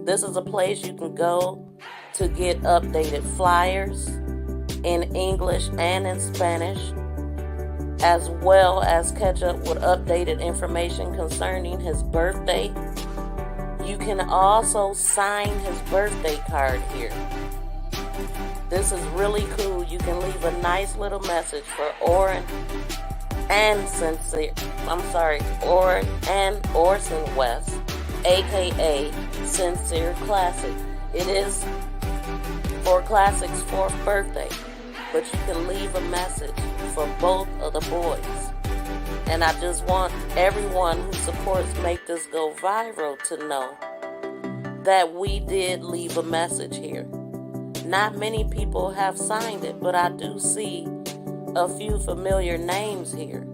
This is a place you can go to get updated flyers in English and in Spanish, as well as catch up with updated information concerning his birthday. You can also sign his birthday card here. This is really cool. You can leave a nice little message for Orrin and Orson West, aka Cinsere Classic. It is for Classic's 4th birthday, but you can leave a message for both of the boys. And I just want everyone who supports Make This Go Viral to know that we did leave a message here. Not many people have signed it, but I do see a few familiar names here.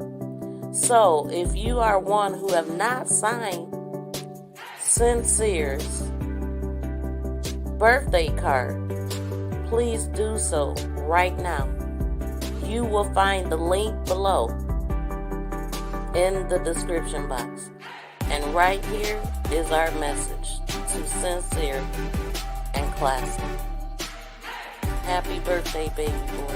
So if you are one who have not signed Cinsere's birthday card, please do so right now. You will find the link below in the description box. And right here is our message to Cinsere and Classic. Happy birthday, baby boy.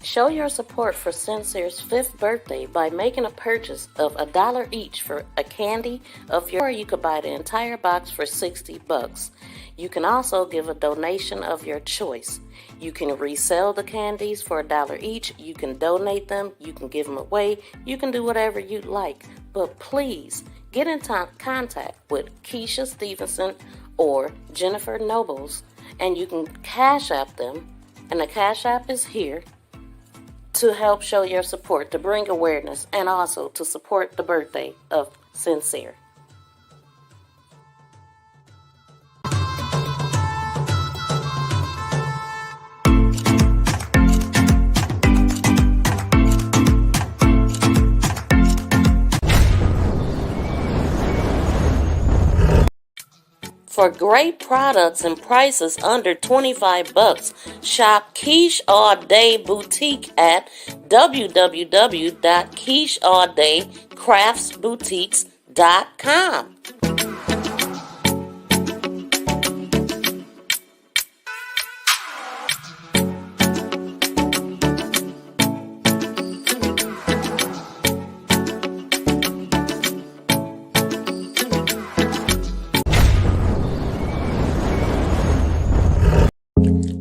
Show your support for Cinsere's 5th birthday by making a purchase of $1 each for a candy of your, or you could buy the entire box for $60. You can also give a donation of your choice. You can resell the candies for $1 each. You can donate them. You can give them away. You can do whatever you'd like. But please get in contact with Keisha Stevenson or Jennifer Nobles, and you can Cash App them. And the Cash App is here to help show your support, to bring awareness, and also to support the birthday of Cinsere. For great products and prices under $25, shop Quiche All Day Boutique at www.quichealldaycraftsboutiques.com.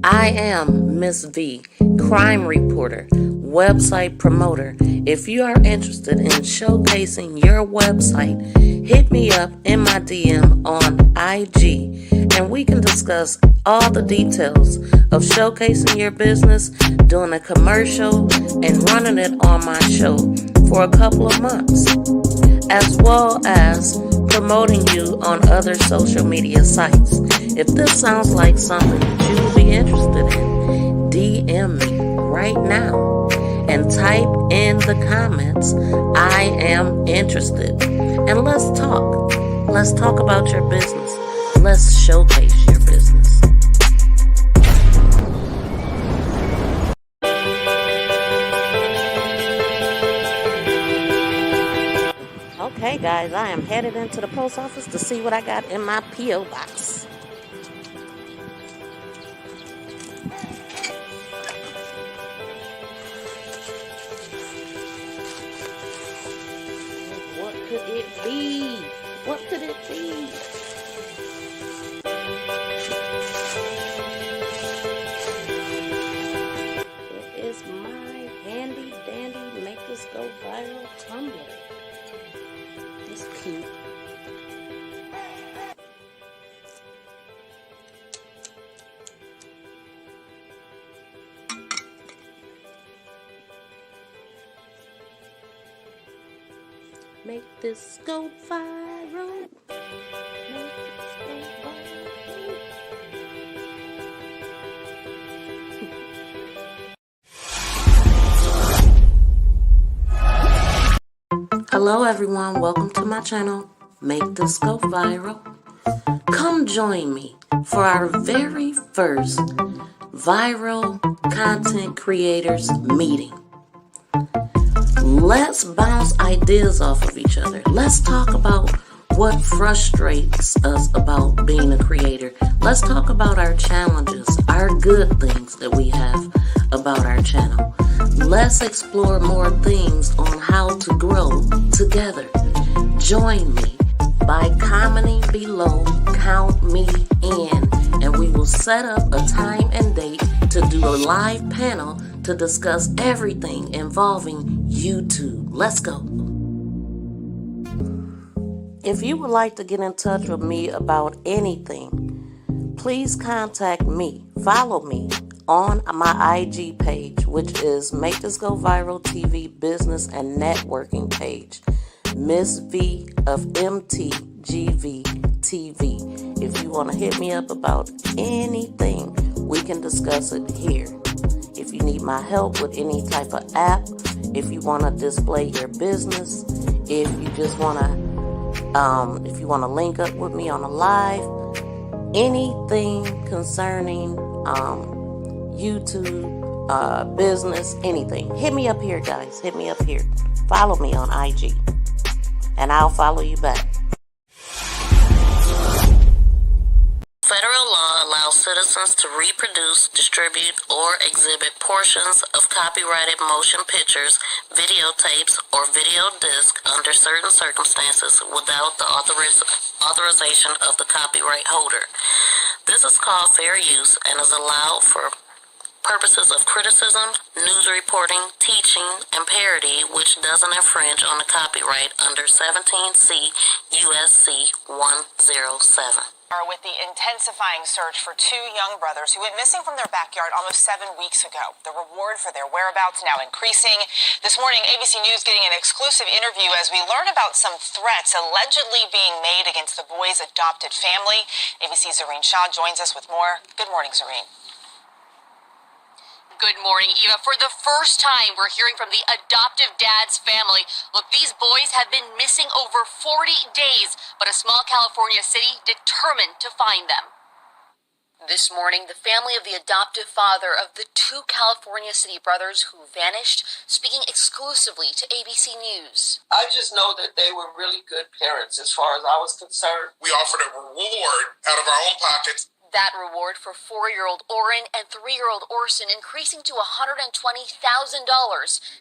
I am Miss V, crime reporter, website promoter. If you are interested in showcasing your website, hit me up in my DM on IG and we can discuss all the details of showcasing your business, doing a commercial, and running it on my show for a couple of months, as well as promoting you on other social media sites. If this sounds like something that you would be interested in, DM me right now and type in the comments, I am interested. And let's talk. Let's talk about your business. Let's showcase your business. Okay guys, I am headed into the post office to see what I got in my P.O. box. What could it be? What could it be? It is my handy dandy Make This Go Viral tumbler. It's cute. Make this go viral. Make this go viral. Hello everyone, welcome to my channel, Make This Go Viral. Come join me for our very first viral content creators meeting. Let's bounce ideas off of each other. Let's talk about what frustrates us about being a creator. Let's talk about our challenges, our good things that we have about our channel. Let's explore more things on how to grow together. Join me by commenting below, count me in, and we will set up a time and date to do a live panel to discuss everything involving YouTube. Let's go. If you would like to get in touch with me about anything, please contact me. Follow me on my IG page, which is Make This Go Viral TV Business and Networking page, Miss V of MTGV TV. If you want to hit me up about anything, we can discuss it here. If you need my help with any type of app, if you want to display your business, if you just want to, if you want to link up with me on a live, anything concerning YouTube, business, anything, hit me up here, guys. Hit me up here. Follow me on IG, and I'll follow you back. Federal law allows citizens to reproduce, distribute, or exhibit portions of copyrighted motion pictures, videotapes, or video discs under certain circumstances without the authorization of the copyright holder. This is called fair use and is allowed for purposes of criticism, news reporting, teaching, and parody, which doesn't infringe on the copyright under 17C USC 107. With the intensifying search for two young brothers who went missing from their backyard almost 7 weeks ago. The reward for their whereabouts now increasing. This morning, ABC News getting an exclusive interview as we learn about some threats allegedly being made against the boys' adopted family. ABC's Zareen Shah joins us with more. Good morning, Zareen. Good morning, Eva. For the first time, we're hearing from the adoptive dad's family. Look, these boys have been missing over 40 days, but a small California city determined to find them. This morning, the family of the adoptive father of the two California city brothers who vanished, speaking exclusively to ABC News. I just know that they were really good parents as far as I was concerned. We offered a reward out of our own pockets. That reward for 4-year-old Oren and 3-year-old Orson increasing to $120,000,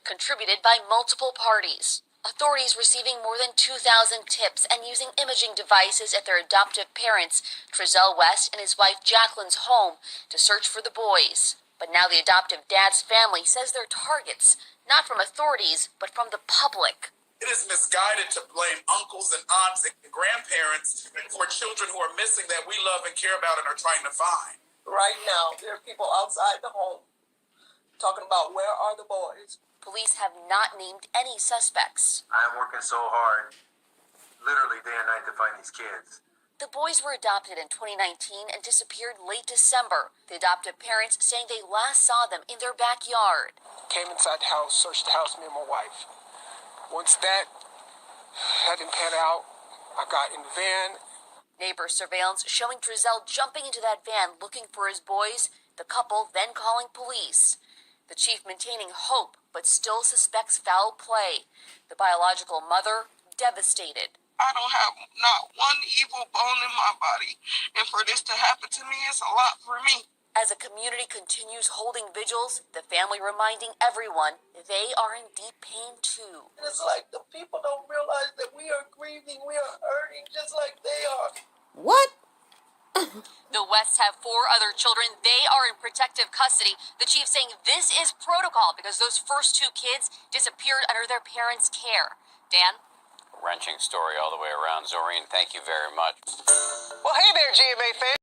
contributed by multiple parties. Authorities receiving more than 2,000 tips and using imaging devices at their adoptive parents, Trezell West and his wife Jacqueline's home, to search for the boys. But now the adoptive dad's family says they're targets, not from authorities, but from the public. It is misguided to blame uncles and aunts and grandparents for children who are missing that we love and care about and are trying to find. Right now, there are people outside the home talking about where are the boys. Police have not named any suspects. I am working so hard, literally day and night, to find these kids. The boys were adopted in 2019 and disappeared late December. The adoptive parents saying they last saw them in their backyard. Came inside the house, searched the house, me and my wife. Once that didn't pan out, I got in the van. Neighbor surveillance showing Trezell jumping into that van looking for his boys, the couple then calling police. The chief maintaining hope, but still suspects foul play. The biological mother devastated. I don't have not one evil bone in my body, and for this to happen to me is a lot for me. As a community continues holding vigils, the family reminding everyone they are in deep pain too. It's like the people don't realize that we are grieving, we are hurting just like they are. What? The Wests have 4 other children. They are in protective custody. The chief saying this is protocol because those first 2 kids disappeared under their parents' care. Dan? Wrenching story all the way around. Zoreen, thank you very much. Well, hey there, GMA fans.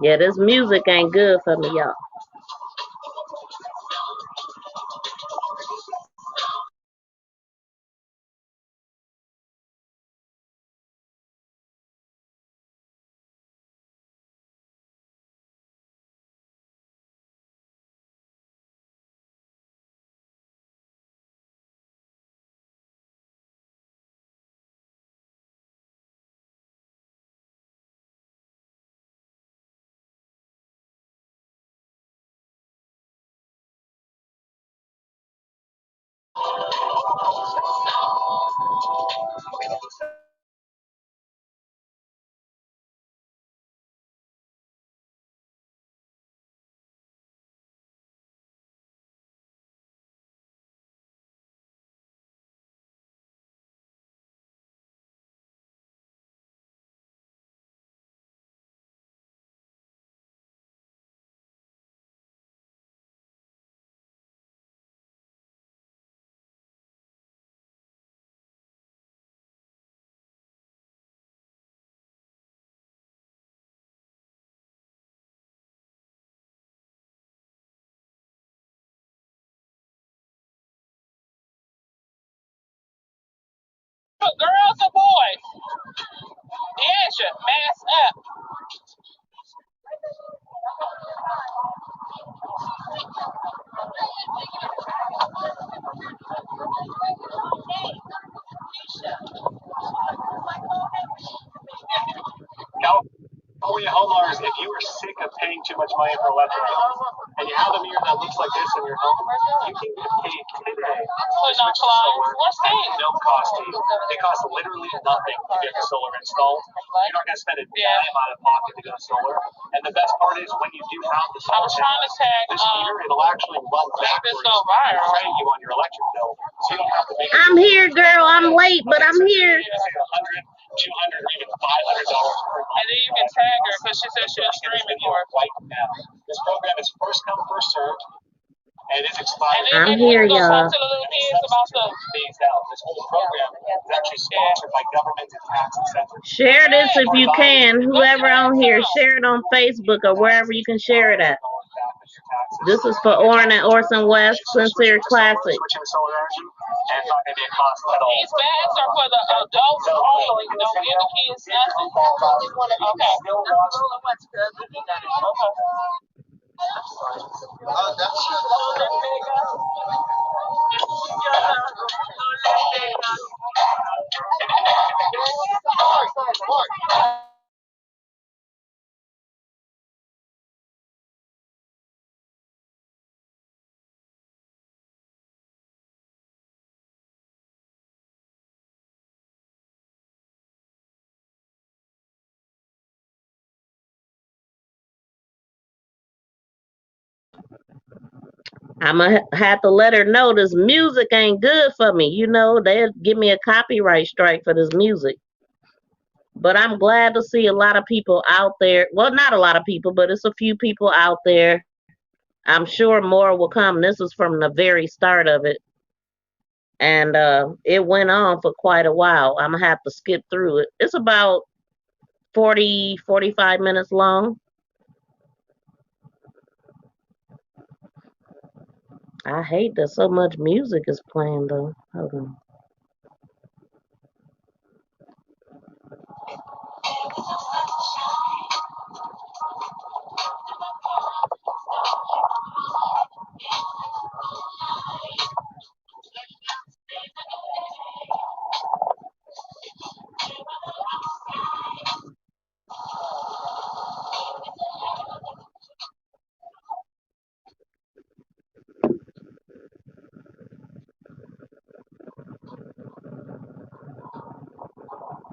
Yeah, this music ain't good for me, y'all. Girls or boys? Deja, mask up. California homeowners, if you are sick of paying too much money for electric bills and you have a mirror that looks like this in your home, you can get paid today to switch to solar at no cost to you. It costs literally nothing to get the solar installed. You're not going to spend a dime out of pocket to go solar. And the best part is when you do have the solar, this meter, it'll actually run backwards and credit you on your electric bill. So you don't have to make I'm here, girl. I'm late, but I'm here. $100, $200, or even $500 per month. And then you can tag her because she said she was streaming for it. Right now. This program is first come, first served, and it's expired. I'm here, y'all. Talk to the little kids about the phased out. This whole program is actually sponsored by government and tax incentives. Share this if you can. Whoever on here, share it on Facebook or wherever you can share it at. This is for Orrin and Orson West Cinsere Classic. Switching to solar energy, and it's not going to be a cost at all. These bags are for the adults only. Don't give the kids nothing. Okay. I'm going to have to let her know this music ain't good for me. You know, they'll give me a copyright strike for this music. But I'm glad to see a lot of people out there. Well, not a lot of people, but it's a few people out there. I'm sure more will come. This is from the very start of it. And it went on for quite a while. I'm going to have to skip through it. It's about 40, 45 minutes long. I hate that so much music is playing, though. Hold on.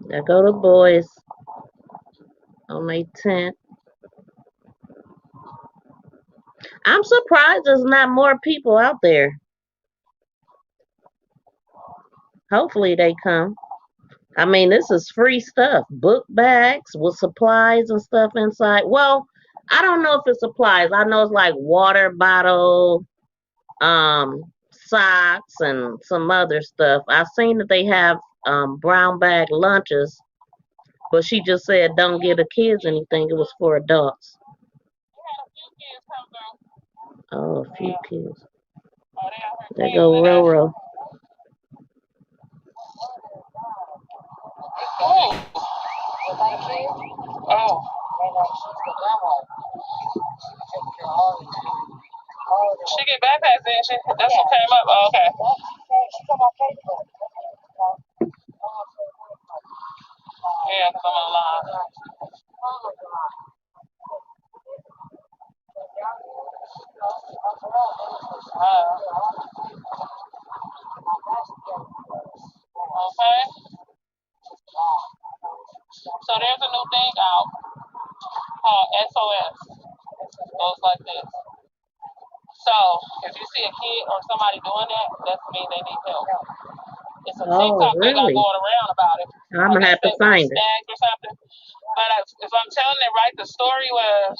There go the boys on their tent. I'm surprised there's not more people out there. Hopefully they come. I mean, this is free stuff. Book bags with supplies and stuff inside. Well, I don't know if it's supplies. I know it's like water bottle, socks, and some other stuff. I've seen that they have brown bag lunches, but she just said don't give the kids anything. It was for adults. Oh, a few kids. Oh, they out here There cleaning go today. Roro. Oh. Oh. She get backpacks, didn't she? That's what came up. Oh, okay. Yeah, because I'm on live. Okay. So there's a new thing out called SOS. Goes like this. So if you see a kid or somebody doing that, that means they need help. It's a TikTok they got Really? going around about it. I'm I gonna guess have to they was find it. snagged or something. But if I'm telling it right, the story was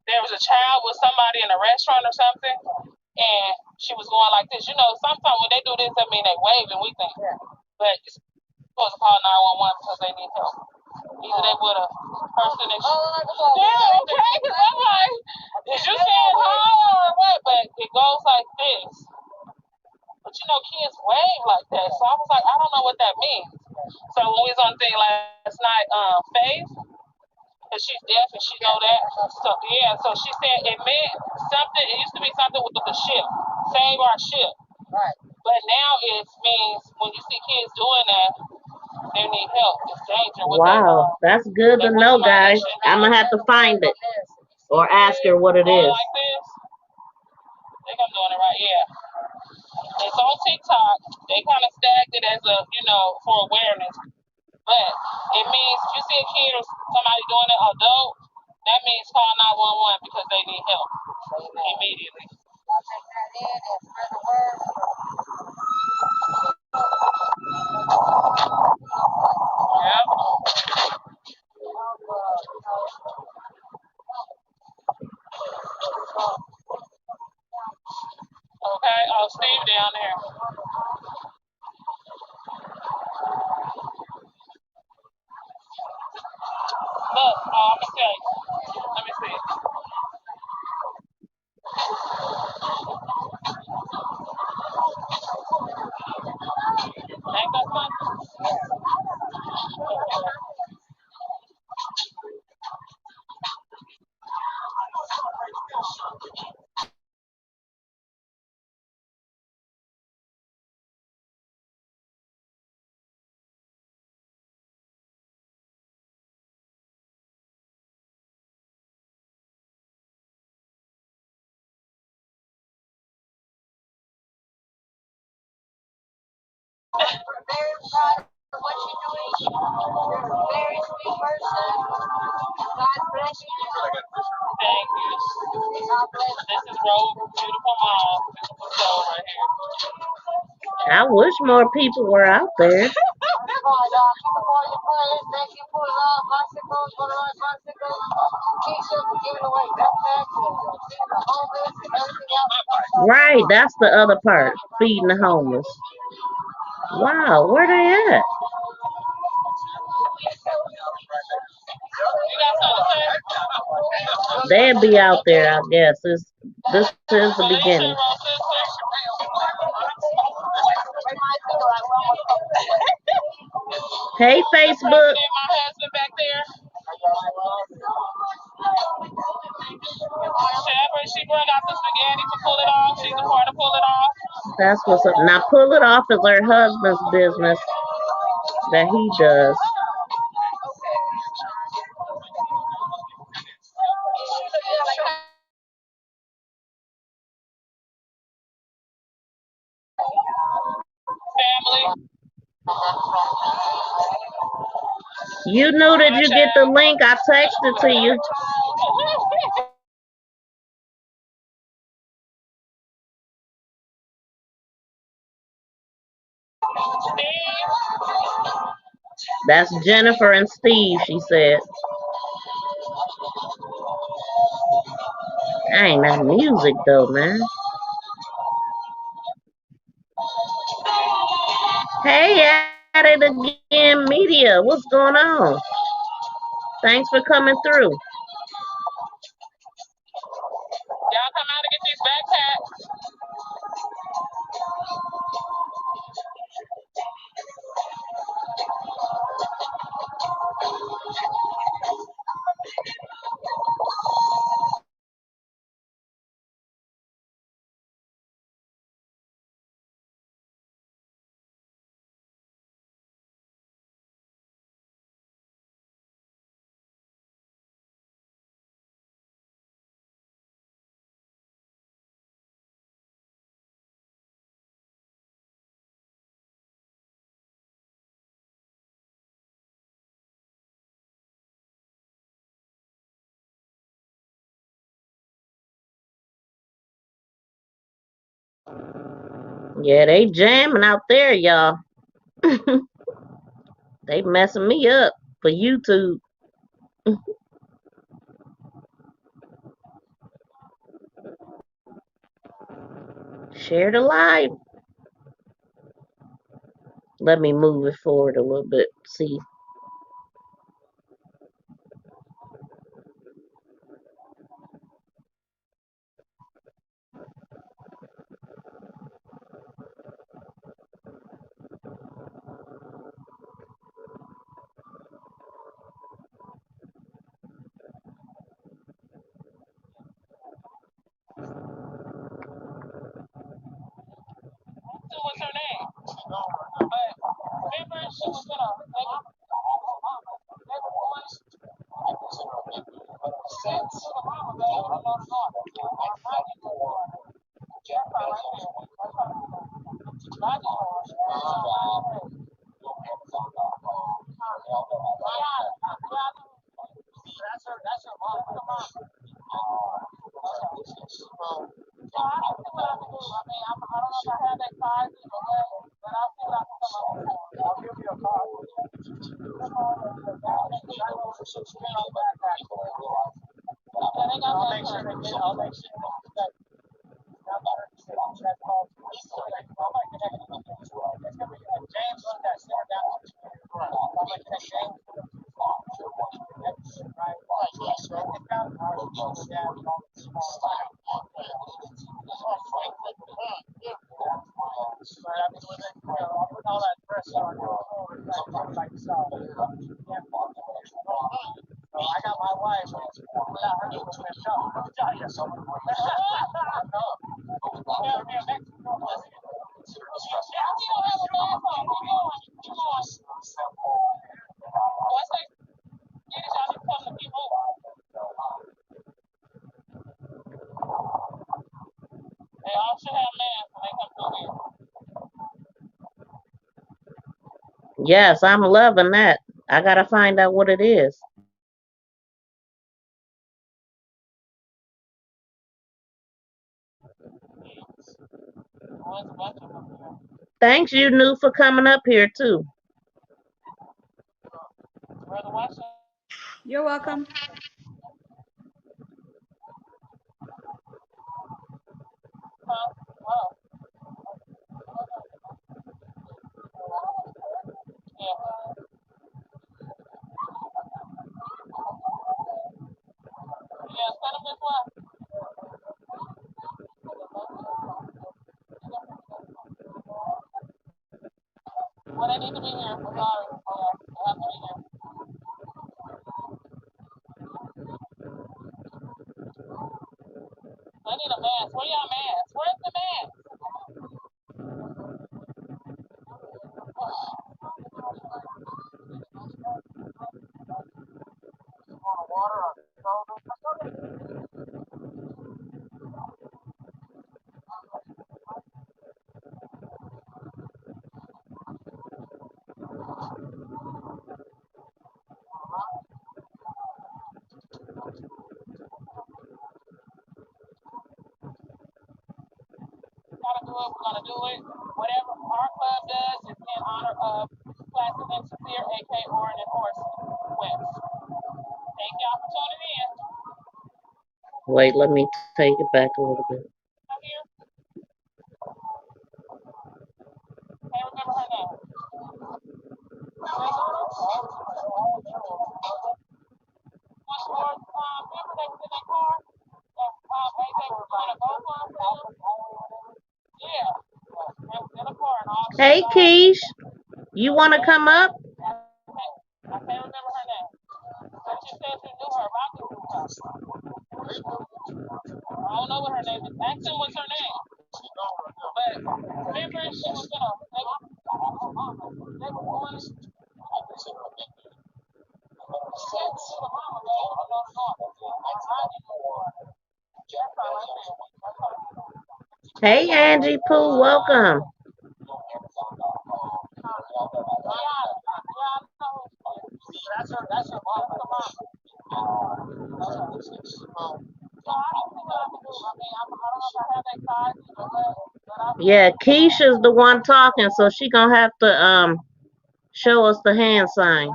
there was a child with somebody in a restaurant or something, and she was going like this. You know, sometimes when they do this, that mean they wave and we think. But you're supposed to call 911 because they need help. Either they with a person that yeah, okay, because I'm like, is you saying hi or what? But it goes like this. But you know, kids wave like that. So I was like, I don't know what that means. So when we was on the thing last night, Faith, because she's deaf and she know that. So yeah, so she said it meant something. It used to be something with the ship, save our ship. Right. But now it means when you see kids doing that, they need help. It's danger. Wow, that's good to know, guys. I'm gonna have to find it or ask her what it is. Like this. I think I'm doing it right. Yeah. It's on TikTok. They kind of stacked it as a, for awareness. But it means if you see a kid or somebody doing it, adult, that means call 911 because they need help immediately. Yep. Okay. Oh, Steve down there. Look, I'm gonna tell you. Let me see. Ain't that fun? Very proud of what you're doing. You're a very sweet person. God bless you. Thank you. God bless you. This is Rose, beautiful mom, beautiful soul right here. I wish more people were out there. Keep up all your prayers. Thank you for a lot of bicycles, motorized bicycles. Keisha for giving away backpacks and feeding the homeless and everything else. Right, that's the other part. Feeding the homeless. Wow, where they at? You got something to say? They'll be out there, I guess. This is the beginning. Hey, Facebook. My husband back there. She brought out the spaghetti to pull it off. She's a part to pull it off. That's what's up. Now, pull it off is her husband's business that he does. Family. You knew that you get the link. I texted to you. That's Jennifer and Steve, she said. I ain't that music though, man. Hey, at it again, media. What's going on? Thanks for coming through. Y'all come out and get these Yeah, they jamming out there, y'all. They messing me up for YouTube. Share the live. Let me move it forward a little bit. See. What's her name? But remember, she was gonna make it. They were going to the mama, baby. I don't know. I need to go. That's all right there. That's all right. That's her mom. Come on. So I don't see what I can do. I mean, I don't know if I have that size or what, but I'll see what I can come up with. I'll give you a call. I'll make sure they get. I'll make sure that. That's called. I might connect it. It's gonna be James on that center down. I might connect James. Right. So it's got I'll put all that pressure on like so. I got my wife without her to They all should have masks when they come through here. Yes, I'm loving that. I gotta find out what it is. Thanks, you new for coming up here too. You're welcome. Well, they need to be here. I'm sorry. They have to be here. They need a mask. Where y'all mask? Where's the mask? We're gonna do it. Whatever our club does is in honor of Classic and Cinsere, aka Orin and Orson West. Thank y'all for tuning in. Wait, let me take it back a little bit. I'm here. Can't remember her name. Remember they was in that car? They were gonna go for Yeah. They was in a car and all Hey, Keish, you want to come up? I can't remember her name. But she said she knew her. Rocky knew her. I don't know what her name is. Ask him what's her name. But remember, she was gonna. They were going. Hey, Angie Pooh, welcome. That's her mom. So I don't see what I can do. I mean, I don't know if I have that size or what. Yeah, Keisha's the one talking, so she gonna have to show us the hand sign.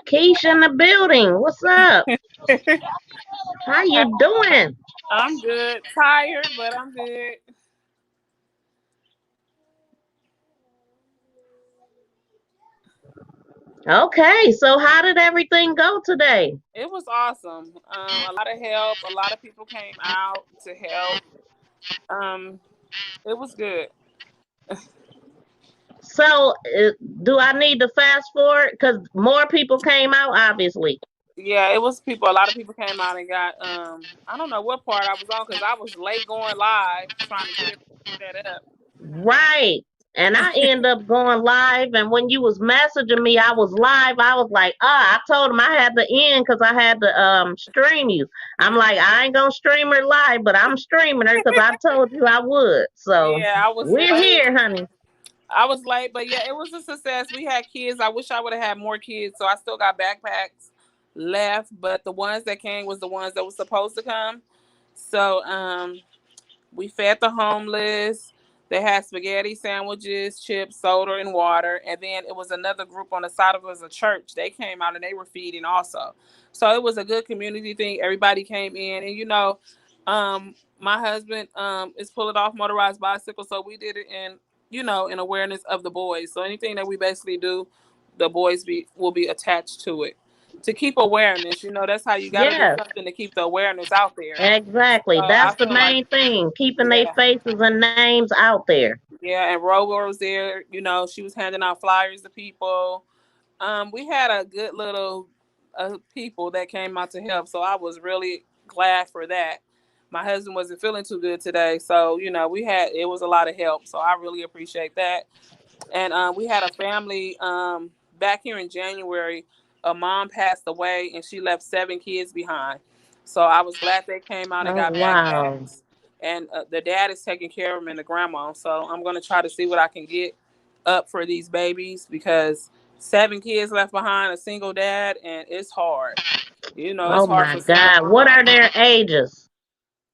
Keisha in the building. What's up? How you doing? I'm good. Tired, but I'm good. Okay, so how did everything go today? It was awesome. A lot of help. A lot of people came out to help. Um, it was good. So, do I need to fast forward? Because more people came out, obviously. Yeah, it was people. A lot of people came out and got. I don't know what part I was on because I was late going live trying to get it set up. Right. And I end up going live. And when you was messaging me, I was live. I was like, I told him I had to end because I had to stream you. I'm like, I ain't gonna stream her live, but I'm streaming her because I told you I would. So Yeah, I was we're late. here, honey. I was late, but yeah, it was a success. We had kids. I wish I would have had more kids, so I still got backpacks left. But the ones that came was the ones that was supposed to come. So we fed the homeless. They had spaghetti sandwiches, chips, soda, and water. And then it was another group on the side of it was a church. They came out and they were feeding also. So it was a good community thing. Everybody came in. And, my husband is pulling off motorized bicycle. So we did it in awareness of the boys. So anything that we basically do, the boys will be attached to it. To keep awareness, that's how you got to do Yes, something to keep the awareness out there. exactly. So I That's the feel like, main thing, keeping their yeah. faces and names out there. Yeah, and Rover was there. She was handing out flyers to people. We had a good little people that came out to help, so I was really glad for that. My husband wasn't feeling too good today, so it was a lot of help. So I really appreciate that. And we had a family back here in January. A mom passed away, and she left 7 kids behind. So I was glad they came out and Oh, got wow. backpacks. And the dad is taking care of them and the grandma. So I'm going to try to see what I can get up for these babies because 7 kids left behind, a single dad, and it's hard. It's Oh, hard my for single God. What moms. are their ages?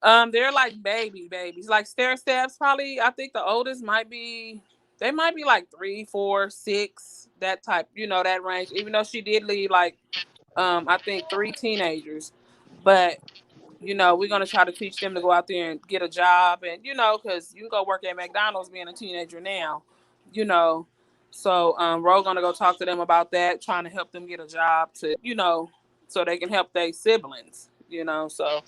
They're like babies, like stair steps. Probably, I think the oldest they might be like 3, 4, 6, that type. That range. Even though she did leave like, I think 3 teenagers, but we're gonna try to teach them to go out there and get a job, and because you can go work at McDonald's being a teenager now, you know. So Ro gonna go talk to them about that, trying to help them get a job so they can help their siblings. So,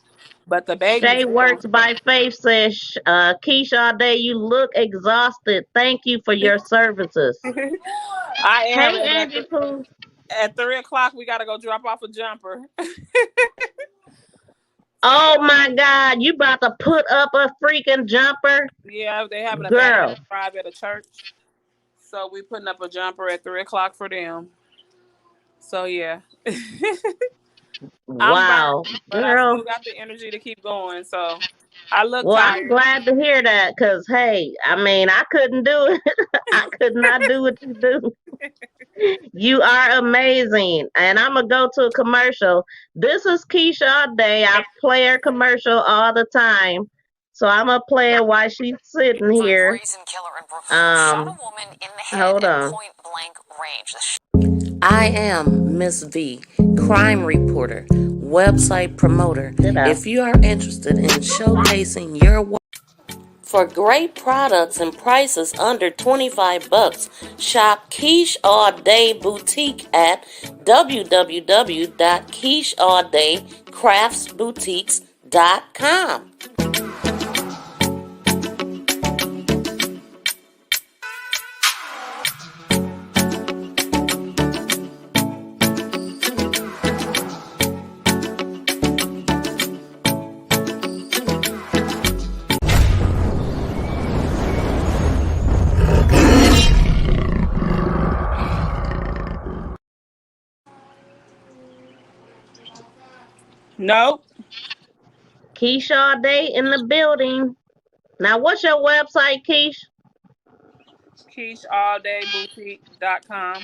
but the babies, Shay Works by Faith says, Keisha, all day you look exhausted. Thank you for your services. I am, Hey, and Angie Pooh. at 3 o'clock we gotta go drop off a jumper. Oh my God, you about to put up a freaking jumper? Yeah, they having a backyard Girl. drive at a church, so we putting up a jumper at 3 o'clock for them. So yeah. I'm burnt, Wow. but I Girl. still got the energy to keep going. So I look Well, I'm tired. glad to hear that because, hey, I mean, I couldn't do it. I could not do what you do. You are amazing. And I'm going to go to a commercial. This is Keisha all day. I play her commercial all the time. So I'm going to play it while she's sitting For a here. brazen killer in Brooklyn shot a woman in the head Hold at on. point blank range. I am Miss V, crime reporter, website promoter. If you are interested in showcasing your work for great products and prices under $25, shop Quiche All Day Boutique at www.quichealldaycraftsboutiques.com. Nope. Keisha all day in the building. Now, what's your website, Keish? QuisheAllDayBoutique.com.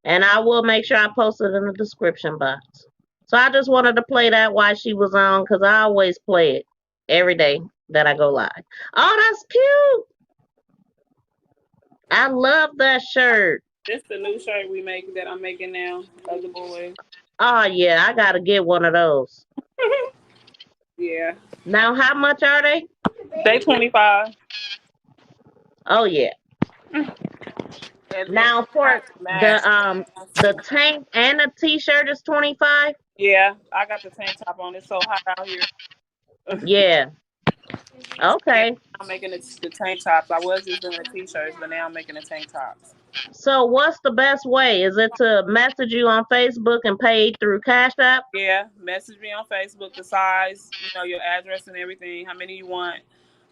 And I will make sure I post it in the description box. So I just wanted to play that while she was on because I always play it every day that I go live. Oh, that's cute. I love that shirt. This the new shirt that I'm making now of the boys. Oh, yeah, I got to get one of those. Yeah. Now, how much are they? They 25. Oh, yeah. And then Now, I for have to match. the tank and the t-shirt is 25. Yeah, I got the tank top on. It's so hot out here. Yeah. Yeah, Okay. I'm making the tank tops. I was just doing the t-shirts, but now I'm making the tank tops. So what's the best way? Is it to message you on Facebook and pay through Cash App? Yeah, message me on Facebook, the size, your address and everything, how many you want,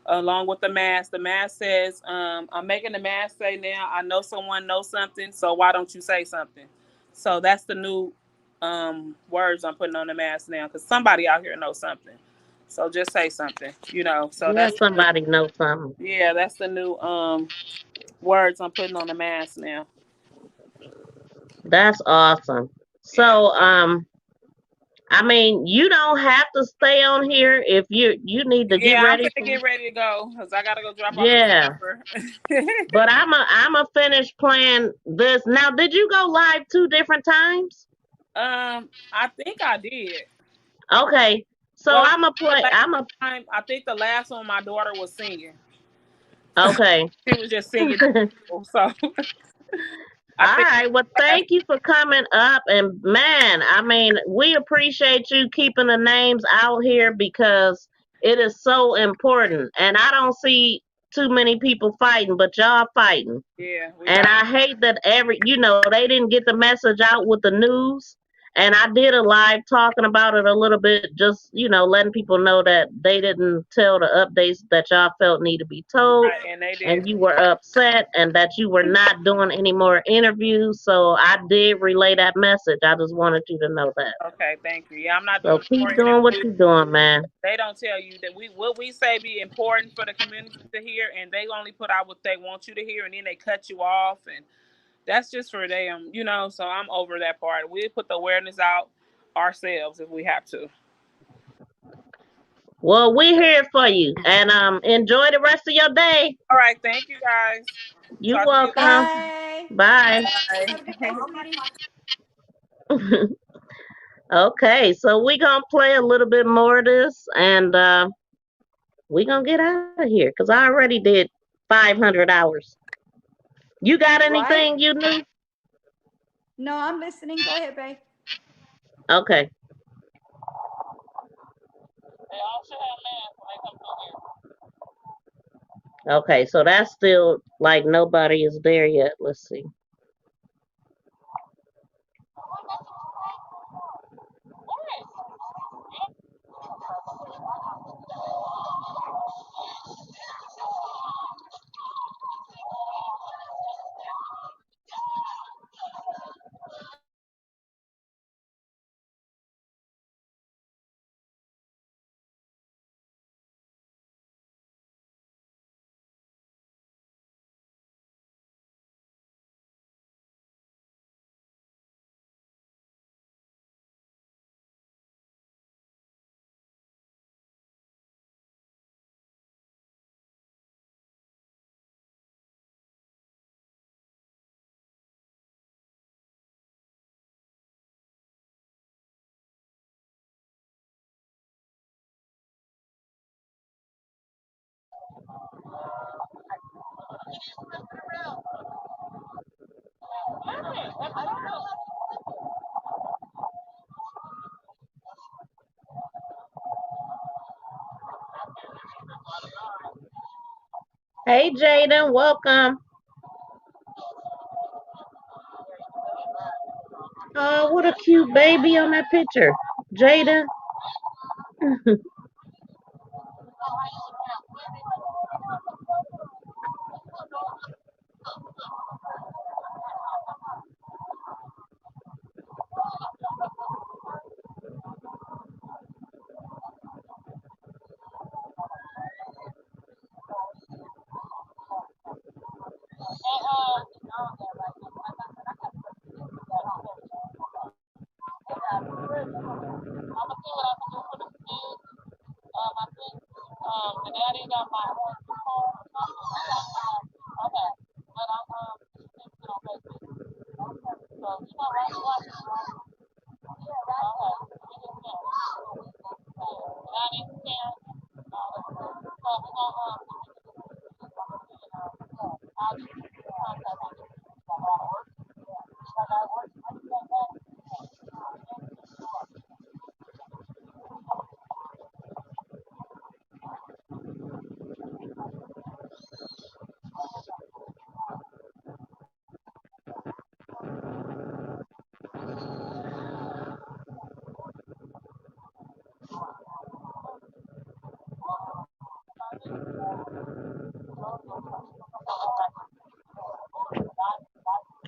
along with the mask. The mask says, I'm making the mask say now, I know someone knows something, so why don't you say something? So that's the new words I'm putting on the mask now, because somebody out here knows something. So just say something. So Yeah, that's somebody knows something. yeah, that's the new words I'm putting on the mask now. That's awesome. Yeah. So I mean, you don't have to stay on here if you need to get Yeah, I'm ready finna for. get ready to go because I gotta go drop off this Yeah, number. but I'm a finish playing this. Now, did you go live 2 different times? I think I did. Okay, so Well, I'm a the play. last I'm a time I think the last one my daughter was singing. okay. She was just singing to people. So I All think right. Well, last thank you for coming up. And man, I mean, we appreciate you keeping the names out here because it is so important. And I don't see too many people fighting, but y'all fighting. yeah, we And got I hate that they didn't get the message out with the news. And I did a live talking about it a little bit, just, letting people know that they didn't tell the updates that y'all felt need to be told. right, and they did. And you were upset and that you were not doing any more interviews. So I did relay that message. I just wanted you to know that. Okay, thank you. Yeah, I'm not So doing more keep doing what interviews. you're doing, man. They don't tell you that what we say be important for the community to hear, and they only put out what they want you to hear, and then they cut you off, and that's just for them. So I'm over that part. We put the awareness out ourselves if we have to. Well, we're here for you. And enjoy the rest of your day. All right, thank you guys. You're Talk to you welcome. Bye. Bye. later. Have a good day, Bye. sweetie. Okay, so we gonna play a little bit more of this, and we gonna get out of here because I already did 500 hours. You got Right? anything you knew? No, I'm listening. Go ahead, babe. Okay, They all should have masks when they come through here. okay, so that's still like nobody is there yet. Let's see. Hey, Jaden, welcome. Oh, what a cute baby on that picture, Jaden.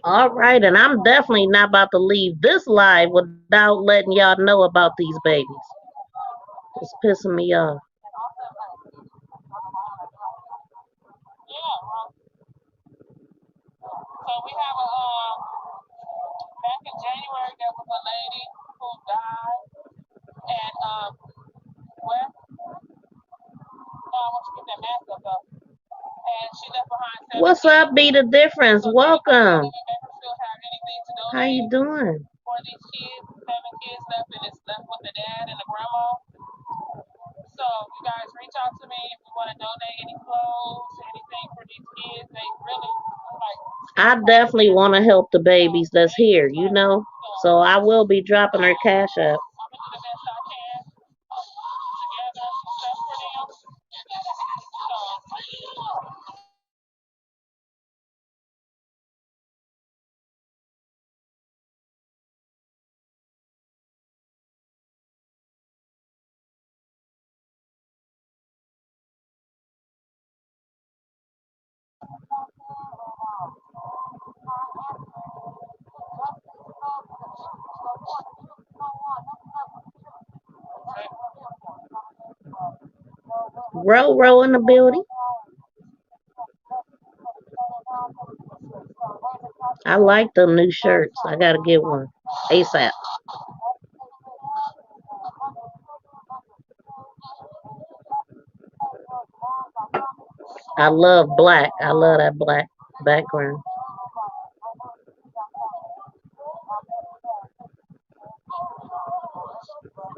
All right, and I'm definitely not about to leave this live without letting y'all know about these babies. It's pissing me off. So we have a back in January there was a lady who died, and well, no, I want you to get that mask up though. And she left behind 7 What's kids. up, Be the Difference? So Welcome. still have anything to How you donate doing? for these kids. 7 kids left, and it's left with the dad and the grandma. So you guys reach out to me if you want to donate any clothes, anything for these kids. They really like. I definitely want to help the babies that's here, you know. So I will be dropping her cash app. I'm gonna do the best I can to gather some stuff for them. Row in the building. I like them new shirts. I gotta get one ASAP. I love black. I love that black background.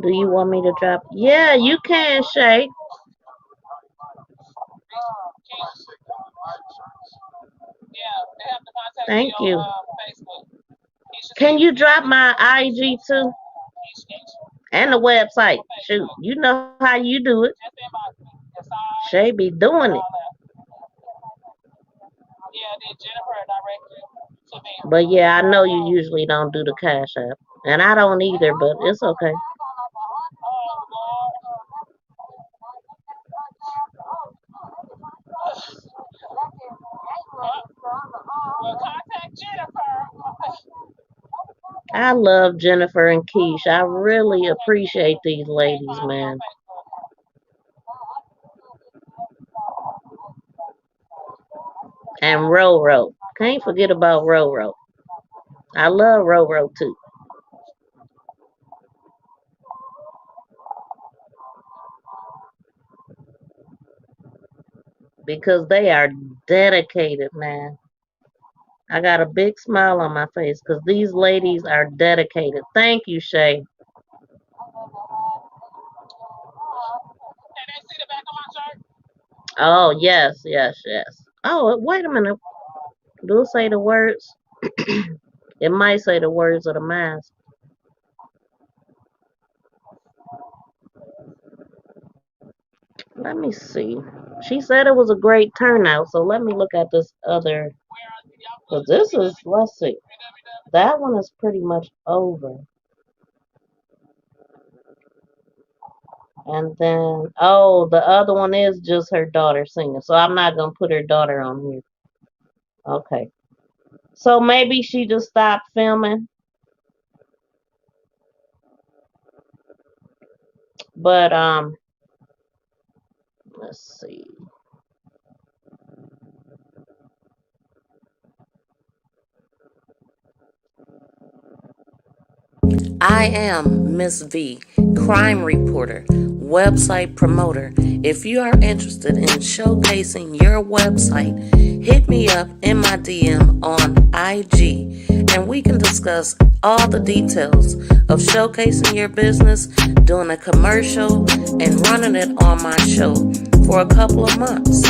Do you want me to drop? Yeah, you can, Shay. Thank you. Can you drop my IG too? And the website. Shoot, you know how you do it. Shay be doing it. But yeah, I know you usually don't do the cash app. And I don't either, but it's okay. I love Jennifer and Keish. I really appreciate these ladies, man. And Roro. Can't forget about Roro. I love Roro too. Because they are dedicated, man. I got a big smile on my face because these ladies are dedicated. Thank you, Shay. Oh, yes, yes, yes. Oh, wait a minute. Do it say the words? It might say the words of the mask. Let me see. She said it was a great turnout, so let me look at this other. Because this is, let's see. That one is pretty much over. And then, oh, the other one is just her daughter singing. So I'm not going to put her daughter on here. Okay. So maybe she just stopped filming. But, let's see. I am Miss V, crime reporter, website promoter. If you are interested in showcasing your website, hit me up in my DM on IG and we can discuss all the details of showcasing your business, doing a commercial, and running it on my show for a couple of months,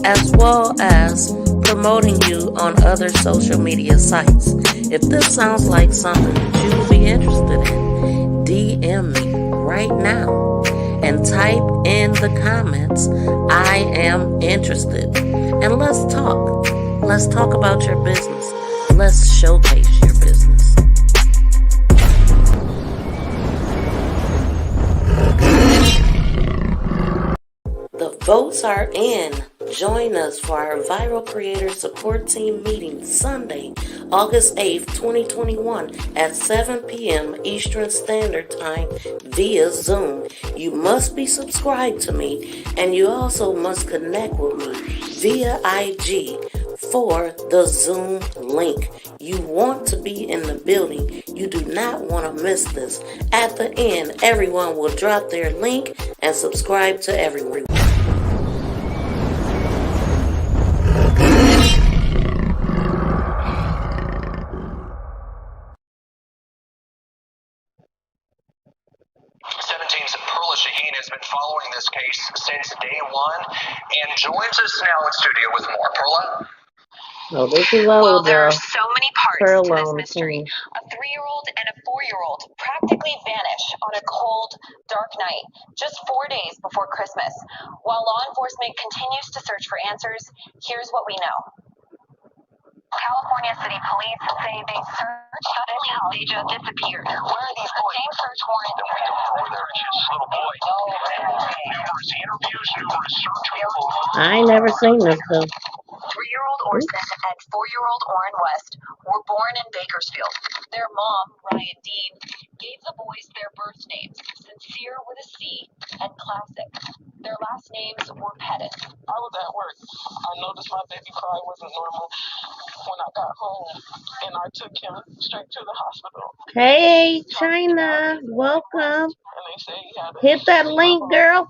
as well as promoting you on other social media sites. If this sounds like something that you would be interested in, DM me right now and type in the comments, I am interested. And let's talk. Let's talk about your business. Let's showcase your business. The votes are in. Join us for our Viral Creator Support Team meeting Sunday, August 8th, 2021 at 7 p.m. Eastern Standard Time via Zoom. You must be subscribed to me and you also must connect with me via IG for the Zoom link. You want to be in the building. You do not want to miss this. At the end, everyone will drop their link and subscribe to everyone. Perla Shaheen has been following this case since day one and joins us now in studio with more. Perla? Oh, this is old, Well, there are so many parts to this mystery. team. A 3-year-old and a 4-year-old practically vanish on a cold, dark night, just 4 days before Christmas. While law enforcement continues to search for answers, here's what we know. California City Police say they searched this house. They just disappeared. Where are these boys? Same search warrant. Where they're just little boys. Numerous interviews, numerous search reports. I ain't never seen this though. 3-year-old Orson and 4-year-old Orrin West were born in Bakersfield. Their mom, Ryan Dean, gave the boys their birth names, Cinsere with a C and Classic. Their last names were Pettis. I was at work. I noticed my baby cry wasn't normal when I got home, and I took him straight to the hospital. Hey, China, welcome. And they say he had Hit that link, girl.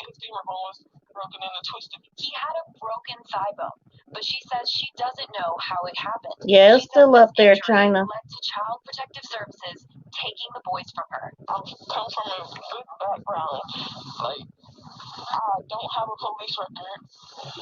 His femur bone was broken and twisted. He had a broken thigh bone, but she says she doesn't know how it happened. Yeah, it's still up there, China. Led to Child Protective Services taking the boys from her. I've come from a good background. Like, I don't have a police record.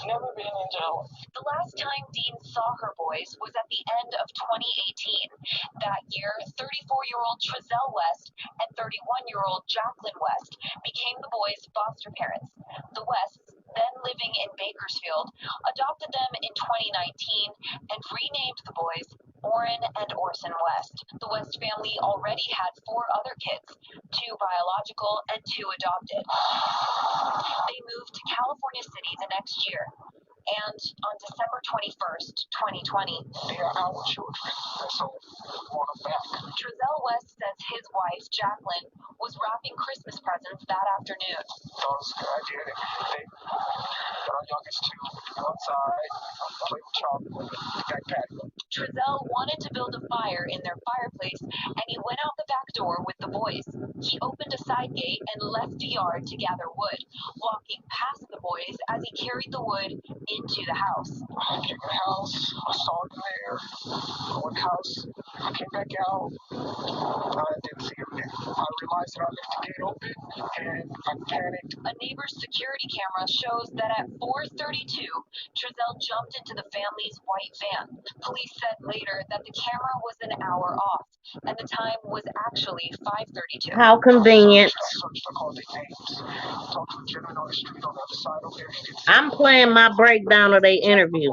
Never been in jail. The last time Dean saw her boys was at the end of 2018. That year, 34-year-old Trezell West and 31-year-old Jacqueline West became the boys' foster parents. The Wests, then living in Bakersfield, adopted them in 2019 and renamed the boys Orrin and Orson West. The West family already had 4 other kids, 2 biological and 2 adopted. They moved to California City the next year, and on December 21st, 2020, they are our children, so we want them back. Trezell West says his wife, Jacqueline, was wrapping Christmas presents that afternoon. Thought it was a good idea. They got our youngest to go outside, play with chocolate, backpack. Trezell wanted to build a fire in their fireplace, and he went out the back door with the boys. He opened a side gate and left the yard to gather wood, walking past the boys as he carried the wood into the house. I came in the house, I saw him there, I went in the house, I came back out, I didn't see him there. I realized that I left the gate open, and I panicked. A neighbor's security camera shows that at 4:32, Trezell jumped into the family's white van. Police said later that the camera was an hour off, and the time was actually 5:32. How convenient. I'm playing my breakdown of their interview.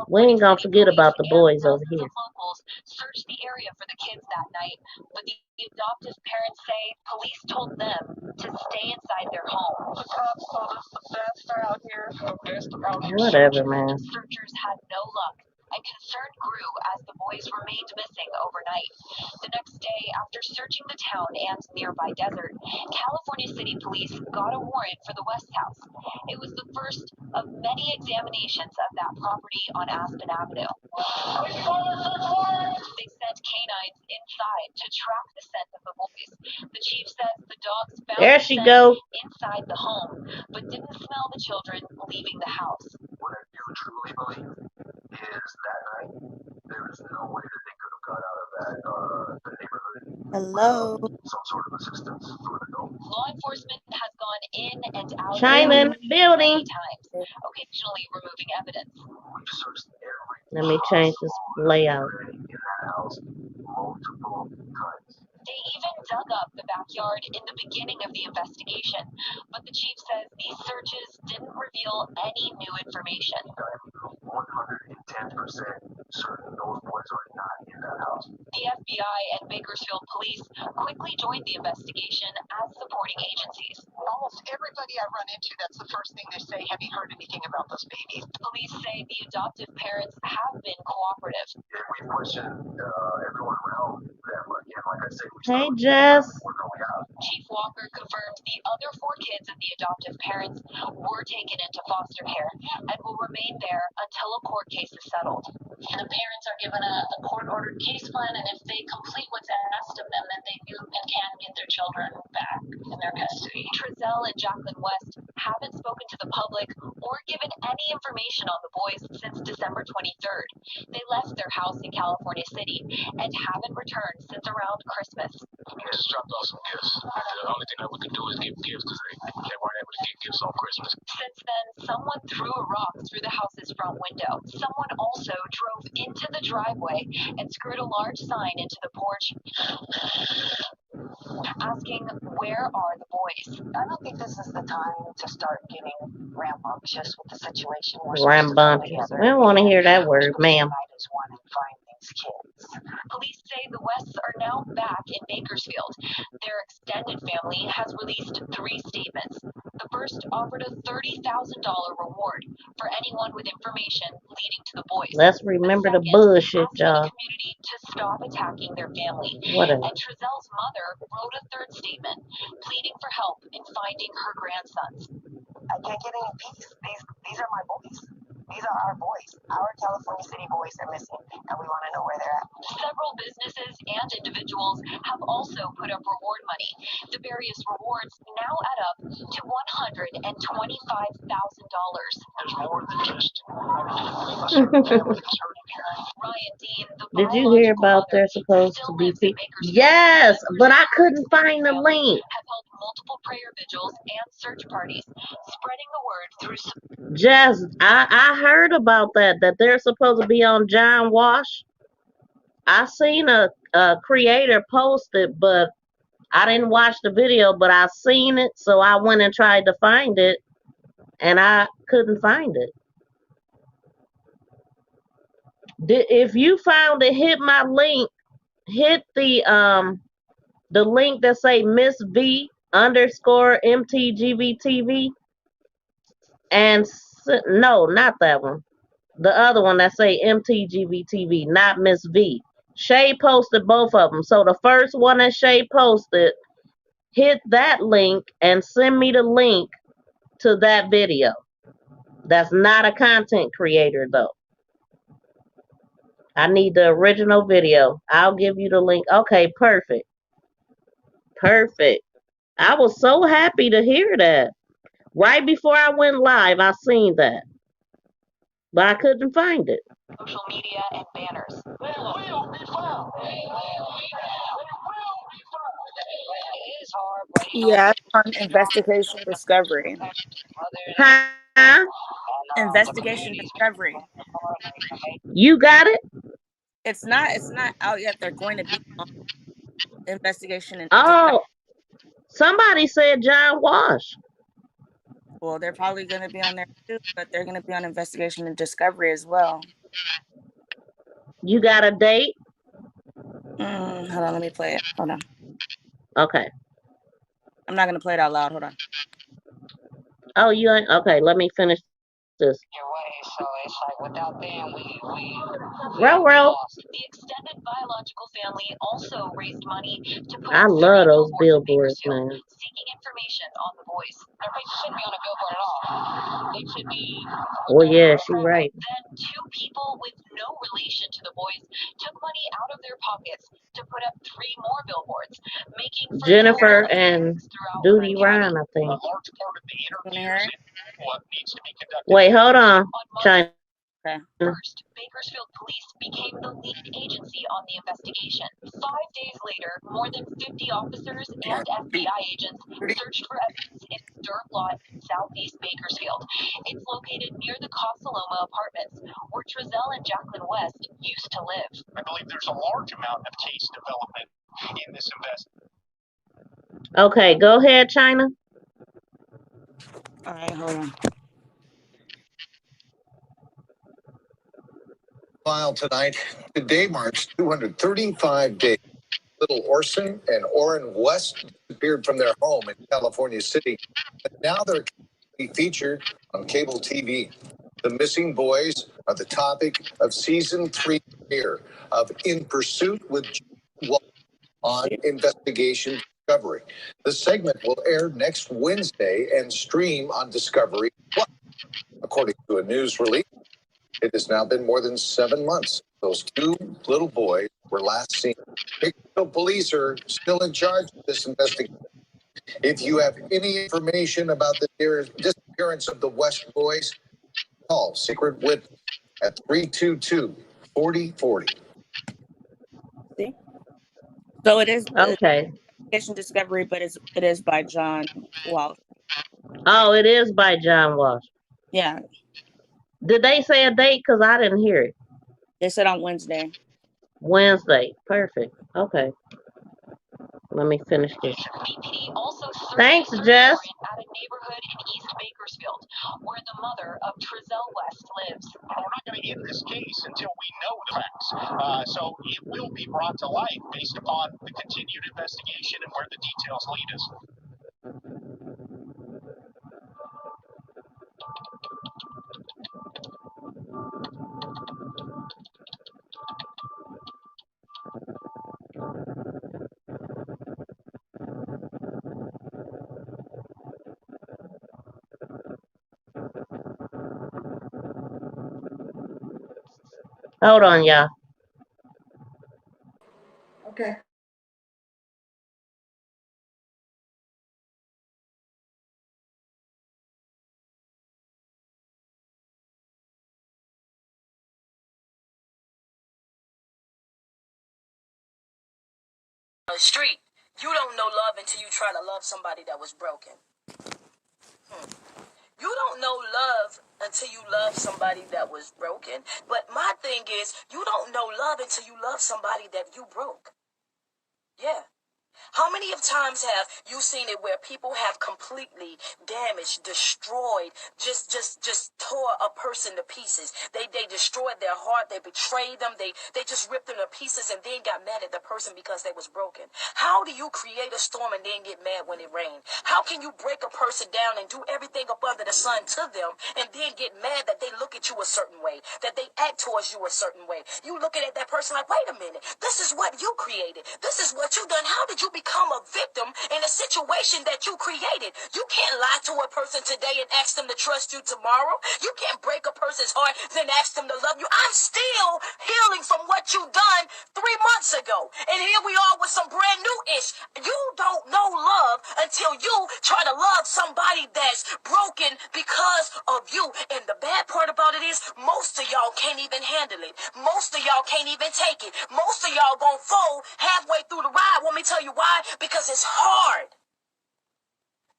We ain't gonna forget about the boys over here. Locals searched the area for the kids that night, but the adoptive parents say police told them to stay inside their home. The cops told us the best are out here. Whatever, man. Searchers had no luck, and concern grew as the boys remained missing overnight. The next day, after searching the town and nearby desert, California City Police got a warrant for the West House. It was the first of many examinations of that property on Aspen Avenue. They sent canines inside to track the scent of the boys. The chief says the dogs found There the she scent go. inside the home, but didn't smell the children leaving the house. What I do truly believe is that night there is no way that they could have got out of that the neighborhood Hello. without some sort of assistance for the dog. Law enforcement has gone in and out of the China in the property building. many times, occasionally removing evidence. We've searched every Let me change this layout. in that house multiple times. They even dug up the backyard in the beginning of the investigation, but the chief says these searches didn't reveal any new information. I'm 110% certain those boys are not in that house. The FBI and Bakersfield police quickly joined the investigation as supporting agencies. Almost everybody I run into, that's the first thing they say. Have you heard anything about those babies? Police say the adoptive parents have been cooperative. Yeah, we questioned everyone around them. Again, like I said, Hey, Jess. Chief Walker confirmed the other 4 kids of the adoptive parents were taken into foster care and will remain there until a court case is settled. The parents are given a court-ordered case plan, and if they complete what's asked of them, then they do and can get their children back in their custody. Trezell and Jacqueline West haven't spoken to the public or given any information on the boys since December 23rd. They left their house in California City and haven't returned since around Christmas. We just dropped off some gifts. The only thing that we could do is give gifts because they weren't able to get gifts on Christmas. Since then, someone threw a rock through the house's front window. Someone also drove into the driveway and screwed a large sign into the porch asking, "Where are the boys?" I don't think this is the time to start getting rambunctious with the situation. Rambunctious. We don't want to hear that word, ma'am. Police say the Wests are now back in Bakersfield. Their extended family has released 3 statements. The first offered a $30,000 reward for anyone with information leading to the boys. Let's remember the bullshit, y'all. The community to stop attacking their family. Whatever. And Trezell's mother wrote a 3rd statement, pleading for help in finding her grandsons. I can't get any peace. These are my boys. These are our boys. Our California City boys are missing, and we want to know where they're at. Several businesses and individuals have also put up reward money. The various rewards now add up to $125,000. There's more than just Ryan Dean, the Did you hear about they're supposed to be Yes, but I couldn't find the link. Have held multiple prayer vigils and search parties, spreading the word through. Jess, I heard about that they're supposed to be on John Wash. I seen a creator post it, but I didn't watch the video, but I seen it, so I went and tried to find it, and I couldn't find it. If you found it, hit my link. Hit the link that say Miss V _ MTGVTV. And no, not that one. The other one that say MTGVTV, not Miss V. Shay posted both of them. So the first one that Shay posted, hit that link and send me the link to that video. That's not a content creator though. I need the original video. I'll give you the link. Okay, perfect. Perfect. I was so happy to hear that. Right before I went live, I seen that. But I couldn't find it. Social media and banners. They will be found. It is hard, but Yeah, it's on Investigation Discovery. Huh? Investigation Discovery. You got it? It's not out yet. They're going to be on Investigation and Oh, somebody said John Wash. Well, they're probably going to be on there too, but they're going to be on Investigation and Discovery as well. You got a date? Hold on, let me play it. Hold on. Okay. I'm not going to play it out loud. Hold on. Oh, you ain't? Okay, let me finish this. Your way, so it's like without them, we Row. The extended biological family also raised money to put I love those billboards, man. seeking information on the boys. Their faces shouldn't be on a billboard at all. They should be. Well, yeah, she's right. Then 2 people with no relation to the boys took money out of their pockets to put up 3 more billboards, making for Jennifer total and throughout Duty Warren Ryan, I A think. large part of the interviews and what needs to be conducted. Wait, hold on, China. County. First, Bakersfield Police became the lead agency on the investigation. 5 days later, more than 50 officers and FBI agents searched for evidence in a dirt lot in southeast Bakersfield. It's located near the Cosaloma apartments, where Trezell and Jacqueline West used to live. I believe there's a large amount of case development in this investigation. Okay, go ahead, China. All right, hold on. File tonight. Today marks 235 days. Little Orson and Orrin West disappeared from their home in California City, and now they're featured on cable TV. The missing boys are the topic of season 3 here of In Pursuit with on Investigation Discovery. The segment will air next Wednesday and stream on Discovery Plus. According to a news release, it has now been more than 7 months. Those 2 little boys were last seen. Bakersfield police are still in charge of this investigation. If you have any information about the disappearance of the West boys, call Secret Witness at 322-4040. See? So it is Okay. Investigation Discovery, but it is by John Walsh. Oh, it is by John Walsh. Yeah, Did they say a date? Because I didn't hear it. they said on Wednesday. Wednesday. Perfect. Okay. Let me finish this. Thanks, Jess. At a neighborhood in East Bakersfield, where the mother of Trezell West lives. We're not going to end this case until we know the facts. So it will be brought to light based upon the continued investigation and where the details lead us. Hold on, y'all. Okay. Street, you don't know love until you try to love somebody that was broken. You don't know love until you love somebody that was broken. But my thing is, you don't know love until you love somebody that you broke. Yeah. How many of times have you seen it where people have completely damaged, destroyed, just tore a person to pieces? They destroyed their heart, they betrayed them, they just ripped them to pieces and then got mad at the person because they was broken. How do you create a storm and then get mad when it rains? How can you break a person down and do everything up under the sun to them and then get mad that they look at you a certain way, that they act towards you a certain way? You looking at that person like, wait a minute, this is what you created. This is what you done. How did you become a victim in a situation that you created? You can't lie to a person today and ask them to trust you tomorrow. You can't break a person's heart then ask them to love you. I'm still healing from what you done 3 months ago. And here we are with some brand new ish. You don't know love until you try to love somebody that's broken because of you. And the bad part about it is most of y'all can't even handle it. Most of y'all can't even take it. Most of y'all gonna fold halfway through the ride. Want me to tell you why? Because it's hard.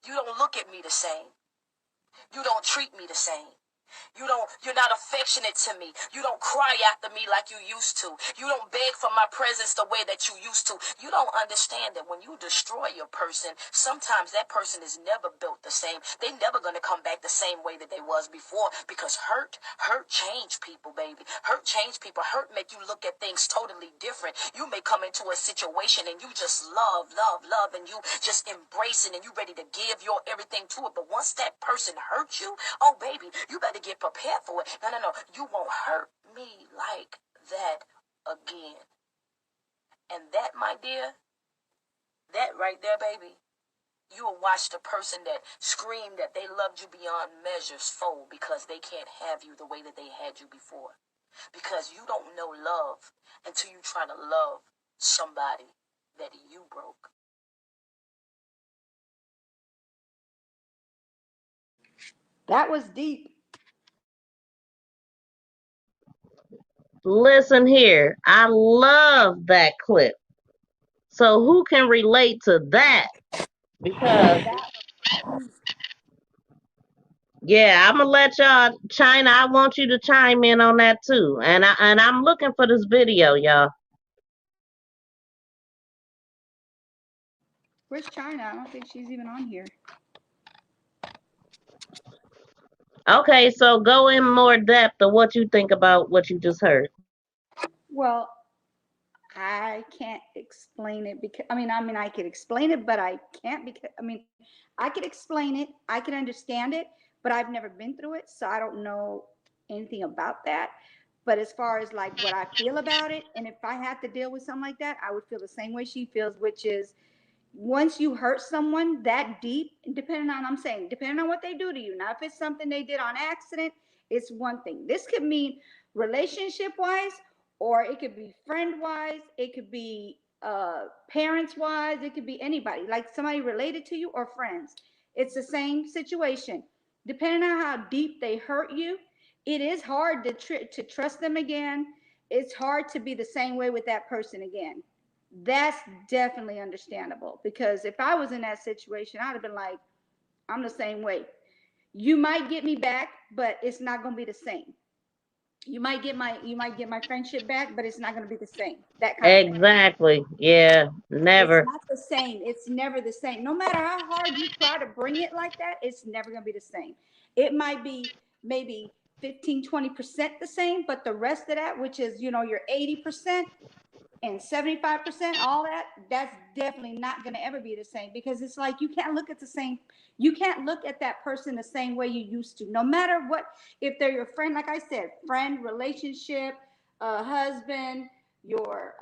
You don't look at me the same. You don't treat me the same. You're not affectionate to me. You don't cry after me like you used to. You don't beg for my presence the way that you used to. You don't understand that when you destroy your person, sometimes that person is never built the same. They never going to come back the same way that they was before, because hurt change people, baby. Hurt change people. Hurt make you look at things totally different. You may come into a situation and you just love, and you just embrace it and you ready to give your everything to it. But once that person hurts you, oh baby, you better get prepared for it. No. You won't hurt me like that again. And that, my dear, that right there, baby, you will watch the person that screamed that they loved you beyond measures fold because they can't have you the way that they had you before. because you don't know love until you try to love somebody that you broke. That was deep. Listen here, I love that clip. So who can relate to that? Because yeah, I'm gonna let y'all, China. I want you to chime in on that too. And I'm looking for this video, y'all. Where's China? I don't think she's even on here. Okay, so go in more depth of what you think about what you just heard. Well, I can't explain it because I could explain it, but I can't because I could explain it, I can understand it, but I've never been through it, so I don't know anything about that. But as far as like what I feel about it, and if I had to deal with something like that, I would feel the same way she feels, which is once you hurt someone that deep, depending on what they do to you. Now, if it's something they did on accident, it's one thing. This could mean relationship wise, or it could be friend wise, it could be parents wise, it could be anybody, like somebody related to you or friends. It's the same situation. Depending on how deep they hurt you, it is hard to trust them again. It's hard to be the same way with that person again. That's definitely understandable, because if I was in that situation, I'd have been like, I'm the same way. You might get me back, but it's not going to be the same. You might get my friendship back, but it's not going to be the same. That kind of thing. Exactly. Yeah. It's Never. not the same. It's never the same. No matter how hard you try to bring it like that, it's never going to be the same. It might be maybe 15-20% the same, but the rest of that, which is, your 80%, and 75%, all that's definitely not going to ever be the same, because it's like you can't look at that person the same way you used to, no matter what. If they're your friend, like I said, friend, relationship, husband, your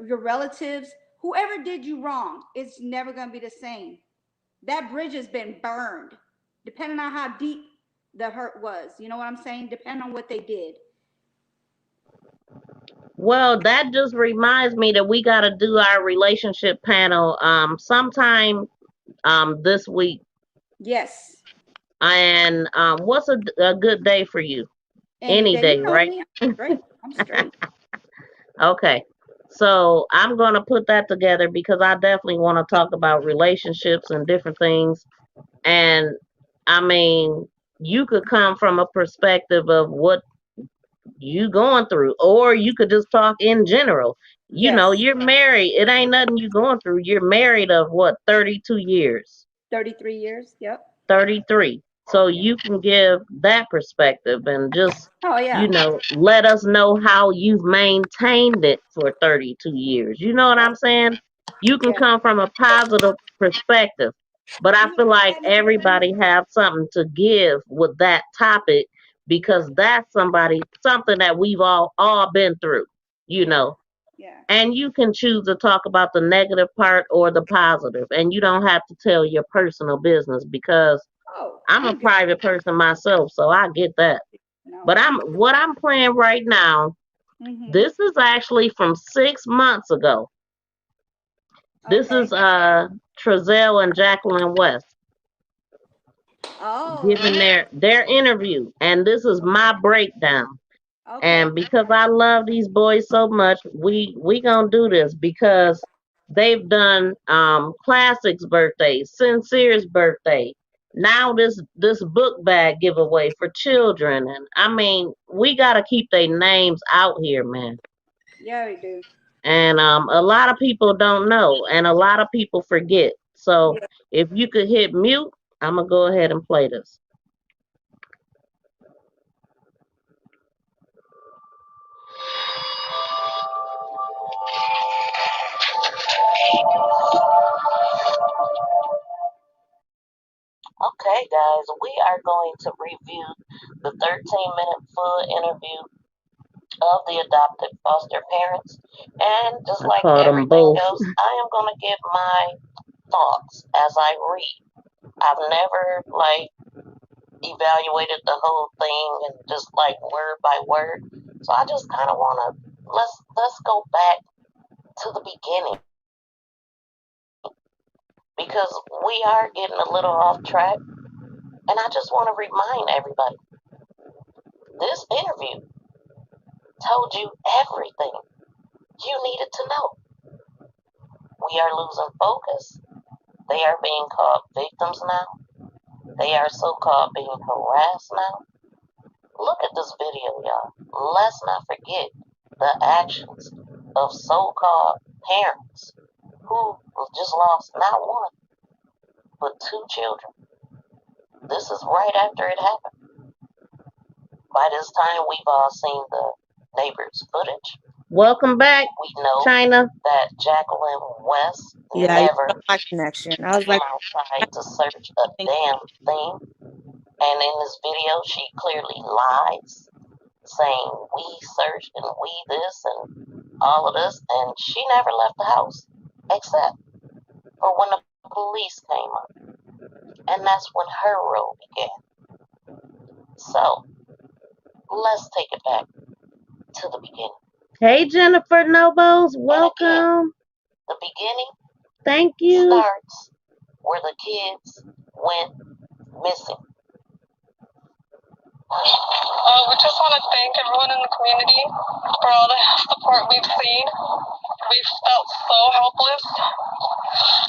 relatives, whoever did you wrong, it's never going to be the same. That bridge has been burned, depending on how deep the hurt was. You know what I'm saying? Depending on what they did. Well, that just reminds me that we got to do our relationship panel sometime this week. Yes. And what's a good day for you? Any Any day. You day, know right? me. I'm straight. I'm straight. Okay. So I'm going to put that together because I definitely want to talk about relationships and different things. And I mean, you could come from a perspective of what you going through, or you could just talk in general. Yes. You're married. It ain't nothing you going through. You're married of what, 32 years? 33 years. Yep. 33. So Yeah. you can give that perspective and just, Oh yeah. let us know how you've maintained it for 32 years. You know what Yeah. I'm saying? You can Yeah. come from a positive perspective, but I You feel ain't like got nothing but everybody have something to give with that topic because that's something that we've all been through, you yeah. know. Yeah. And you can choose to talk about the negative part or the positive, and you don't have to tell your personal business because Oh, I'm a I'm good. private person myself, so I get that. No, But I'm good. what I'm playing right now, Mhm. this is actually from 6 months ago. This Okay. is Trezell and Jacqueline West Oh. giving their interview, and this is my breakdown. Okay. And because I love these boys so much, we gonna do this because they've done Classic's birthday, Cinsere's birthday. Now this book bag giveaway for children, and I mean we gotta keep their names out here, man. Yeah, we do. And a lot of people don't know, and a lot of people forget. So Yeah. if you could hit mute, I'm gonna go ahead and play this. Okay, guys, we are going to review the 13-minute full interview of the adopted foster parents. And just like everything else, I am going to give my thoughts as I read. I've never, evaluated the whole thing and just like word by word. So I just kind of want to let's go back to the beginning because we are getting a little off track, and I just want to remind everybody this interview told you everything you needed to know. We are losing focus. They are being called victims now. They are so-called being harassed now. Look at this video, y'all. Let's not forget the actions of so-called parents who just lost not one, but two children. This is right after it happened. By this time, we've all seen the neighbors' footage. Welcome back, We know China. that Jacqueline West Yeah, you never got my connection. I was came like, outside to search a damn thing. And in this video, she clearly lies, saying we searched and we this and all of this. And she never left the house, except for when the police came up. And that's when her role began. So, let's take it back to the beginning. Hey, Jennifer Nobles, And again, welcome. the beginning Thank you. starts where the kids went missing. We just want to thank everyone in the community for all the support we've seen. We've felt so helpless,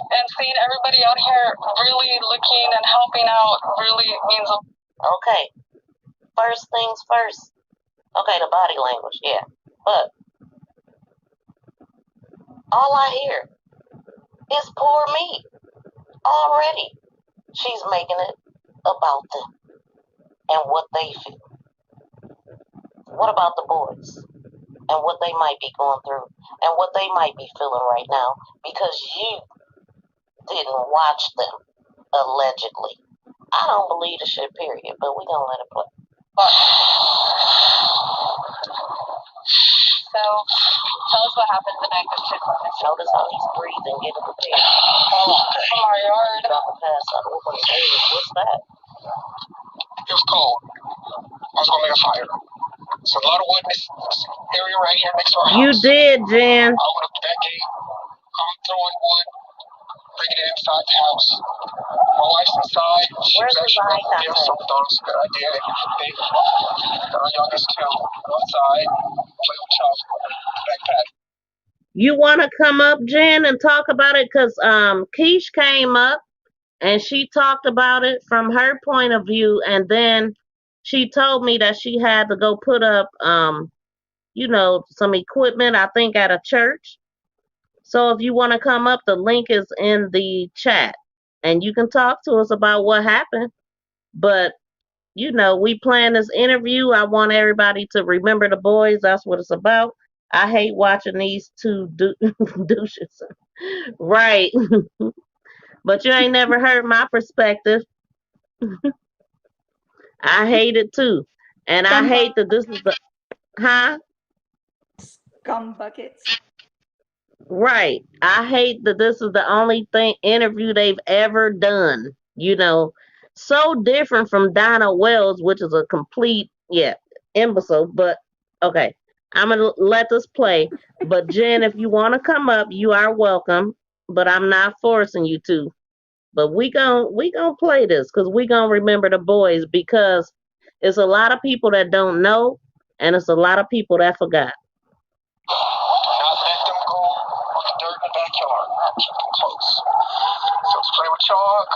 and seeing everybody out here really looking and helping out really means a lot. Okay, first things first. Okay, the body language, yeah. But all I hear is poor me. Already, she's making it about them and what they feel. What about the boys and what they might be going through and what they might be feeling right now because you didn't watch them, allegedly. I don't believe the shit, period, but we gonna let it play. So, tell us what happened the night that kids went missing. Notice how he's breathing, getting prepared. From our yard. About to pass out. What's that? It was cold. I was gonna make a fire. So a lot of wood in this area right here next to our house. You did, Jen. I opened up that gate. I'm throwing wood, bringing it inside the house. My wife's inside. She was actually running the deal, so we thought it was a good idea. They got our youngest too outside, play with chocolate, backpack. You want to come up, Jen, and talk about it? Because Keish came up and she talked about it from her point of view. And then she told me that she had to go put up, some equipment, I think, at a church. So if you want to come up, the link is in the chat. And you can talk to us about what happened. But, we plan this interview. I want everybody to remember the boys. That's what it's about. I hate watching these two douches. Right. But you ain't never heard my perspective. I hate it too. And I hate that this is the, huh? Scum buckets. Right. I hate that this is the only interview they've ever done. So different from Donna Wells, which is a complete, imbecile. But okay, I'm gonna let this play. But Jen, if you want to come up, you are welcome. But I'm not forcing you to. But we gon' play this because we gonna remember the boys because it's a lot of people that don't know, and it's a lot of people that forgot. Not let them go on the dirt in the backyard. Keep them close. So spray with chalk.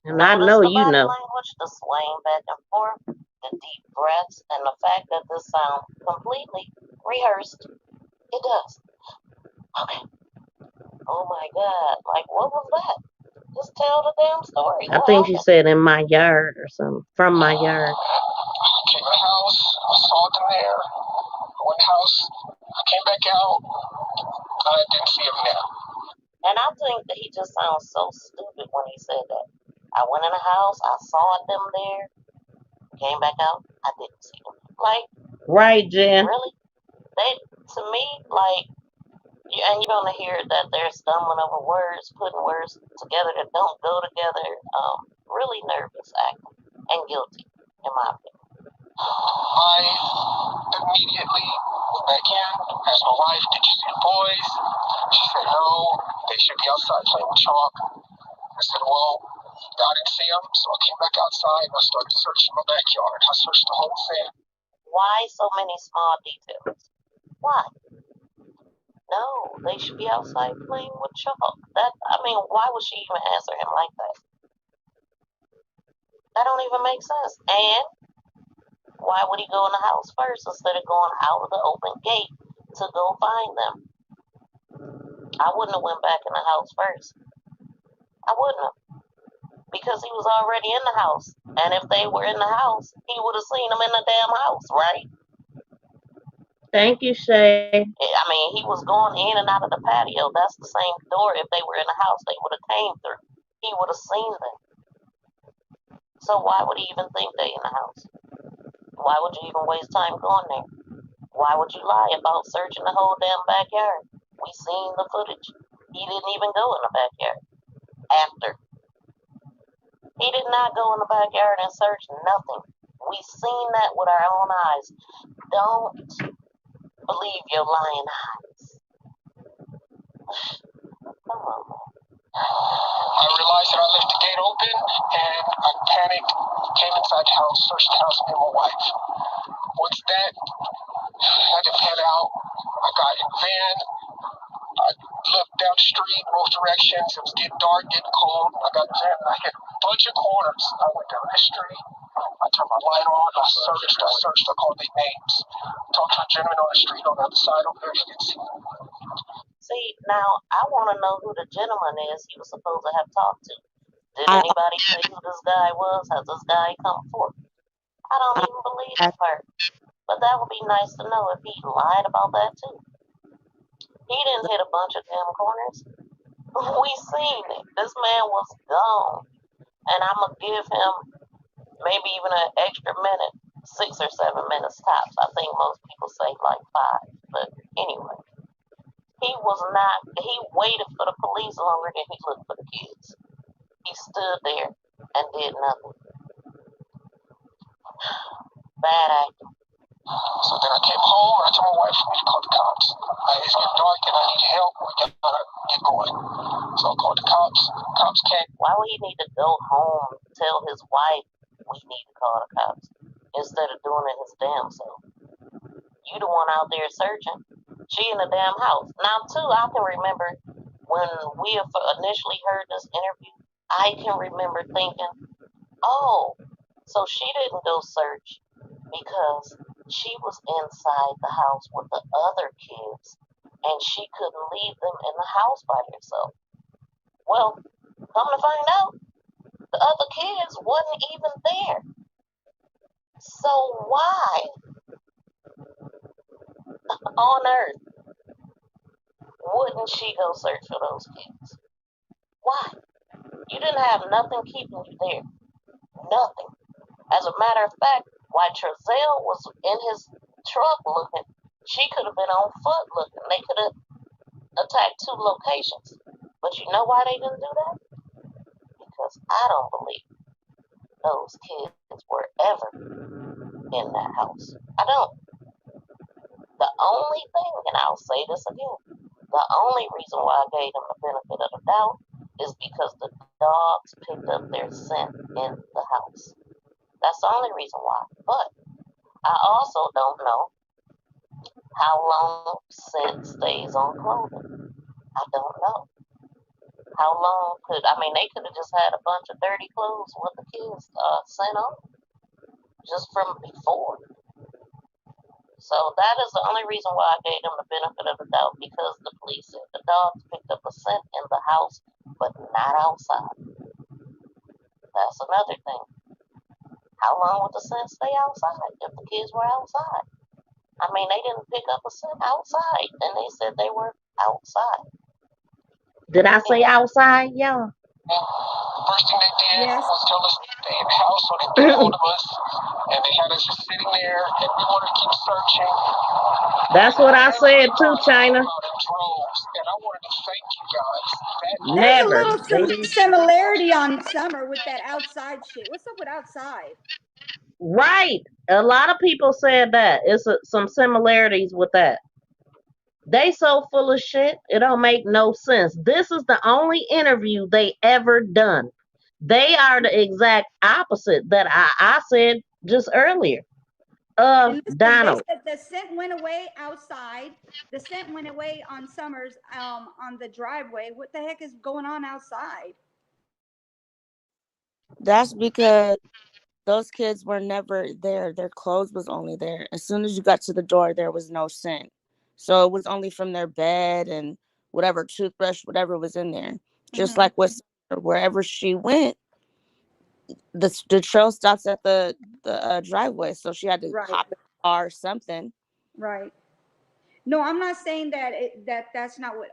And I know you know. Language, the swaying back and forth, the deep breaths, and the fact that this sounds completely rehearsed. It does. Okay. Oh my God. Like, what was that? Just tell the damn story. I think she said in my yard or something. From my yard. I came in the house. I saw them there. I went in the house. I came back out. I didn't see him there. And I think that he just sounds so stupid when he said that. I went in the house, I saw them there, came back out, I didn't see them. Like, right, Jen. Really? To me, like, and you're gonna hear that they're stumbling over words, putting words together that don't go together. Really nervous acting. and guilty, in my opinion. I immediately went back in, asked my wife, did you see the boys? She said, no, they should be outside playing with chalk. I said, well, I didn't see them, so I came back outside and I started searching my backyard. I searched the whole thing. Why so many small details? Why? No, they should be outside playing with chalk. Why would she even answer him like that? That don't even make sense. And why would he go in the house first instead of going out of the open gate to go find them? I wouldn't have went back in the house first. I wouldn't have. Because he was already in the house. And if they were in the house, he would have seen them in the damn house, right? Thank you, Shay. He was going in and out of the patio. That's the same door. If they were in the house, they would have came through. He would have seen them. So why would he even think they in the house? Why would you even waste time going there? Why would you lie about searching the whole damn backyard? We seen the footage. He didn't even go in the backyard. After. He did not go in the backyard and search nothing. We seen that with our own eyes. Don't believe your lying eyes. Come on, man. I realized that I left the gate open and I panicked, came inside the house, searched the house, me and my wife. Once that had to pan out, I got in the van. I looked down the street, both directions. It was getting dark, getting cold. I got in the van and I hit a bunch of corners. I went down this street. I turned my light on. I searched. I called their names. Talked to a gentleman on the street on the other side over there. He didn't see them. See, now I want to know who the gentleman is he was supposed to have talked to. Did anybody say who this guy was? Has this guy come forth? I don't even believe that part. But that would be nice to know if he lied about that too. He didn't hit a bunch of damn corners. We seen it. This man was gone. And I'm going to give him maybe even an extra minute, 6 or 7 minutes tops. I think most people say like 5. But anyway, he waited for the police longer than he looked for the kids. He stood there and did nothing. Bad acting. So then I came home and I told my wife for me to call the cops. It's getting dark and I need help. We gotta get going. So I called the cops. Cops came. Why would he need to go home, tell his wife we need to call the cops, instead of doing it his damn self? You the one out there searching. She in the damn house. Now, too, I can remember when we initially heard this interview, I can remember thinking, oh, so she didn't go search because she was inside the house with the other kids and she couldn't leave them in the house by herself. Well, come to find out, the other kids wasn't even there. So why on earth wouldn't she go search for those kids? Why? You didn't have nothing keeping you there. Nothing. As a matter of fact, while Trezell was in his truck looking, she could have been on foot looking. They could have attacked 2 locations. But you know why they didn't do that? Because I don't believe those kids were ever in that house. I don't. The only thing, and I'll say this again, the only reason why I gave them the benefit of the doubt is because the dogs picked up their scent in the house. That's the only reason why. But I also don't know how long scent stays on clothing. I don't know. How long they could have just had a bunch of dirty clothes with the kids scent on just from before. So that is the only reason why I gave them the benefit of the doubt, because the police said the dogs picked up a scent in the house, but not outside. That's another thing. How long would the scent stay outside if the kids were outside? They didn't pick up a scent outside, and they said they were outside. Did I say outside, y'all? The first thing they did was tell us to stay in the house, so they took hold of us, and they had us just sitting there, and we wanted to keep searching. That's what I said too, China. And I wanted to thank you guys. That There's a Never. little They didn't. similarity on Summer with that outside shit. What's up with outside? Right. A lot of people said that. It's some similarities with that. They so full of shit, it don't make no sense. This is the only interview they ever done. They are the exact opposite that I said just earlier of And listen, they Donald. said the scent went away outside. The scent went away on Summers on the driveway. What the heck is going on outside? That's because those kids were never there. Their clothes was only there. As soon as you got to the door, there was no scent. So it was only from their bed and whatever toothbrush, whatever was in there. Just like with wherever she went, the trail stops at the driveway. So she had to hop in the car or something. Right. No, I'm not saying that that's not what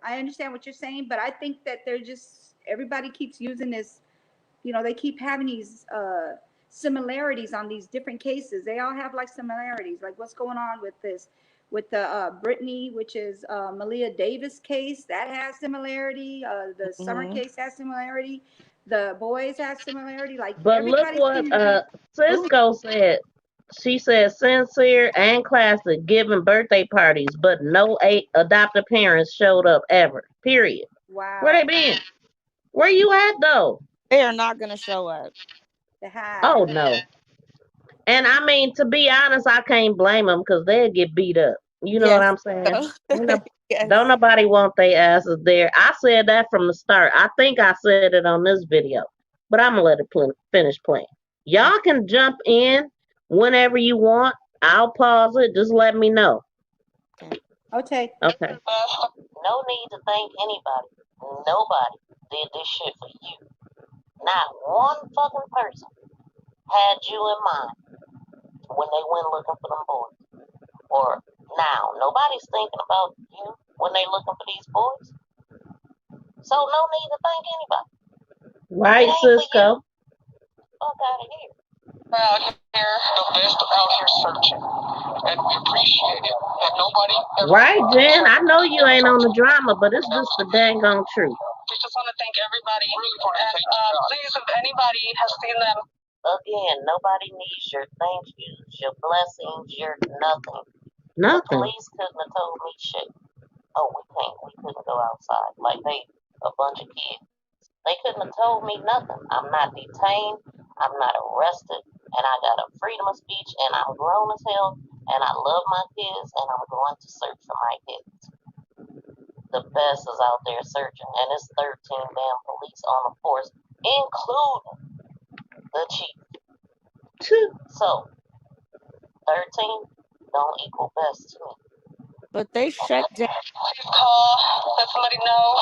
I understand what you're saying, but I think that they're just everybody keeps using this, they keep having these similarities on these different cases. They all have like similarities. Like what's going on with this with the Brittany, which is Malia Davis case, that has similarity. The Summer case has similarity. The boys have similarity. Like But look everybody what seems to Cisco said. She said Sincere and Classic giving birthday parties, but no adopted parents showed up ever. Period. Where they been? Where you at though? They are not gonna show up. Oh no. And I mean, to be honest, I can't blame them because they'll get beat up. You know what Yes. I'm saying? Yes. Don't nobody want their asses there. I said that from the start. I think I said it on this video, but I'm gonna let it finish playing. Y'all can jump in whenever you want. I'll pause it. Just let me know. Okay. Okay. No need to thank anybody. Nobody did this shit for you. Not one fucking person had you in mind when they went looking for them boys. Or now, nobody's thinking about you when they looking for these boys. So no need to thank anybody. Right, Cisco. Fuck out of here. Out here, the best out here searching, and we appreciate it. And nobody Right, Jen. I know you ain't on the drama, but it's just the dang on truth. We just want to thank everybody. And please, if anybody has seen them. Again, nobody needs your thank yous, your blessings, your nothing. Nothing. The police couldn't have told me shit. Oh, we couldn't go outside. Like they a bunch of kids. They couldn't have told me nothing. I'm not detained. I'm not arrested. And I got a freedom of speech. And I'm grown as hell. And I love my kids. And I'm going to search for my kids. The best is out there searching. And it's 13 damn police on the force, including the chief. So, 13 don't equal best to me. But they shut down. Please call. Let somebody know.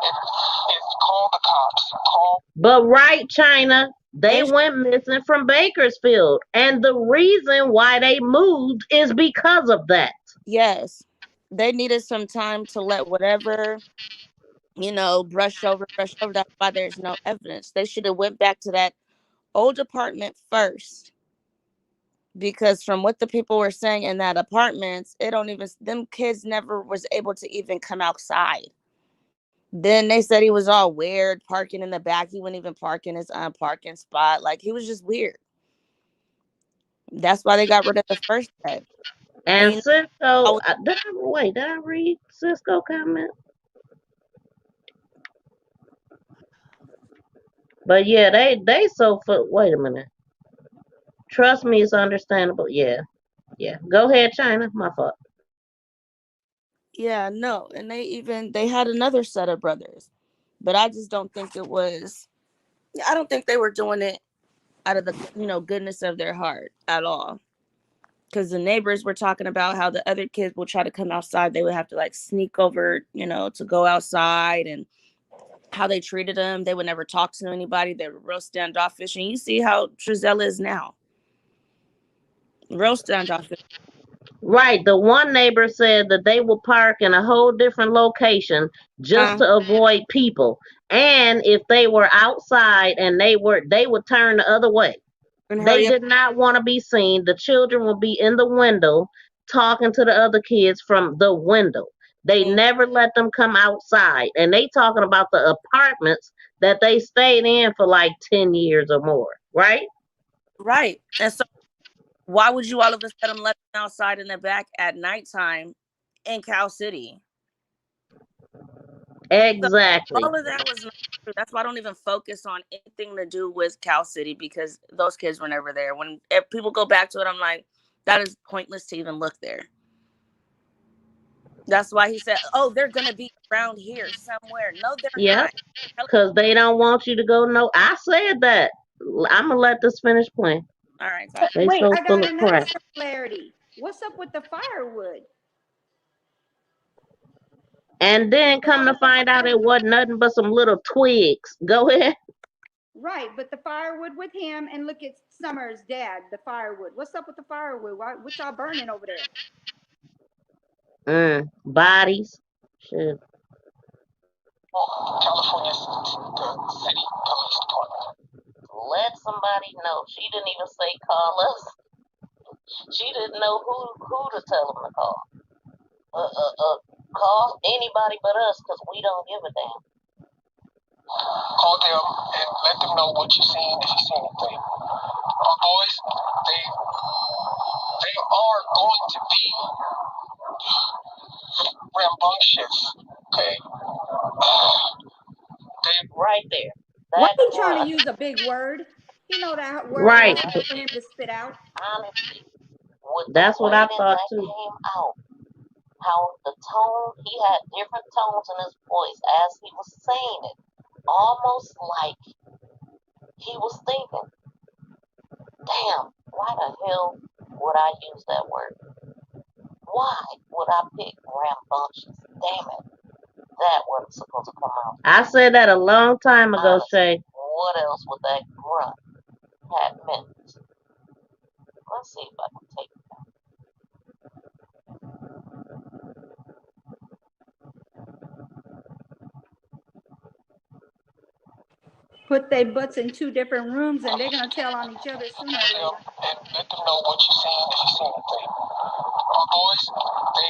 It's call the cops. Call. But right, China, they went missing from Bakersfield. And the reason why they moved is because of that. Yes. They needed some time to let whatever, brush over. That's why there's no evidence. They should have went back to that old apartment first. Because from what the people were saying in that apartments, them kids never was able to even come outside. Then they said he was all weird, parking in the back. He wouldn't even park in his parking spot. Like, he was just weird. That's why they got rid of the first day. And Cisco, did I read Cisco comment? But yeah, they so wait a minute. Trust me, it's understandable. Yeah. Go ahead, China. My fault. Yeah, no. And they had another set of brothers. But I just don't think it was, I don't think they were doing it out of the, goodness of their heart at all. Because the neighbors were talking about how the other kids will try to come outside. They would have to like sneak over, to go outside, and how they treated them. They would never talk to anybody. They were real standoffish. And you see how Trizella is now. Real standoffish. Right. The one neighbor said that they will park in a whole different location just to avoid people. And if they were outside and they would turn the other way. They did not want to be seen. The children would be in the window talking to the other kids from the window. They never let them come outside. And they talking about the apartments that they stayed in for like 10 years or more, right? Right. And so why would you all of a sudden let them outside in the back at nighttime in Cal City? Exactly. So all of that was not true. That's why I don't even focus on anything to do with Cal City, because those kids were never there. If people go back to it, I'm like, that is pointless to even look there. That's why he said, oh, they're going to be around here somewhere. No, they're Yep. not. Because they don't want you to go. No, I said that. I'm going to let this finish playing. All right. They Wait, so I full got of another crap. similarity. What's up with the firewood? And then come to find out it wasn't nothing but some little twigs. Go ahead. Right, but the firewood with him, and look at Summer's dad, the firewood. What's up with the firewood? What y'all burning over there? Bodies. Shit. California City Police Department. Let somebody know. She didn't even say call us. She didn't know who to tell them to call. Call anybody but us, because we don't give a damn. Call them and let them know what you've seen, if you see anything. Our boys, they are going to be rambunctious. Okay. Right there. Why are you trying to use a big word? You know that word right. for him to spit out. Honestly, that's what I thought too. Came out, how the tone, he had different tones in his voice as he was saying it, almost like he was thinking, damn, why the hell would I use that word? Why would I pick rambunctious? Damn it. That wasn't supposed to come out. I said that a long time ago, Shay. What else would that grunt have meant? Let's see if I can take it back. Put their butts in two different rooms, and they're gonna tell on each other sooner or later. And let them know what you've seen, if you see anything. Our boys, they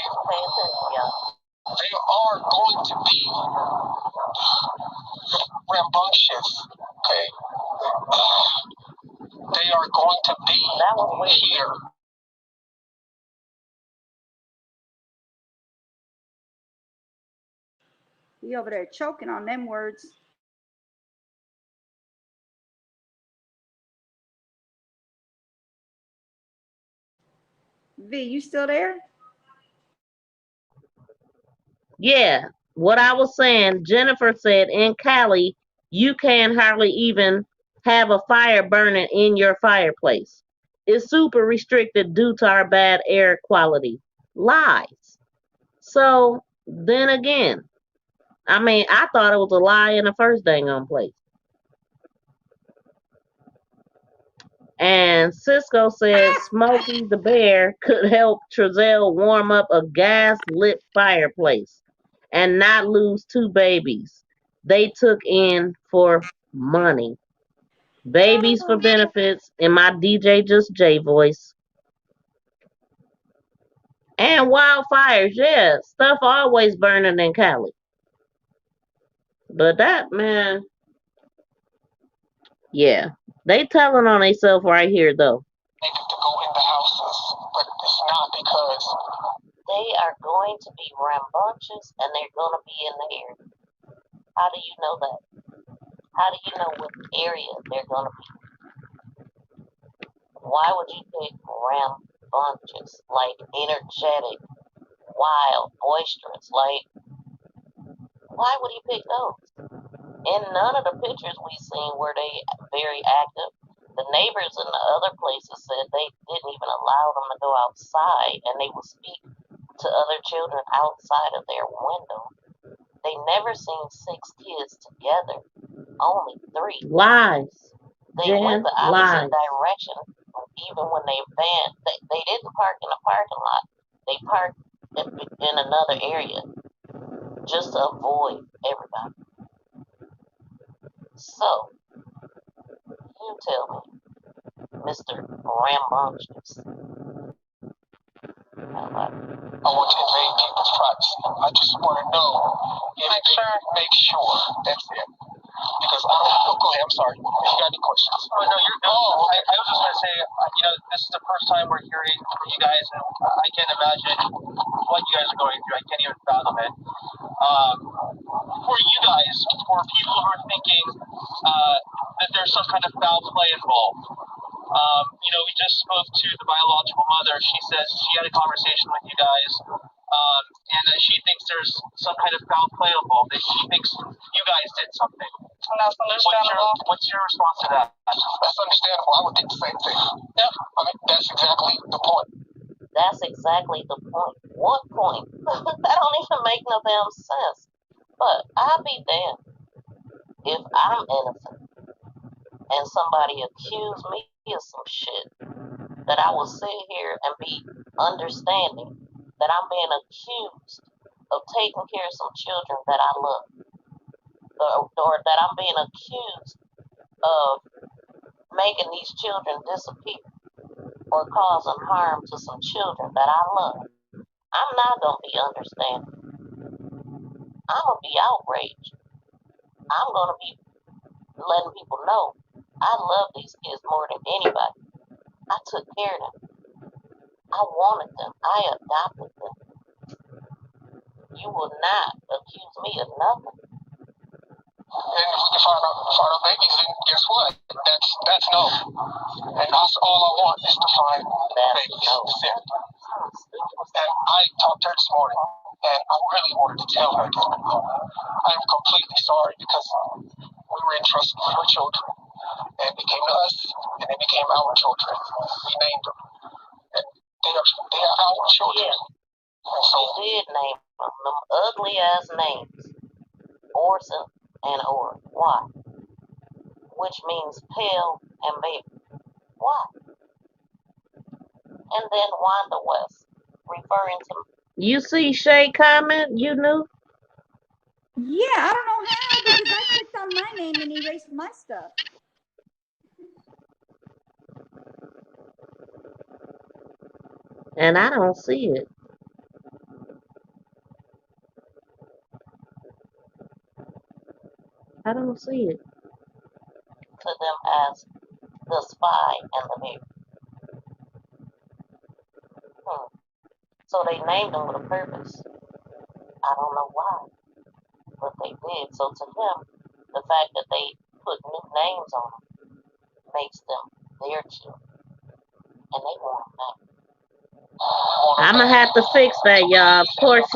are going to be rambunctious. Okay. They are going to be here. He over there choking on them words. V, you still there? Yeah, what I was saying, Jennifer said in Cali, you can hardly even have a fire burning in your fireplace. It's super restricted due to our bad air quality. Lies. So then again, I mean, I thought it was a lie in the first dang on place. And Cisco said Smokey the Bear could help Trezell warm up a gas lit fireplace and not lose 2 babies they took in for money. Babies for benefits in my DJ Just J voice. And wildfires, yeah. Stuff always burning in Cali. But that, man, yeah. They telling on themselves right here, though. To go in the houses, but it's not because they are going to be rambunctious and they're going to be in the air. How do you know that? How do you know what area they're going to be? Why would you pick rambunctious? Like energetic, wild, boisterous. Like, why would he pick those? In none of the pictures we seen were they very active. The neighbors in the other places said they didn't even allow them to go outside, and they would speak to other children outside of their window. They never seen 6 kids together, only 3. Lies. They went the opposite direction, even when they didn't park in the parking lot. They parked in another area just to avoid everybody. So, you tell me, Mr. Rambunctious. I want to invade people's privacy. I just want to know if make sure. That's it. Because I don't. Go ahead. I'm sorry. If you got any questions? Oh no, you're good. I was just gonna say, this is the first time we're hearing from you guys, and I can't imagine what you guys are going through. I can't even fathom it. For you guys, for people who are thinking that there's some kind of foul play involved, we just spoke to the biological mother. She says she had a conversation with you guys, and that she thinks there's some kind of foul play involved. That she thinks you guys did something. And that's understandable. What's your response to that? That's understandable. I would think the same thing. Yep. I mean, that's exactly the point. That's exactly the point. What point? That don't even make no damn sense. But I'll be damned if I'm innocent and somebody accuse me of some shit, that I will sit here and be understanding that I'm being accused of taking care of some children that I love, or that I'm being accused of making these children disappear or causing harm to some children that I love. I'm not going to be understanding. I'm going to be outraged. I'm going to be letting people know I love these kids more than anybody. I took care of them. I wanted them. I adopted them. You will not accuse me of nothing. And if we can find our babies, then guess what? That's no. And that's all I want is to find babies. No. And I talked to her this morning, and I really wanted to tell her that I am completely sorry because we were entrusted with her children, and they came to us, and they became our children. We named them, and they are our children. Yeah. And so she did name them ugly ass names, Orson and Or. Why? Which means pale and baby. Why? And then Wanda West, referring to. You see Shay comment? You knew? Yeah, I don't know how, because I clicked on my name and erased my stuff. And I don't see it. I don't see it. To them as the spy and the baby. So they named them with a purpose. I don't know why, but they did. So to him, the fact that they put new names on them makes them their children, and they want them back. I'm gonna have to fix that, y'all. Of course,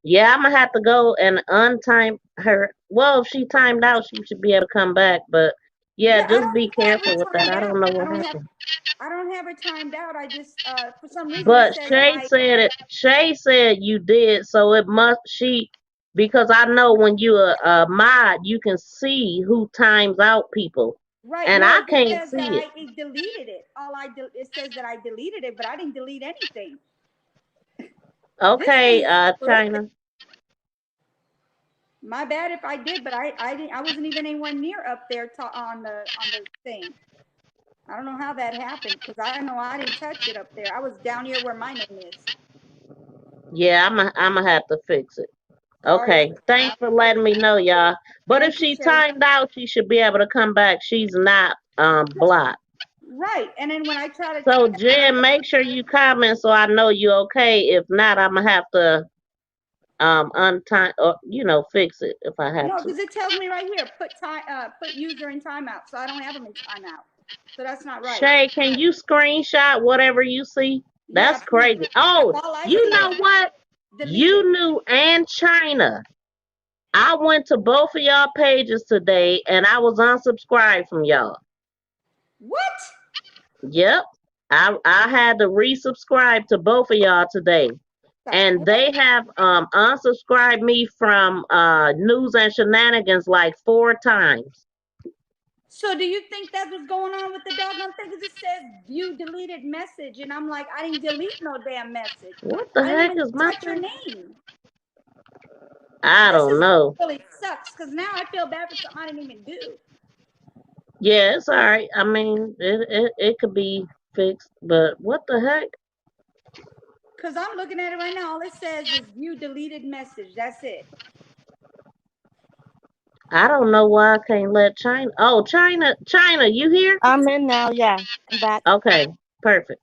yeah, I'm gonna have to go and untime her. Well, if she timed out, she should be able to come back. But yeah, just be careful with that. I don't know what happened. I don't have her timed out. I just, for some reason, But it says Shay said it. Shay said you did, so it must because I know when you a mod, you can see who times out people. Right. And No, I it can't says see that it. I deleted it. It says that I deleted it, but I didn't delete anything. Okay, China. My bad if I did, but I wasn't even anywhere near up there on the thing. I don't know how that happened, because I know I didn't touch it up there. I was down here where my name is. Yeah, I'm gonna have to fix it. Okay, thanks for letting me know, y'all. But if she timed out, she should be able to come back. She's not blocked. Right, and then when I try to. So Jen, make sure you comment so I know you okay. If not, I'm gonna have to untime or fix it if I have No, to. because it tells me right here, put user in timeout, so I don't have them in timeout. So that's not right. Shay, can you screenshot whatever you see? That's crazy. Oh, you know what? You knew and China. I went to both of y'all pages today and I was unsubscribed from y'all. What? Yep. I had to resubscribe to both of y'all today. And they have unsubscribed me from News and Shenanigans like 4 times. So do you think that's what's going on with the doggone thing? Because it says view deleted message, and I'm like, I didn't delete no damn message. What the heck is my touch your name? I don't know. This really sucks, because now I feel bad for something I didn't even do. Yeah, it's all right. I mean, it could be fixed, but what the heck? Because I'm looking at it right now. All it says is view deleted message. That's it. I don't know why I can't let China. Oh, China, you here? I'm in now. Yeah, I'm back. Okay, perfect.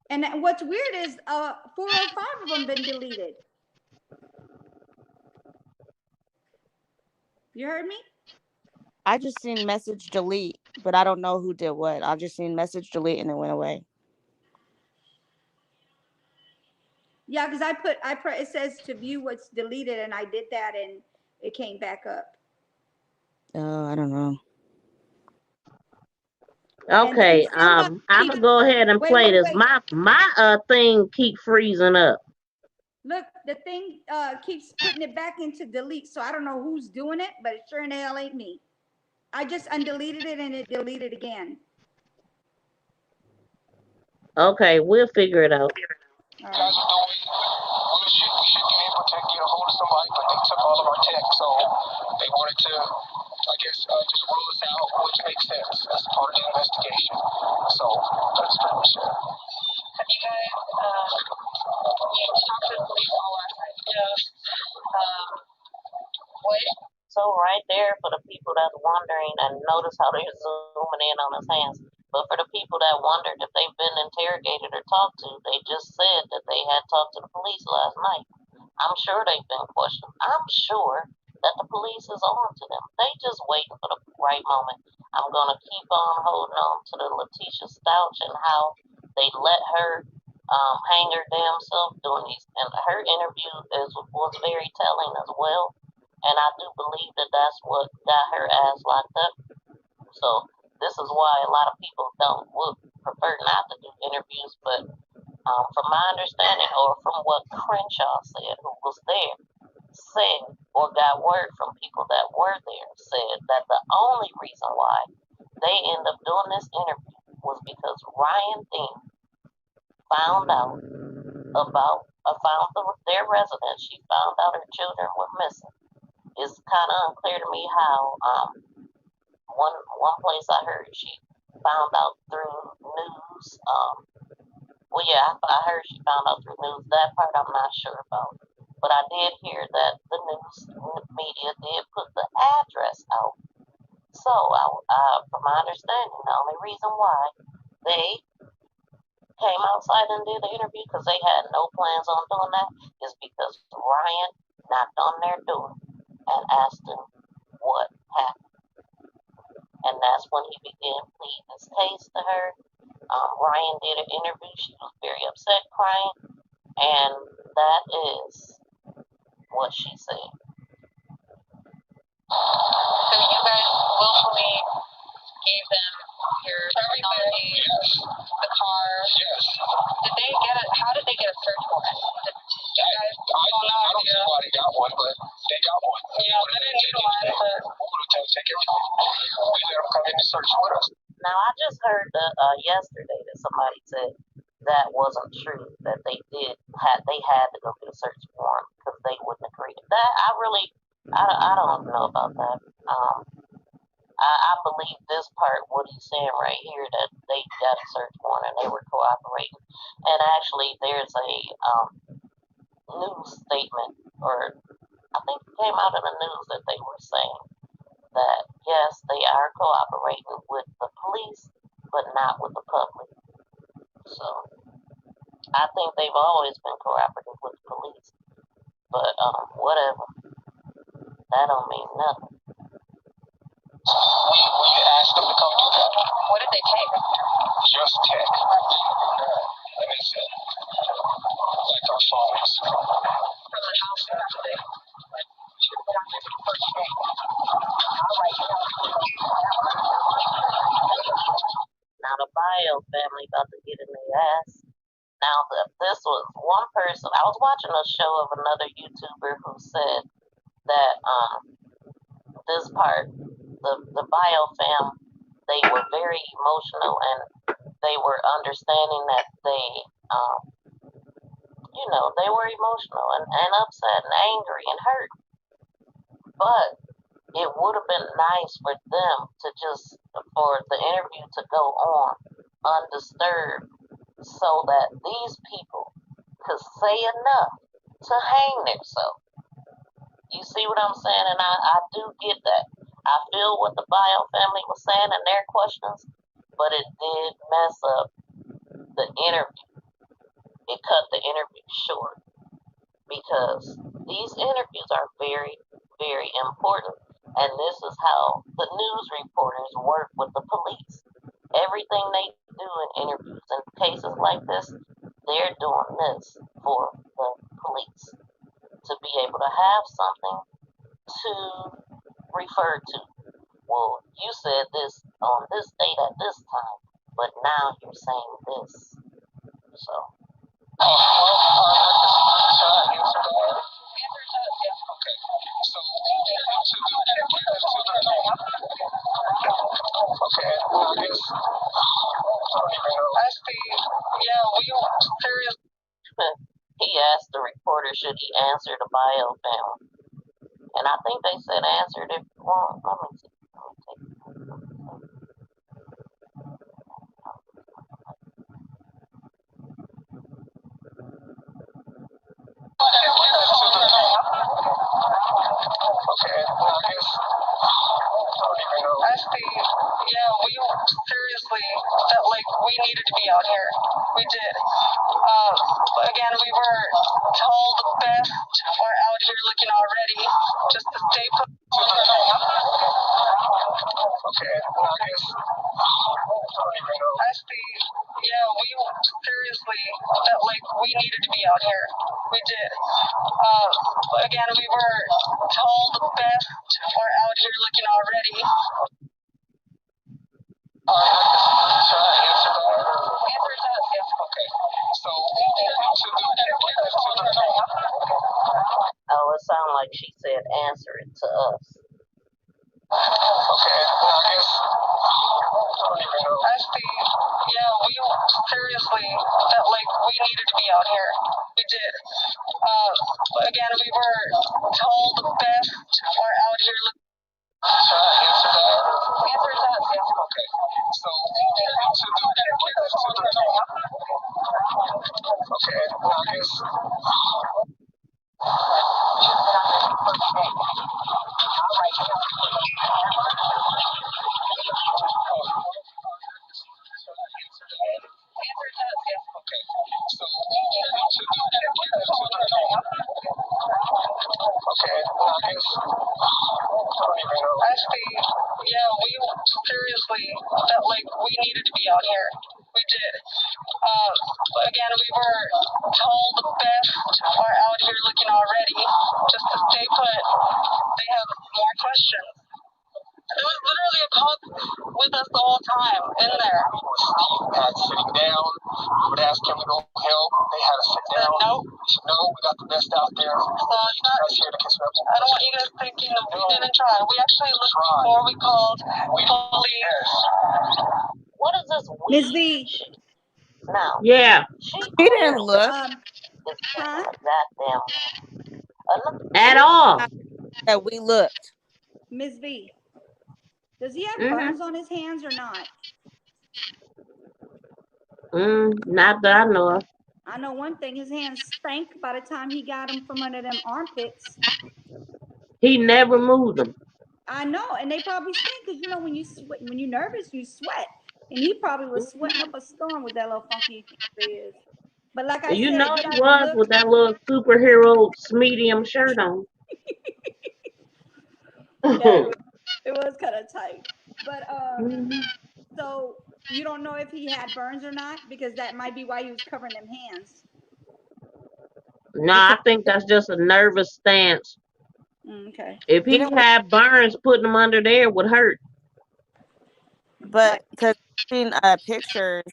And what's weird is 405 of them been deleted. You heard me? I just seen message delete, but I don't know who did what. I just seen message delete and it went away. Yeah, because I put it says to view what's deleted, and I did that, and it came back up. Oh, I don't know. Okay, I'm gonna go ahead and play this. Wait. My thing keep freezing up. Look, the thing keeps putting it back into delete, so I don't know who's doing it, but it sure in hell ain't me. I just undeleted it and it deleted again. Okay, we'll figure it out. Guys are doing. We should be able to get a hold of somebody, but they took all of our tech, so they wanted to, I guess, just rule us out, which makes sense. That's part of the investigation. So that's pretty much it. Have you guys, talked to the police all last night? Yes. What? So right there for the people that's wondering, and notice how they're zooming in on his hands. But for the people that wondered if they've been interrogated or talked to, they just said that they had talked to the police last night. I'm sure they've been questioned. I'm sure that the police is on to them. They just waiting for the right moment. I'm gonna keep on holding on to the Letitia Stouch and how they let her hang her damn self doing these. And her interview was very telling as well. And I do believe that that's what got her ass locked up. So this is why a lot of people would prefer not to do interviews. But from my understanding, or from what Crenshaw said, who was there, said or got word from people that were there, said that the only reason why they end up doing this interview was because Ryan Dean found out about their residence. She found out her children were missing. It's kind of unclear to me how one place I heard she found out through news. Well, yeah, I heard she found out through news. That part I'm not sure about. But I did hear that the news media did put the address out. So, from my understanding, the only reason why they came outside and did the interview, because they had no plans on doing that, is because Ryan knocked on their door and asked him what happened. And that's when he began pleading his case to her. Ryan did an interview. She was very upset, crying. And that is what she said. So you guys willfully gave them your technology, the car. Yes. Did they get it? How did they get a search warrant? Did you guys? I don't know why they got one, but they got one. Yeah, they didn't need one, but we would have take everything. We let them come in and search with us. Now, I just heard yesterday that somebody said that wasn't true, that they had to go get a search warrant because they wouldn't agree. That I don't know about that. I believe this part, what he's saying right here, that they got a search warrant and they were cooperating. And actually, there's a news statement, or I think it came out in the news that they were saying that yes, they are cooperating with the police, but not with the public. So I think they've always been cooperative with the police, but whatever. That don't mean nothing. We asked them to come do that. what did they take? Just tech. And it's like our phones. From the house and everything. Now the Bio family about to get in their ass. Now this was one person. I was watching a show of another YouTuber who said that this part, the Bio fam, they were very emotional and they were understanding that they they were emotional and upset and angry and hurt. But it would have been nice for them to for the interview to go on undisturbed so that these people could say enough to hang themselves. You see what I'm saying? And I do get that. I feel what the bio family was saying in their questions, but it did mess up the interview. It cut the interview short because these interviews are very, very important. And this is how the news reporters work with the police. Everything they do in interviews in cases like this, they're doing this for the police to be able to have something to refer to. Well, you said this on this date at this time, but now you're saying this. So. Okay, well, I guess He asked the reporter should he answer the bio family. And I think they said answered if you want. Let me see. Okay, well, I guess we seriously felt like we needed to be out here. We did. Again, we were told the best are out here looking already. Just to stay put. Okay, well, I guess we seriously felt like we needed to be out here. We did. Again, we were told the best are out here looking already. Oh, it sounded like she said answer it to us. Okay, well, I guess we seriously felt like we needed to be out here. We did. Again, we were told the best are out here looking. Answer is us, yes. Okay. So, okay, well, I guess. We seriously felt like we needed to be out here. We did. Again, we were told the best are out here looking already. Just to stay put. They have more questions. There was literally a cop with us the whole time in there. Steve had sitting down. We would ask him to go help. They had to sit down. No. No, we got the best out there. So you guys here to kiss me. I don't want you guys thinking that we didn't try. We actually looked before we called. We police. What is this Miss weed? V. Now. Yeah. She didn't look Huh? At all. that we looked. Miss V. Does he have burns on his hands or not? Not that I know of. I know one thing, his hands stank by the time he got them from under them armpits. He never moved them. I know, and they probably stink because you know when you sweat, when you're nervous, you sweat, and he probably was sweating up a storm with that little funky fizz. But like I You said, know you he gotta was look. with that little superhero medium shirt on. Yeah, it was kind of tight. But so you don't know if he had burns or not because that might be why he was covering them hands. No, I think that's just a nervous stance. Okay. If he Didn't we? had burns, putting them under there would hurt. But because seen pictures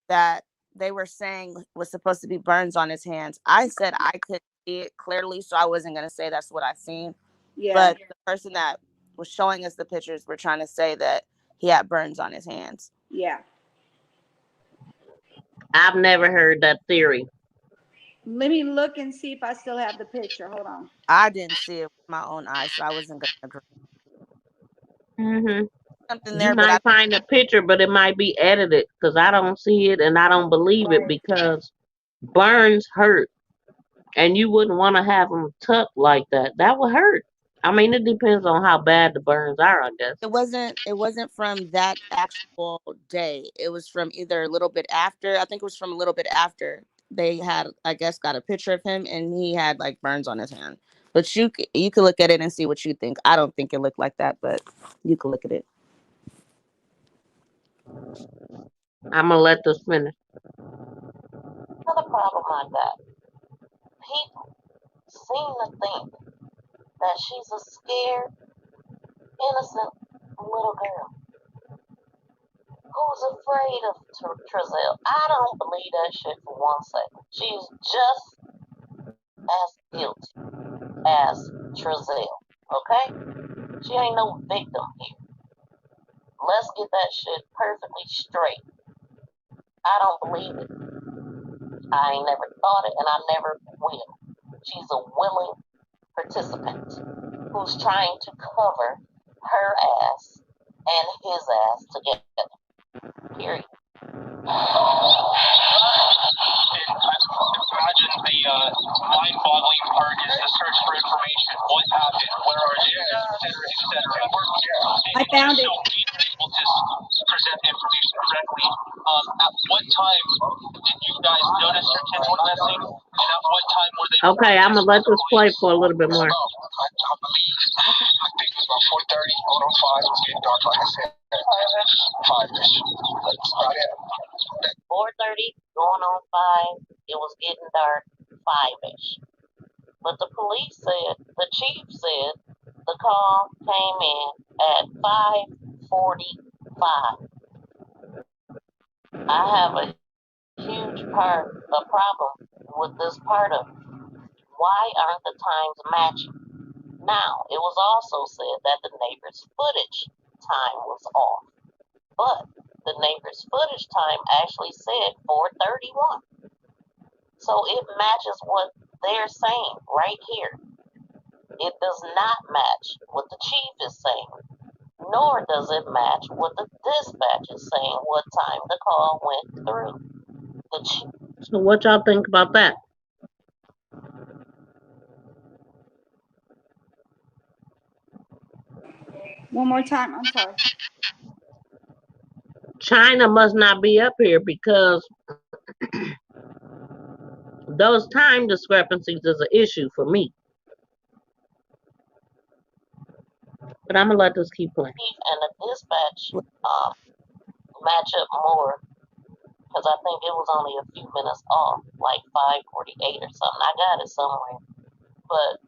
that they were saying was supposed to be burns on his hands. I said I could see it clearly, so I wasn't gonna say that's what I seen. Yeah. But the person that was showing us the pictures were trying to say that he had burns on his hands. Yeah. I've never heard that theory. Let me look and see if I still have the picture. Hold on. I didn't see it with my own eyes, so I wasn't gonna agree. Something You there, but might find a picture, but it might be edited because I don't see it and I don't believe it because burns hurt. And you wouldn't want to have them tucked like that. That would hurt. I mean, it depends on how bad the burns are, I guess. It wasn't from that actual day. It was from either a little bit after. I think it was from a little bit after they had, I guess, got a picture of him and he had like burns on his hand. But you could look at it and see what you think. I don't think it looked like that, but you can look at it. I'm gonna let this finish. Another problem I got. People seem to think that she's a scared, innocent little girl who's afraid of Trezelle. I don't believe that shit for 1 second. She's just as guilty as Trezelle, okay? She ain't no victim here. Let's get that shit perfectly straight. I don't believe it. I ain't never thought it, and I never will. She's a willing participant who's trying to cover her ass and his ass together. Period. Imagine the mind-boggling part is the search for information. What happened? Where are they? Et cetera, et cetera. I found it. So being able to present information correctly. At what time did you guys notice your kids were missing? And at what time were they? Okay, I'm gonna let this play for a little bit more. I believe. I think it was about 4:30, going on 5. It was getting dark, like I said. 5-ish. That's about it. 4:30, going on 5. It was getting dark, 5-ish. But the police said, the chief said, the call came in at 5:45. I have a huge problem with this part of it. Why aren't the times matching? Now, it was also said that the neighbor's footage time was off. But the neighbor's footage time actually said 4:31. So it matches what they're saying right here. It does not match what the chief is saying, nor does it match what the dispatch is saying, what time the call went through. So what y'all think about that? One more time. I'm sorry. China must not be up here because those time discrepancies is an issue for me. But I'm gonna let this keep playing. And the dispatch match up more because I think it was only a few minutes off, like 5:48 or something. I got it somewhere. But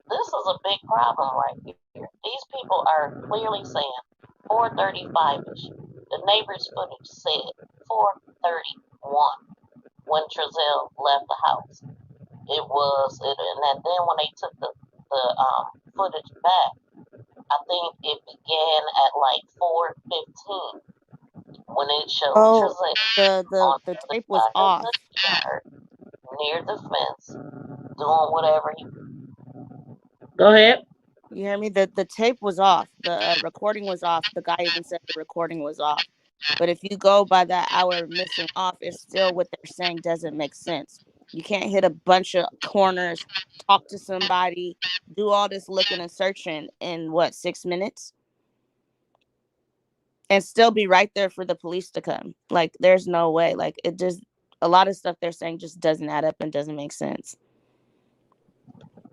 this is a big problem right here. These people are clearly saying 4:35-ish. The neighbor's footage said 4:31 when Trezelle left the house. And then when they took the footage back, I think it began at like 4:15 when it showed Trezelle on the the tape was side of off. the yard near the fence doing whatever he. Go ahead. You hear me? The tape was off. The recording was off. The guy even said the recording was off. But if you go by that hour missing off, it's still what they're saying doesn't make sense. You can't hit a bunch of corners, talk to somebody, do all this looking and searching in what, 6 minutes? And still be right there for the police to come. Like, there's no way. Like, it just, a lot of stuff they're saying just doesn't add up and doesn't make sense.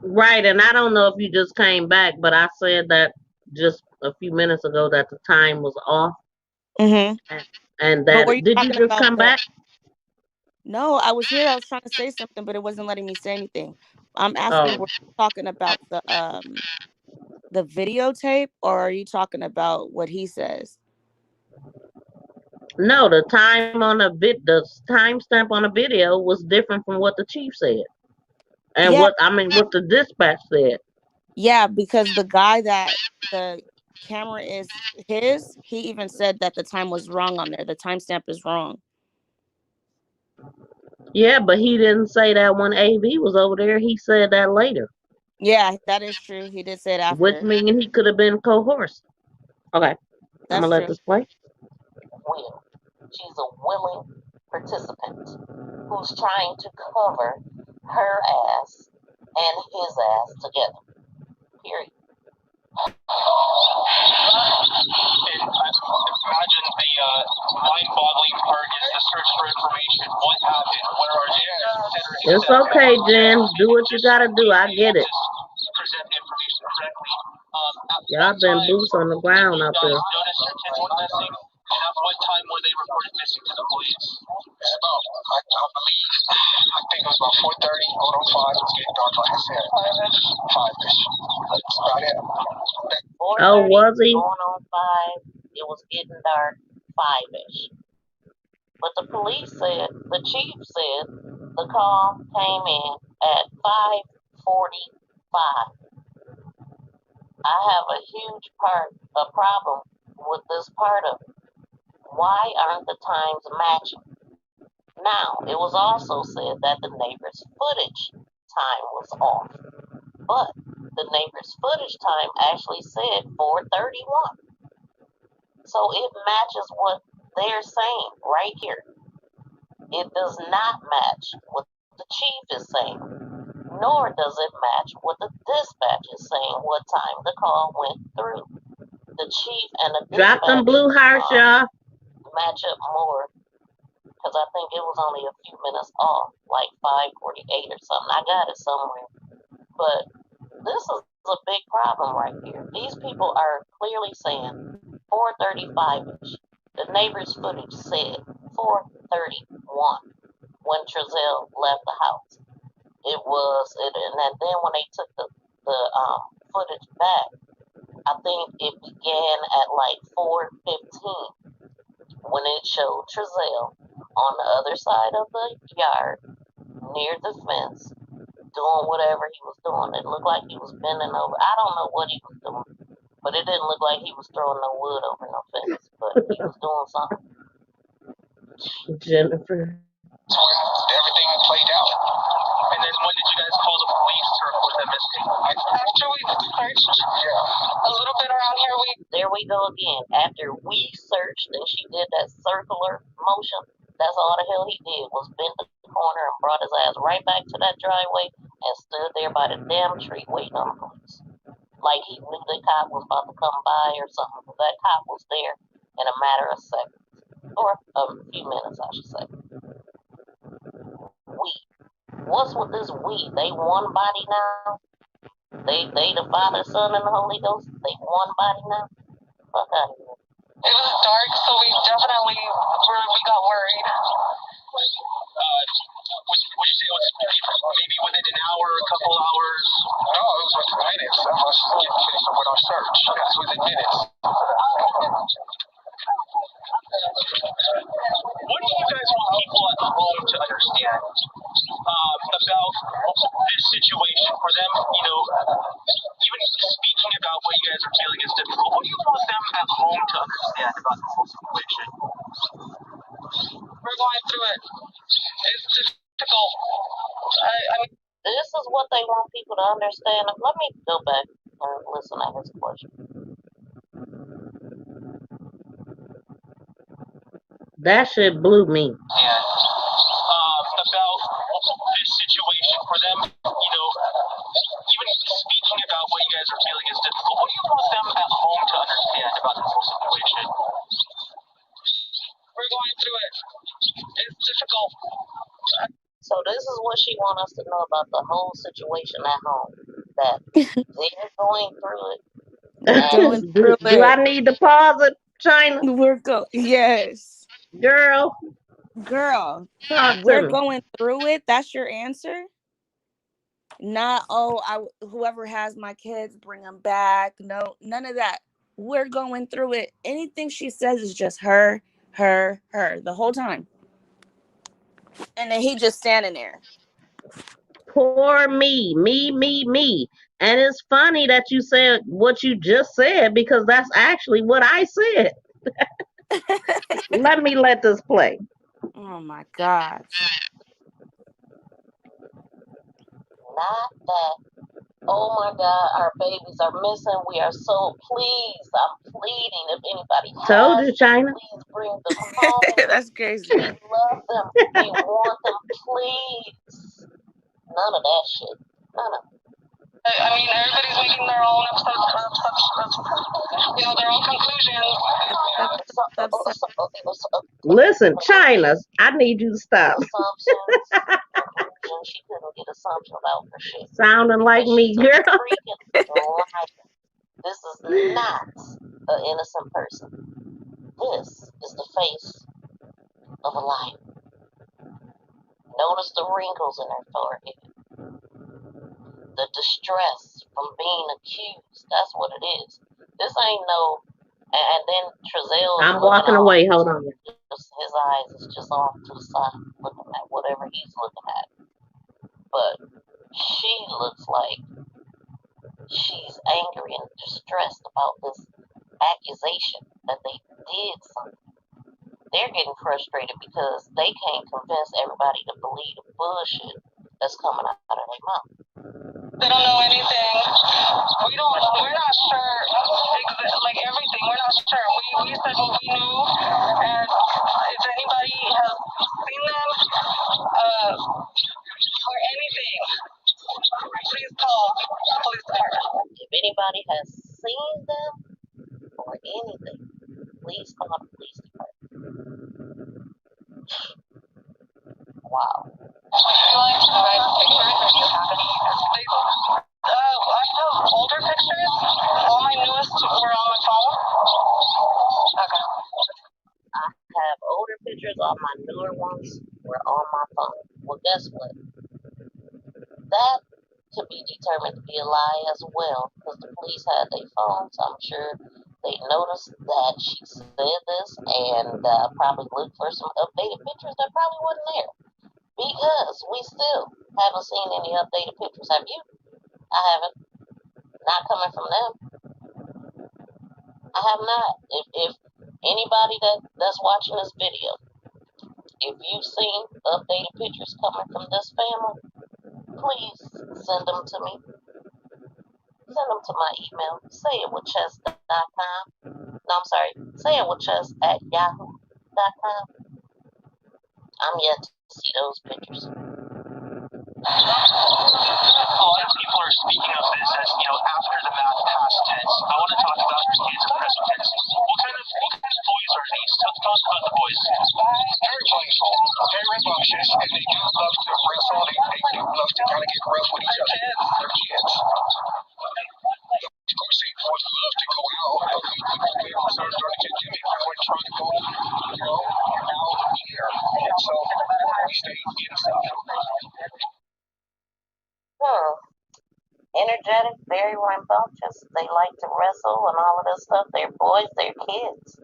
Right, and I don't know if you just came back, but I said that just a few minutes ago that the time was off. Mm-hmm. And But that were you did you talking just about come back? No, I was here. I was trying to say something, but it wasn't letting me say anything. I'm asking, Oh were you talking about the videotape, or are you talking about what he says? no, the time on the timestamp on the video was different from what the chief said. And Yeah, what the dispatch said. yeah, because the guy that the camera is his, he even said that the time was wrong on there. The timestamp is wrong. Yeah, but he didn't say that when AV was over there. He said that later. Yeah, that is true. He did say it Which after. means he could have been co-horse. Okay, I'm gonna That's let true. this play. She's a willing participant who's trying to cover her ass and his ass together. Period. And imagine the mind-boggling part is the search for information. What happened? Where are they? It's okay, Jen. Do what you gotta do. I get it. Present information correctly. Y'all been boots on the ground up there. Notice your kids went missing. And at what time were they reported missing to the police? It's about, I believe, I think it was about 4:30, going on 5. It was getting dark, like I said. 5-ish. That's about it. Oh, was he? Going on 5. It was getting dark, 5-ish. But the police said, the chief said, the call came in at 5:45. I have a huge problem with this part of it. Why aren't the times matching? Now, it was also said that the neighbor's footage time was off. But the neighbor's footage time actually said 4:31. So it matches what they're saying right here. It does not match what the chief is saying, nor does it match what the dispatch is saying what time the call went through. The chief and the Drop dispatch them blue hearts, y'all. match up more, because I think it was only a few minutes off, like 5:48 or something. I got it somewhere. But this is a big problem right here. These people are clearly saying 4:35-ish. The neighbor's footage said 4:31 when Trezell left the house. And then when they took the footage back, I think it began at like 4:15 when it showed Trezell on the other side of the yard near the fence doing whatever he was doing. It looked like he was bending over. I don't know what he was doing, but it didn't look like he was throwing no wood over no fence, but he was doing something. Jennifer. Everything played out. And then when did you guys call the police to report them missing? After we searched a little bit around here, There we go again. After we searched and she did that circular motion, that's all the hell he did was bend the corner and brought his ass right back to that driveway and stood there by the damn tree waiting on the police. Like he knew the cop was about to come by or something. That cop was there in a matter of seconds. Or a few minutes, I should say. We. What's with this we? They one body now? They the Father, Son, and the Holy Ghost? They one body now? Fuck out of here. it was dark, so we definitely got worried. Would you say it was maybe within an hour, a couple hours? No, it was within minutes. That was finished up with our search. It was within minutes. What do you guys want people at home to understand about this situation? For them, even speaking about what you guys are feeling is difficult. What do you want them at home to understand about this whole situation? We're going through it. It's difficult. This is what they want people to understand. Let me go back and listen to his question. That shit blew me. And about this situation for them, even speaking about what you guys are feeling is difficult. What do you want them at home to understand about this whole situation? We're going through it. It's difficult. So this is what she wants us to know about the whole situation at home. That they're going through it. We're going through it. Do I need to pause it, China? Yes. Girl. Talk we're going through it. That's your answer? Not, whoever has my kids, bring them back. No, none of that. We're going through it. Anything she says is just her, the whole time. And then he just standing there. Poor me. And it's funny that you said what you just said, because that's actually what I said. Let this play. Oh my gosh. Not that, oh my God, our babies are missing. We are so pleased. I'm pleading if anybody Told you, China. Please bring them home. That's crazy. We love them. We want them, please. None of that shit. None of it. I mean, everybody's making their own their own conclusions. Listen, China, I need you to stop. She couldn't get assumptions out for shit. Sounding like me, girl. This is not an innocent person. This is the face of a liar. Notice the wrinkles in her forehead. The distress from being accused. That's what it is. This ain't no. And then Trezell. I'm walking away. Hold on. His eyes is just off to the side, looking at whatever he's looking at. But she looks like she's angry and distressed about this accusation that they did something. They're getting frustrated because they can't convince everybody to believe the bullshit that's coming out of their mouth. They don't know anything. We're not sure, like everything, we're not sure. We said what we knew, and if anybody has seen them, or anything, please call the police department. If anybody has seen them or anything, please call the police department. Wow. Would you like to provide pictures, or do you have any? I have older pictures. All my newest were on my phone. Okay. I have older pictures. All my newer ones were on my phone. Well, guess what? That could be determined to be a lie as well, because the police had their phones. I'm sure they noticed that she said this and probably looked for some updated pictures that probably wasn't there. Because we still haven't seen any updated pictures. Have you? I haven't. Not coming from them. I have not. If anybody that's watching this video, if you've seen updated pictures coming from this family, please send them to me. Send them to my email. sayitwithchess.com. No, I'm sorry. sayitwithchess@yahoo.com. I'm yet to see those pictures. A lot of people are speaking of this as, after the math past tense. I want to talk about your kids in present tense. What kind of boys are these? Talk about the boys. Very playful, very rambunctious, and they do love to wrestle. They do love to kind of get rough with each other. They're kids. Of course, they would love to go out, but when they all started starting to get everyone trying to go, out here. And so we stayed inside. Energetic, very rambunctious. They like to wrestle and all of this stuff. They're boys, they're kids.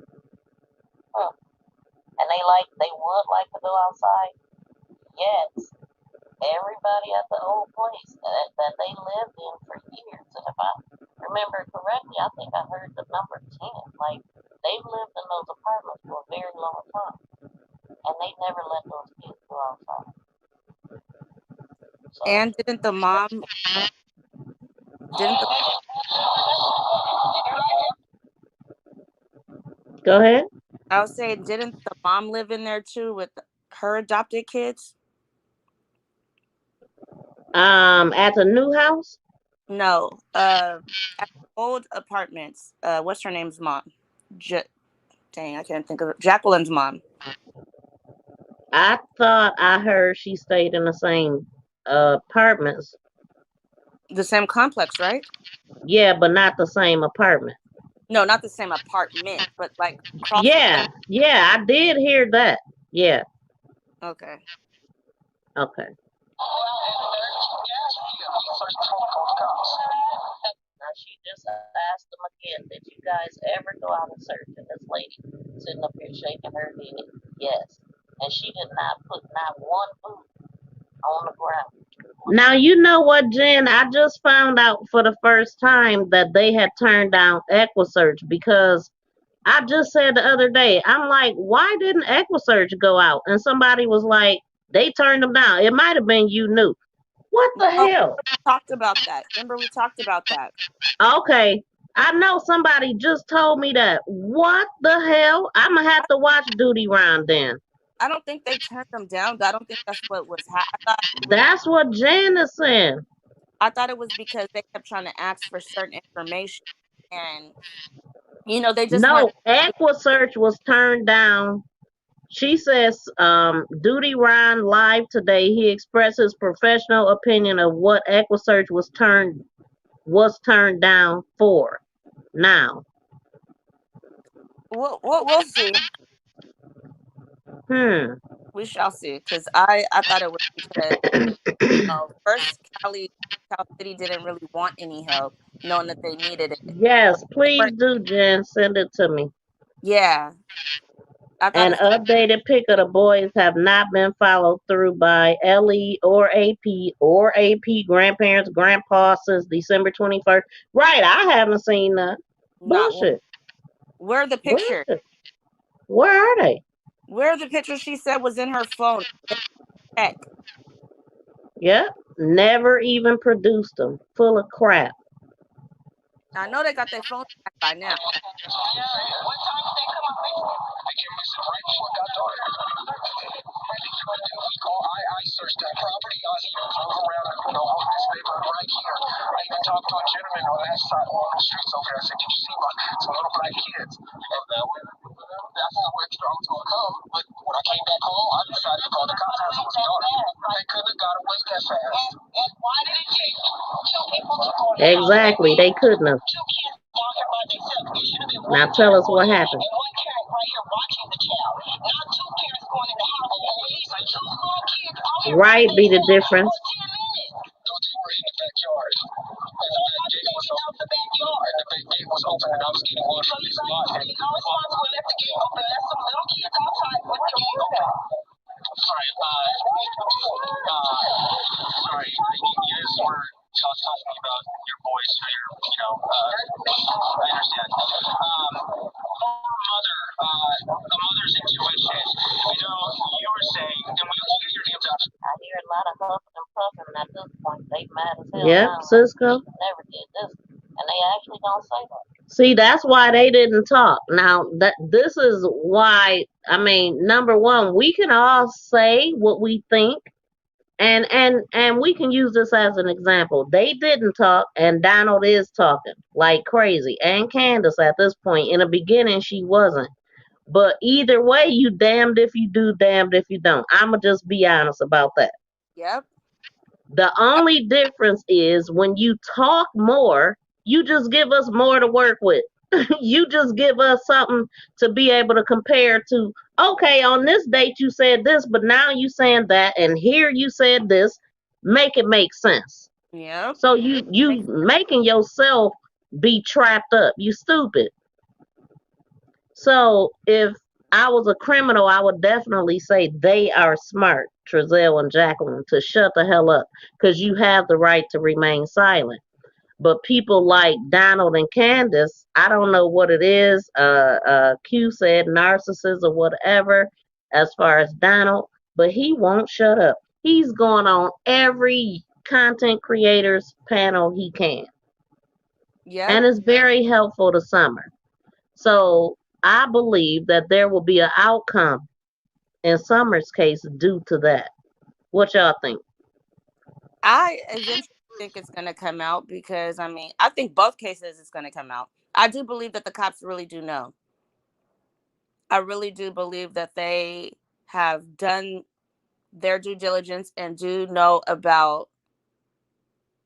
And they would like to go outside. Yes. Everybody at the old place that they lived in for years. And if I remember correctly, I think I heard the number 10. Like, they've lived in those apartments for a very long time. And they never let those kids go outside. So, and didn't the mom Go ahead. I was saying, didn't the mom live in there too with her adopted kids? At the new house? No. At old apartments. What's her name's mom? Dang, I can't think of it. Jacqueline's mom. I thought I heard she stayed in the same apartments. The same complex, right? Yeah, but not the same apartment. No, not the same apartment, but like across. Yeah, I did hear that. Yeah. Okay. Okay. Now she just asked them again, did you guys ever go out and search? And this lady sitting up here shaking her head, yes. And she did not put not one boot on the ground. Now, you know what, Jen? I just found out for the first time that they had turned down EquiSearch, because I just said the other day, I'm like, why didn't EquiSearch go out? And somebody was like, they turned them down. It might have been you knew. What the hell? We talked about that. Remember, we talked about that. Okay. I know somebody just told me that. What the hell? I'm going to have to watch Duty Round then. I don't think they turned them down. I don't think that's what was That's what Jan is saying. I thought it was because they kept trying to ask for certain information, and they just weren't. No, EquiSearch was turned down. She says, Duty Ryan live today. He expressed his professional opinion of what EquiSearch was turned down for. Now, We'll see. We shall see. Because I thought it was because first Cal City didn't really want any help, knowing that they needed it. Yes, please do, Jen. Send it to me. Yeah. An updated pic of the boys have not been followed through by LE or AP grandparents, grandpa since December 21st. Right, I haven't seen that. Bullshit. Where are the pictures? Where are they? Where are the pictures she said was in her phone? Heck. Yep, never even produced them. Full of crap. I know they got their phone back by now. I searched that property. I drove around this neighborhood right here. I even talked to a gentleman on that side, on the streets over there. I said, "Did you see some little black kids?" And that's how I was going to come. But when I came back home, I decided to call the cops. I was dark. They couldn't have got away that fast. And why did it take two people to go in the house? Exactly, they couldn't have. Two kids down here by themselves. It should have been now tell us what happened. and one parent right here watching the child. Not two parents going in the house and at least two little kids out here. Right be the difference. For 10 minutes. No, they were in the backyard. And the back gate was open. And the back gate was open, and I was getting water from this lot. And how responsible left the gate open? Left some little kids outside with the gate open. Sorry, sorry. You guys were talking about your boys who I understand. A mother's intuition. You were saying, and we'll get your names out. I hear a lot of huffing and puffing, and at this point, they mad as hell. Yep, Cisco. Never did this, and they actually don't say that. See, that's why they didn't talk. Now, this is why, number one, we can all say what we think, and we can use this as an example. They didn't talk, and Donald is talking like crazy. And Candace, at this point, in the beginning, she wasn't. But either way, you damned if you do, damned if you don't. I'ma just be honest about that. Yep. The only difference is when you talk more, you just give us more to work with. You just give us something to be able to compare to. Okay, on this date you said this, but now you saying that, and here you said this. Make it make sense. Yeah. So you making yourself be trapped up. You stupid. So if I was a criminal, I would definitely say they are smart, Trezell and Jacqueline, to shut the hell up, because you have the right to remain silent. But people like Donald and Candace, I don't know what it is. Q said narcissist or whatever as far as Donald, but he won't shut up. He's going on every content creators panel he can. Yeah. And it's very helpful to Summer. So I believe that there will be an outcome in Summer's case due to that. What y'all think? I eventually think it's going to come out because, I think both cases it's going to come out. I do believe that the cops really do know. I really do believe that they have done their due diligence and do know about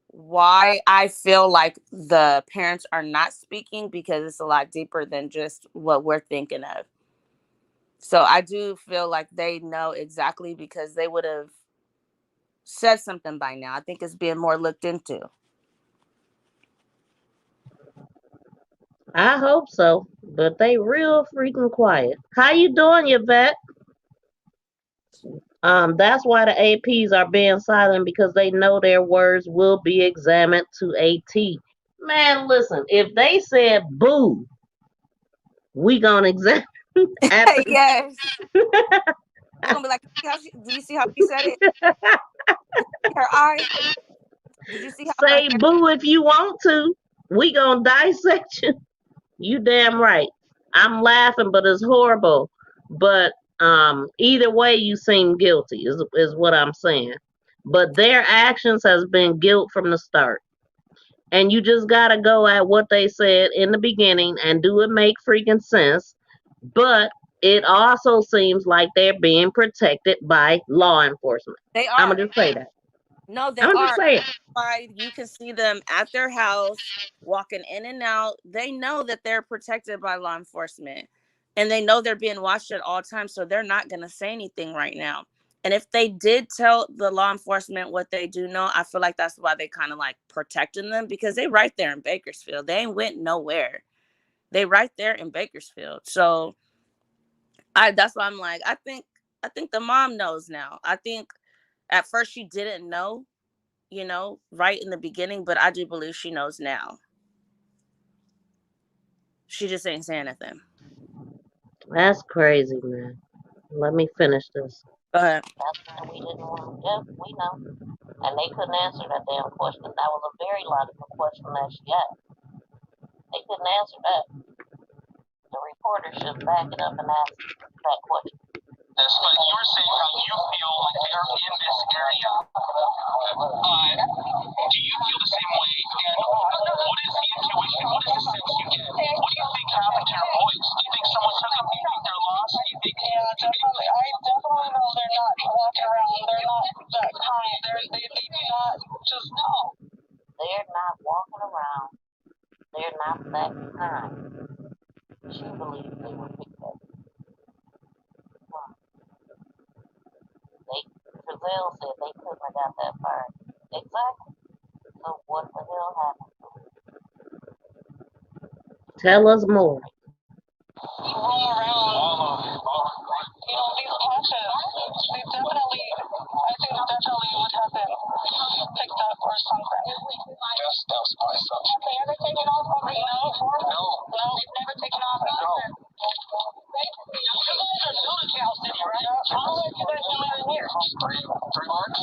why I feel like the parents are not speaking, because it's a lot deeper than just what we're thinking of. So I do feel like they know exactly, because they would have said something by now. I think it's being more looked into. I hope so, but they real freaking quiet. How you doing, Yvette? That's why the APs are being silent, because they know their words will be examined to a T. Man, listen, if they said boo, we gonna examine. Yes. You're gonna be like, do you see how she said it? Her eyes. Did you see how say boo if you want to? We gonna dissect you. You damn right. I'm laughing, but it's horrible. But Either way, you seem guilty, is what I'm saying. But their actions has been guilt from the start. And you just gotta go at what they said in the beginning and do it make freaking sense. But it also seems like they're being protected by law enforcement. They I'm are. gonna just say that. No, they I'm gonna just are. say it. Why you can see them at their house walking in and out. They know that they're protected by law enforcement, and they know they're being watched at all times, so they're not going to say anything right now. And if they did tell the law enforcement what they do know, I feel like that's why they kind of like protecting them, because they right there in Bakersfield. They ain't went nowhere. They right there in Bakersfield. So that's why I'm like, I think the mom knows now. I think at first she didn't know, right in the beginning, but I do believe she knows now. She just ain't saying anything. That's crazy, man. Let me finish this. Go ahead. That's why we didn't want. Yep, we know. And they couldn't answer that damn question. That was a very logical question that she asked. They couldn't answer that. The reporter should back it up and ask that question. But you were saying how you feel like they're in this area. Do you feel the same way? And what is the intuition? What is the sense you get? What do you think happened to your boys? Do you think someone took them? Do you think they're lost? Do you think? Yeah, definitely. I definitely know they're not walking around. They're not that kind. They do not just know. They're not walking around. They're not that kind. She believes they were picked up. Giselle said they couldn't have got that far. Exactly. So what the hell happened? Tell us more. Roam around. These patches. They definitely. I think definitely would have been picked up or something. That's my assumption. Have they ever taken off on the before? No. They've never taken off. No. You guys are new to Cal City, right? How long have you guys been living here? 3 months.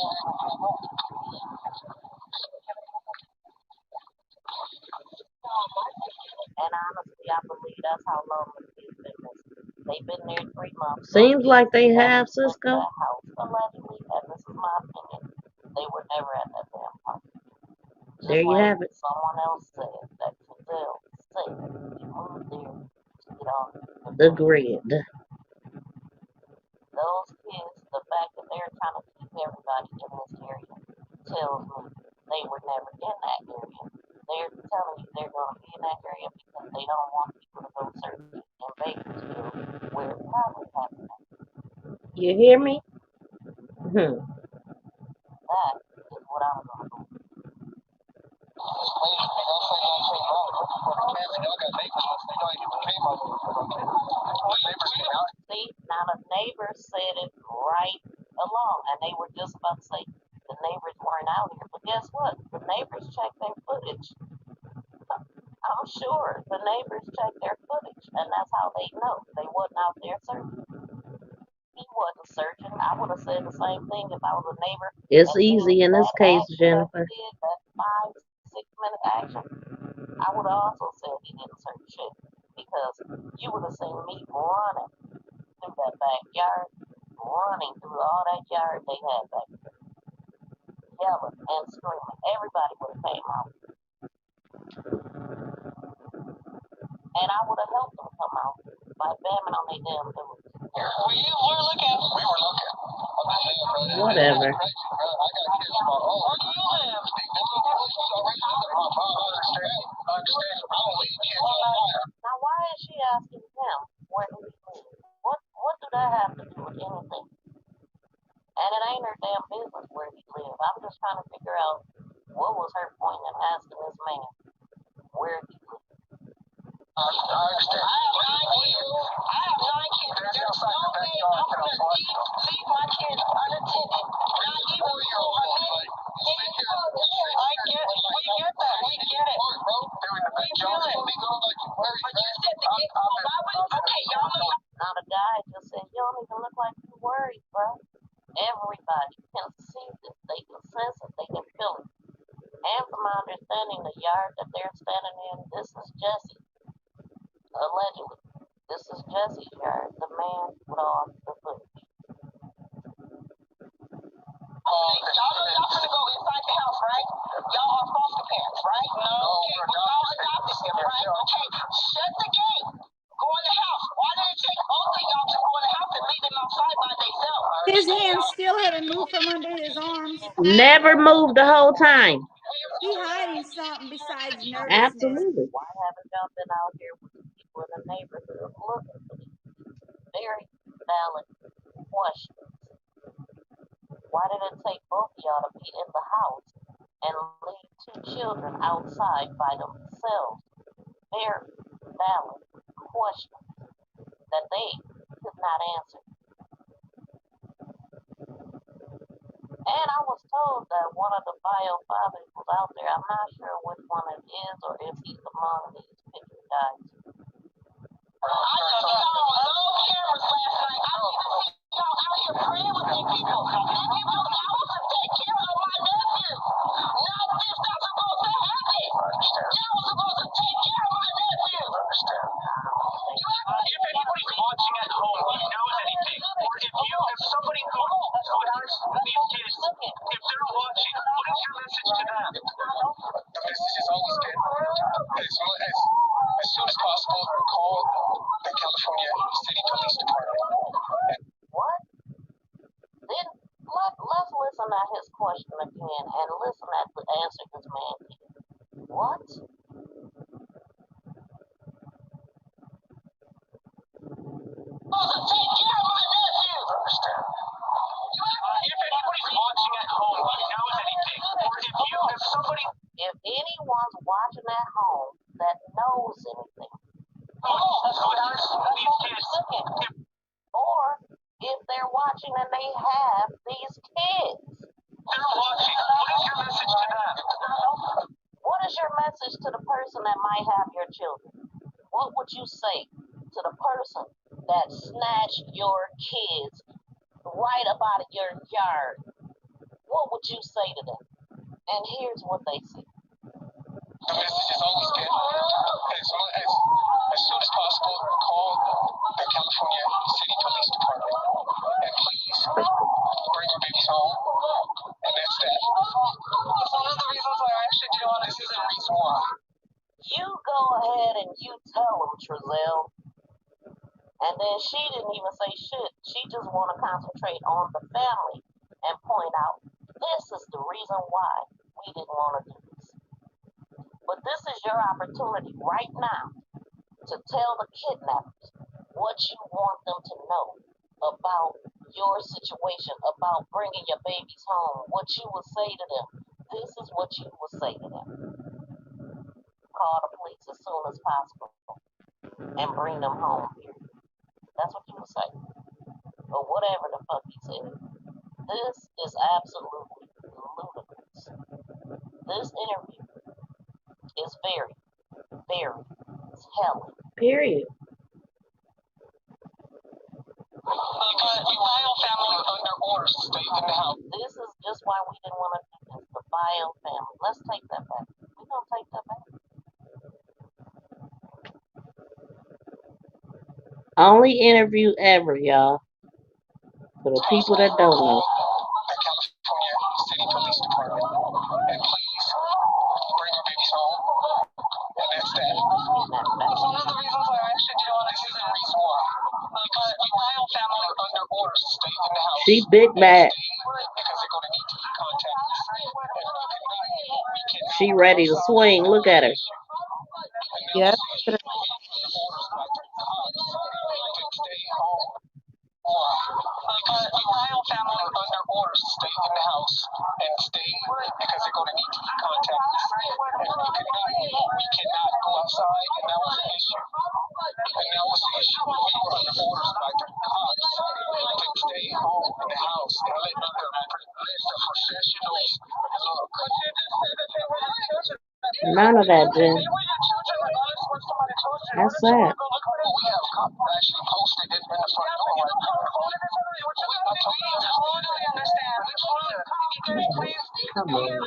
And honestly, I believe that's how long the kids been missing. They've been there 3 months. Seems like they have, Cisco. That house, allegedly, and this is my opinion, they were never at that damn house. There you have it. Someone else said that Giselle said he moved there to get on The grid. Those kids, the fact that they're trying to keep everybody in this area tells me they were never in that area. They're telling you they're going to be in that area because they don't want people to go searching in Bakersfield where it probably happened. You hear me? That is what I'm going to do. See, now the neighbors said it right along, and they were just about to say the neighbors weren't out here. But guess what? The neighbors checked their footage. I'm sure the neighbors checked their footage, and that's how they know they wasn't out there searching. He wasn't searching. I would have said the same thing if I was a neighbor. It's easy in this case, Jennifer. That 5-6 minute action, I would have also said he didn't search shit, because you would have seen me running through that backyard, running through all that yard they had back there, yelling and screaming. Everybody would have came out. And I would have helped them come out by bamming on their damn doors. We were looking. Whatever. Where do you live? Now, why is she asking him where do he live? What do that have to do with anything? And it ain't her damn business where he lives. I'm just trying to figure out what was her point in asking this man where he lives. I understand. I have 9 kids. There's no way I'm going to leave my kids unattended. Not even for a minute. We get that. We get it. We feel it. But you said the gate. Okay, y'all know. Now the guy just said, you don't even look like you worried, bro. Everybody can see this. They can sense it. They can feel it. And from my understanding, the yard that they're standing in, this is Jesse. Allegedly. This is Jesse's yard, the man with all the footage. y'all finna go inside the house, right? Y'all are foster parents, right? No. Okay, y'all adopted them, right? Okay, shut the gate. Go in the house. Why did it take both of y'all to go in the house and leave them outside by themselves? His hands still haven't moved from under his arms. Never moved the whole time. He hiding something besides nervousness. Absolutely. Why haven't y'all been out here with the people in the neighborhood looking for these very valid questions? Why did it take both of y'all to be in the house and leave two children outside by themselves? Very valid questions that they could not answer. And I was told that one of the bio fathers was out there. I'm not sure which one it is or if he's among these picture guys. I just saw no cameras last night. I didn't even see y'all out here praying with these people. These people are supposed to take care of my nephew. Now this not supposed to happen. I understand. Y'all was supposed to take care of my nephew. I understand. If anybody's watching at home who knows anything, or if somebody who has these kids, if they're watching, what is your message to them? The message has always been as soon as possible, call the California City Police Department. What? Then let's listen at his question again and listen at the answer this man gave. What? Take care of my nephew. I understand. If anybody's watching at home who knows anything, or if somebody, if anyone's watching at home that knows anything, who has these kids, or if they're watching and they have these kids, they're watching, what is your message to them? what is your message to the person that might have your children? What would you say to the person that snatched your kids right up out of your yard? What would you say to them? And here's what they say. The message has always been as soon as possible, call the California City Police Department and please bring your babies home. And that's that. It's one of the reasons why I actually do want to see the reason why. You go ahead and you tell them, Trezelle. And then she didn't even say shit. She just want to concentrate on the family and point out, this is the reason why we didn't want to do this. But this is your opportunity right now to tell the kidnappers what you want them to know about your situation, about bringing your babies home, what you will say to them. This is what you will say to them. Call the police as soon as possible and bring them home here. That's what you will say. Or whatever the fuck he said. This is absolutely ludicrous. This interview is very, very telling. Period. The Bio family are under orders to stay in the house. This is just why we didn't want to do this. The Bio family. Let's take that back. We're going to take that back. Only interview ever, y'all. For the people that don't know. The California City Police Department and please bring your babies home. And that's that. It's one of the reasons why I actually do want to see the reason why. The Bio family are under orders to stay in the house. She big bad. Because they're going to need to contact us. She ready to swing. Look at her. Yep. The Bio family are under orders to stay in the house and stay because they're going to need to contact us. And we cannot go outside, and that was an issue. And that was the issue. We were under orders by the cops to stay home in the house and let the professionals look. None of that, Jen. That's sad. We have actually posted it in the front door right now. I totally understand. Come on, man.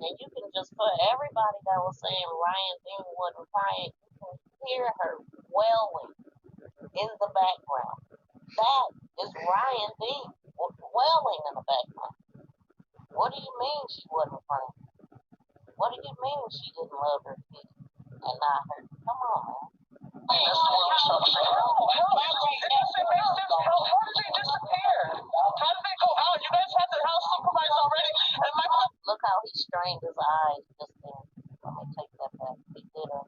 And you can just put everybody that was saying wasn't crying. You can hear her wailing in the background. That is Ryan D. wailing in the background. What do you mean she wasn't crying? What do you mean she didn't love her kid and not her? Come on, man. That's the one we're trying to figure out. How did they disappear? How did they go out? You guys had the house supervised already. And my Look how he strained his eyes just then. Let me take that back. He did it.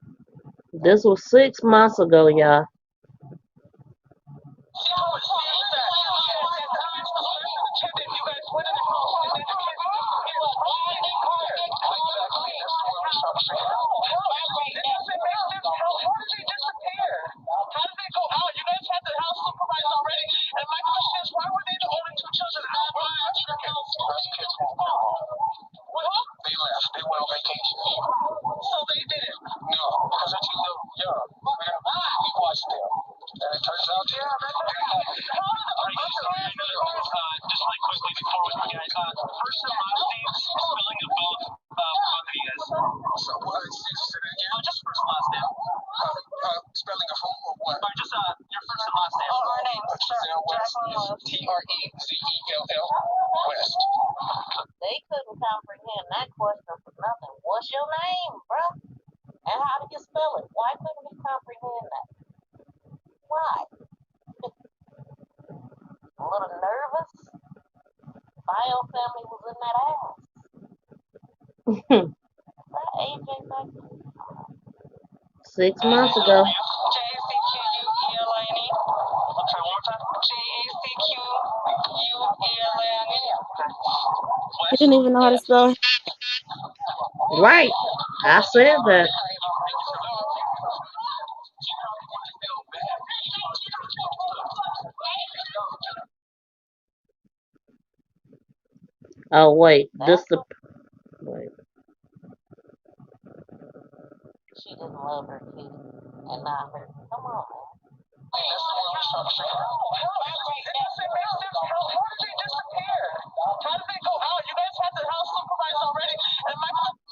This was 6 months ago, y'all. They left. They went on vacation. So they didn't? No, because they're too young. We watched them. And it turns out, just really quickly before we forget, first and last names, spelling of both of you guys. So, say that again? Just first and last name. Spelling of whom or what? Or just your first and last name. Our names. Trezell West. They couldn't comprehend that question for nothing. What's your name, bruh? And how do you spell it? Why couldn't he comprehend that? Why? A little nervous? Bio family was in that ass. That AJ back there. 6 months ago. J-A-C-Q-U-E-L-I-N-E. Okay, one more time. J-A-C-Q-U-E-L-I-N-E. He didn't even know how to spell. Right. I said that. Oh, wait. This the... Wait. She didn't love her kid and not her. Come on, man.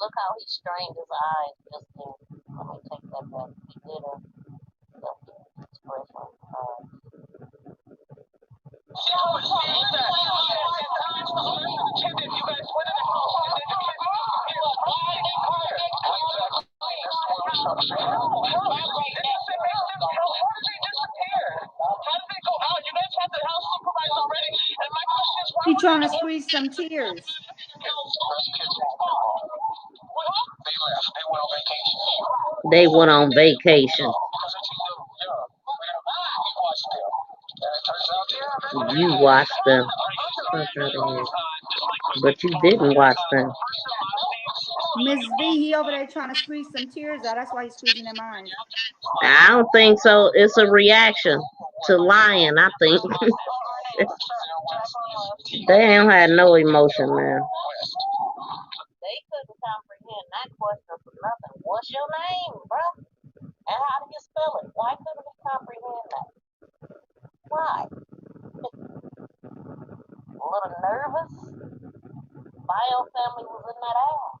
Look how he strained his eyes just then. Let me take that back. He did a expression. He trying to squeeze some tears. They went on vacation. You watched them. But you didn't watch them. Miss V, he over there trying to squeeze some tears out. That's why he's squeezing them eyes. I don't think so. It's a reaction to lying, I think. They ain't had no emotion, man. They couldn't comprehend that question for nothing. What's your name, bruh? And how do you spell it? Why couldn't we comprehend that? Why? A little nervous? Bio family was in that ass.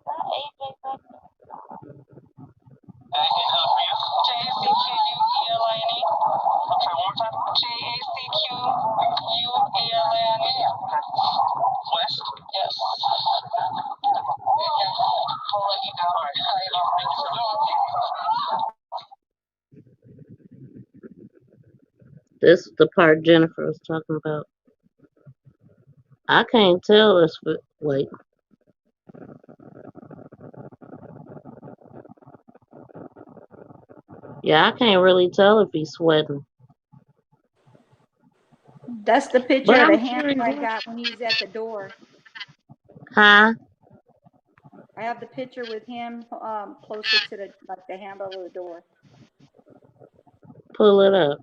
That AJ back there. J-A-C-Q-U-E-L-I-N-E. Okay, one more time. J-A-C-Q-U-E-L-I-N-E. West? Yes. I'll let you know. All right. This is the part Jennifer was talking about. I can't tell this. Wait. Yeah, I can't really tell if he's sweating. That's the picture But of the I'm sure handle I he's... got when he was at the door. Huh? I have the picture with him closer to the handle of the door. Pull it up.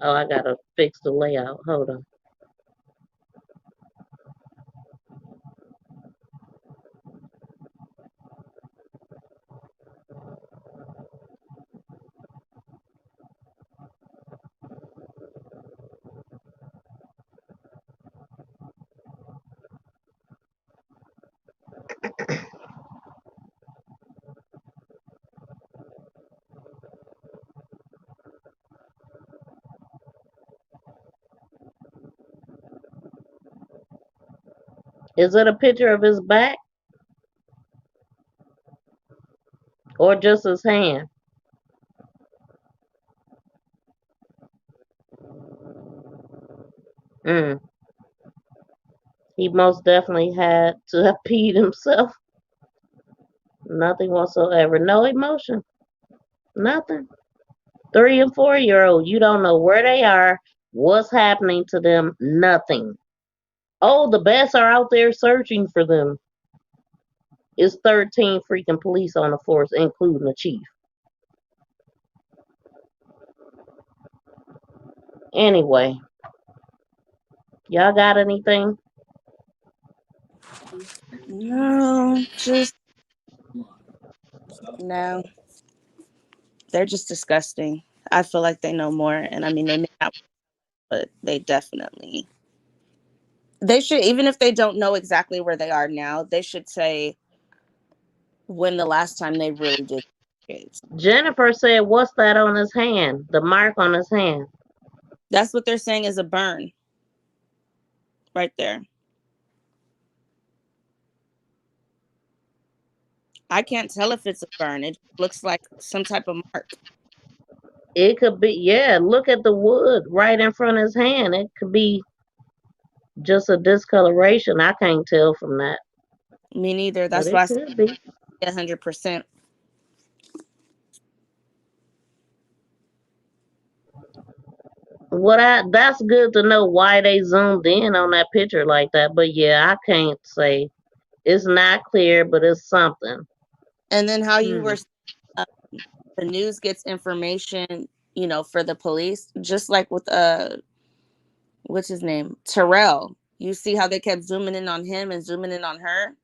Oh, I gotta fix the layout. Hold on. Is it a picture of his back or just his hand? Mm. He most definitely had to have peed himself. Nothing whatsoever. No emotion. Nothing. 3 and 4 year old, you don't know where they are, what's happening to them, nothing. Oh, the best are out there searching for them. It's 13 freaking police on the force, including the chief. Anyway, y'all got anything? No, just no. They're just disgusting. I feel like they know more, and I mean they may not, but they definitely. They should, even if they don't know exactly where they are now, they should say when the last time they really did kids. Jennifer said, what's that on his hand? The mark on his hand. That's what they're saying is a burn. Right there. I can't tell if it's a burn. It looks like some type of mark. It could be, yeah, look at the wood right in front of his hand. It could be just a discoloration. I can't tell from that. Me neither. But That's why it I said could be. 100%. That's good to know why they zoomed in on that picture like that. But yeah, I can't say. It's not clear, but it's something. And then how you Hmm. were, uh, the news gets information, for the police, just like with what's his name, Terrell. You see how they kept zooming in on him and zooming in on her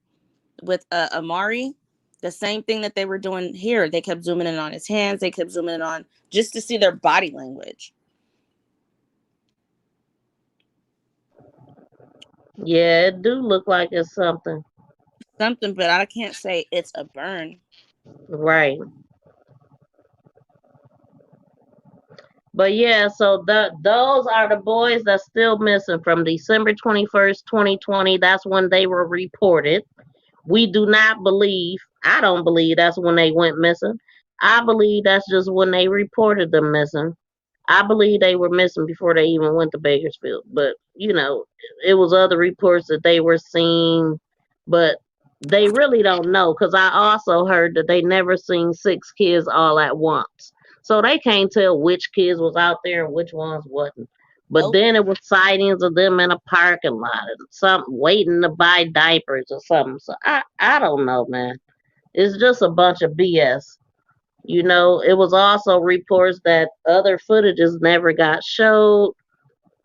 with Amari. The same thing that they were doing here. They kept zooming in on his hands. They kept zooming in on just to see their body language. Yeah, it do look like it's something. Something, but I can't say it's a burn. Right. But yeah, so those are the boys that's still missing from December 21st, 2020. That's when they were reported. We do not believe, I don't believe that's when they went missing. I believe that's just when they reported them missing. I believe they were missing before they even went to Bakersfield. But, it was other reports that they were seen, but they really don't know because I also heard that they never seen 6 kids all at once. So they can't tell which kids was out there and which ones wasn't. But Nope. then it was sightings of them in a parking lot and something waiting to buy diapers or something. So I don't know, man. It's just a bunch of BS. It was also reports that other footages never got showed.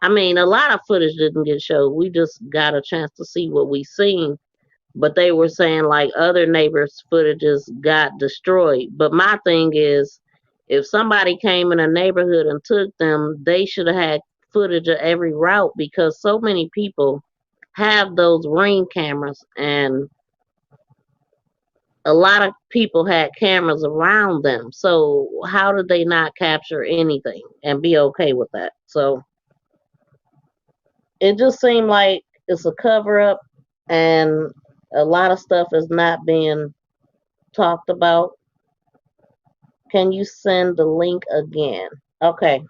I mean, a lot of footage didn't get showed. We just got a chance to see what we seen. But they were saying like other neighbors' footages got destroyed. But my thing is, if somebody came in a neighborhood and took them, they should have had footage of every route because so many people have those ring cameras and a lot of people had cameras around them. So how did they not capture anything and be okay with that? So it just seemed like it's a cover up and a lot of stuff is not being talked about. Can you send the link again? Okay.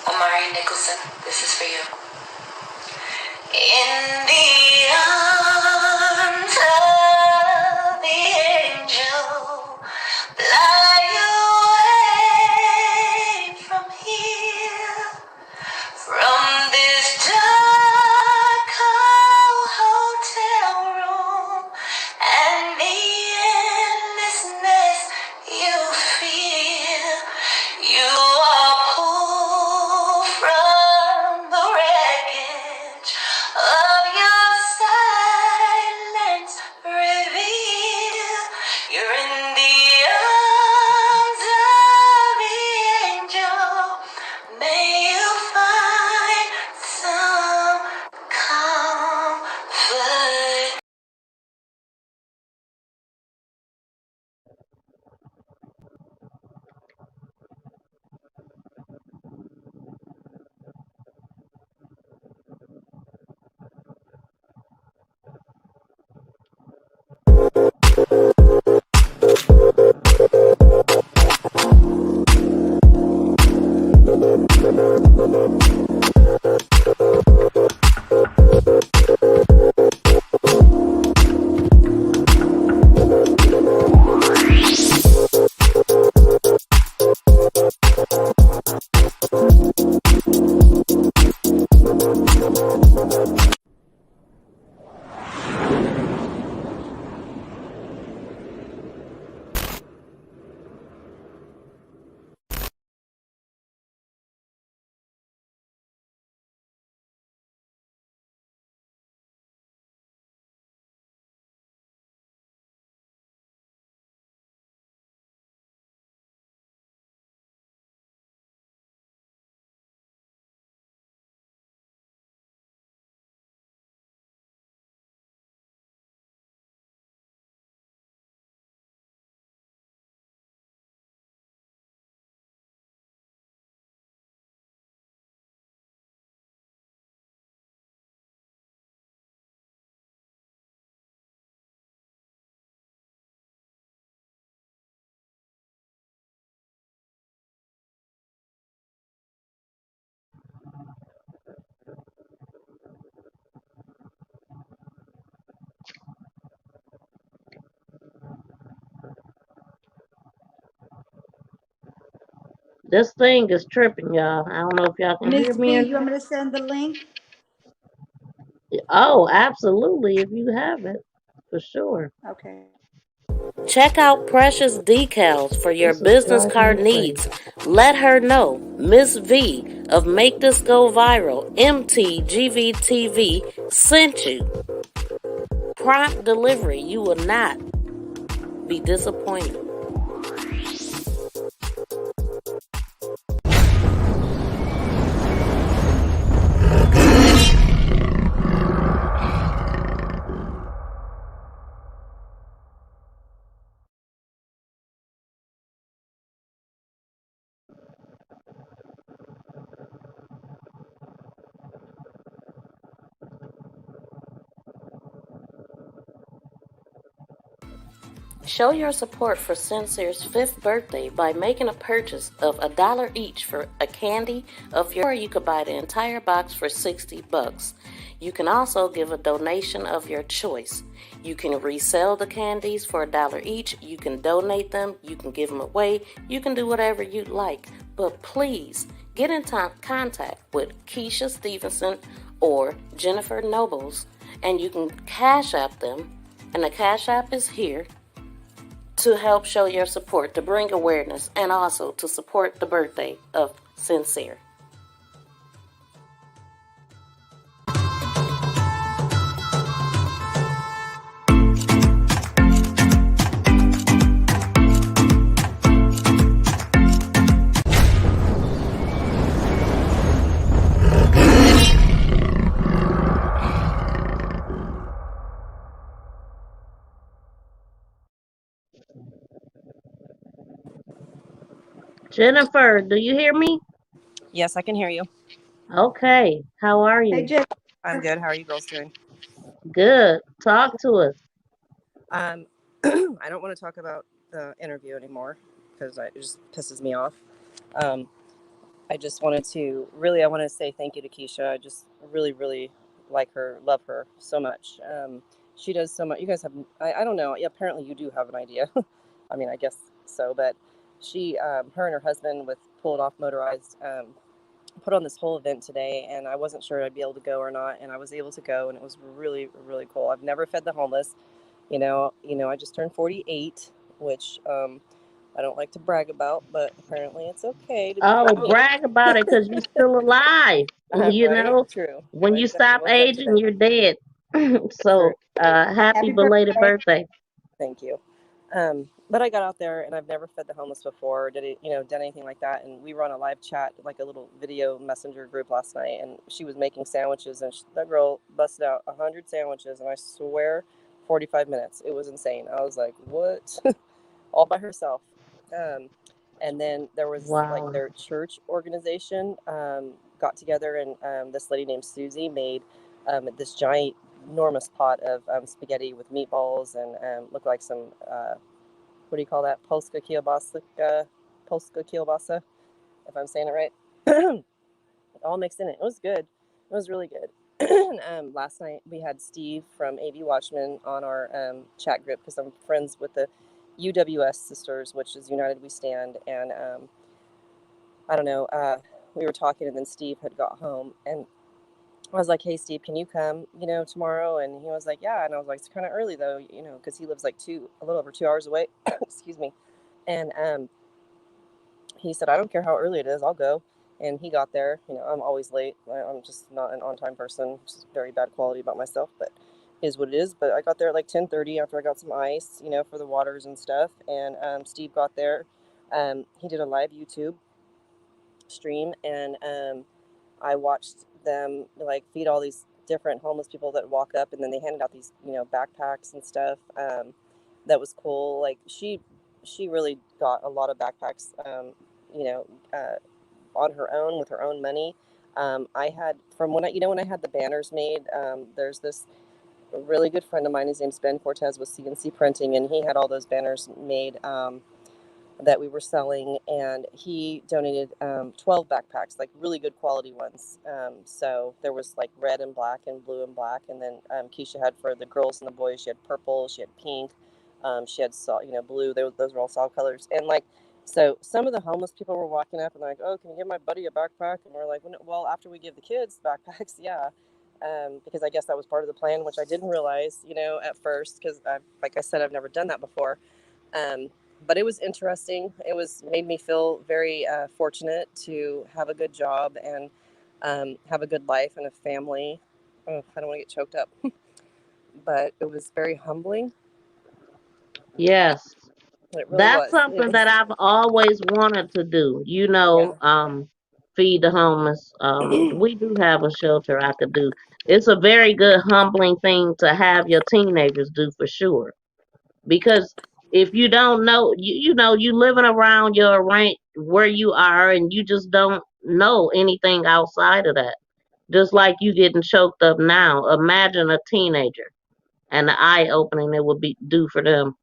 Amari Nicholson, this is for you. In the arms of the angel, fly away from here, from this dark cold hotel room, and the endlessness you feel. You are pulled from the wreckage of your This thing is tripping, y'all. I don't know if y'all can Miss hear me V, or you want not. me to send the link? Oh, absolutely. If you have it, for sure. Okay. Check out Precious Decals for your This is business driving card me crazy. needs. Let her know, Miss V of Make This Go Viral, MTGVTV, sent you. Prompt delivery, you will not be disappointed. Show your support for Cinsere's 5th birthday by making a purchase of $1 each for a candy of your, or you could buy the entire box for $60. You can also give a donation of your choice. You can resell the candies for $1 each, you can donate them, you can give them away, you can do whatever you'd like. But please get in contact with Keisha Stevenson or Jennifer Nobles, and you can Cash App them, and the Cash App is here, to help show your support, to bring awareness, and also to support the birthday of Cinsere. Jennifer, do you hear me? Yes, I can hear you. Okay. How are Hey, you? Jen. I'm good. How are you girls doing? Good. Talk to us. I don't want to talk about the interview anymore because it just pisses me off. Um, I just wanted to I want to say thank you to Keisha. I just really, really like her, love her so much. She does so much. You guys have, I don't know. Yeah, apparently you do have an idea. I mean, I guess so, but her and her husband with Pull It Off Motorized, put on this whole event today, and I wasn't sure I'd be able to go or not, and I was able to go, and it was really, really cool. I've never fed the homeless. I just turned 48, which I don't like to brag about, but apparently it's okay to be Oh, 48. brag about it because you're still alive. You Right? know, True. when I you definitely stop woke up aging, today. you're dead. True. So, happy Happy belated birthday. birthday. Thank you. But I got out there, and I've never fed the homeless before, done anything like that. And we were on a live chat, like a little video messenger group last night, and she was making sandwiches, and that girl busted out 100 sandwiches, and I swear, 45 minutes. It was insane. I was like, what? All by herself. Um, and then there was like Wow. their church organization got together, and this lady named Susie made this giant, enormous pot of spaghetti with meatballs and looked like some what do you call that? Polska kielbasa, if I'm saying it right. All mixed in it. It was good. It was really good. Last night we had Steve from AV Watchmen on our chat group because I'm friends with the UWS sisters, which is United We Stand. And I don't know, we were talking, and then Steve had got home, and I was like, hey, Steve, can you come, tomorrow? And he was like, yeah. And I was like, it's kind of early, though, because he lives like a little over 2 hours away. Excuse me. And he said, I don't care how early it is, I'll go. And he got there. I'm always late. I'm just not an on-time person. Just very bad quality about myself, but it is what it is. But I got there at like 10:30 after I got some ice, for the waters and stuff. And Steve got there. He did a live YouTube stream, and I watched them like feed all these different homeless people that walk up, and then they handed out these, backpacks and stuff. That was cool. Like she really got a lot of backpacks, you know, uh, on her own with her own money. I had from when I had the banners made. There's this really good friend of mine. His name's Ben Cortez with CNC Printing, and he had all those banners made. That we were selling, and he donated 12 backpacks, like really good quality ones. So there was like red and black and blue and black, and then Keisha had for the girls and the boys. She had purple, she had pink, she had blue. Those were all solid colors, and like So some of the homeless people were walking up and like, oh, can you give my buddy a backpack? And we're like, well, after we give the kids backpacks, yeah. Because I guess that was part of the plan, which I didn't realize, at first, because like I said, I've never done that before. But it was interesting. It made me feel very fortunate to have a good job and have a good life and a family. Oh, I don't want to get choked up. But it was very humbling. Yes. It really That's was. something that I've always wanted to do, Yeah. feed the homeless. We do have a shelter I could do. It's a very good humbling thing to have your teenagers do for sure. Because if you don't know, you living around your rank where you are and you just don't know anything outside of that. Just like you getting choked up now. Imagine a teenager and the eye opening it would be do for them.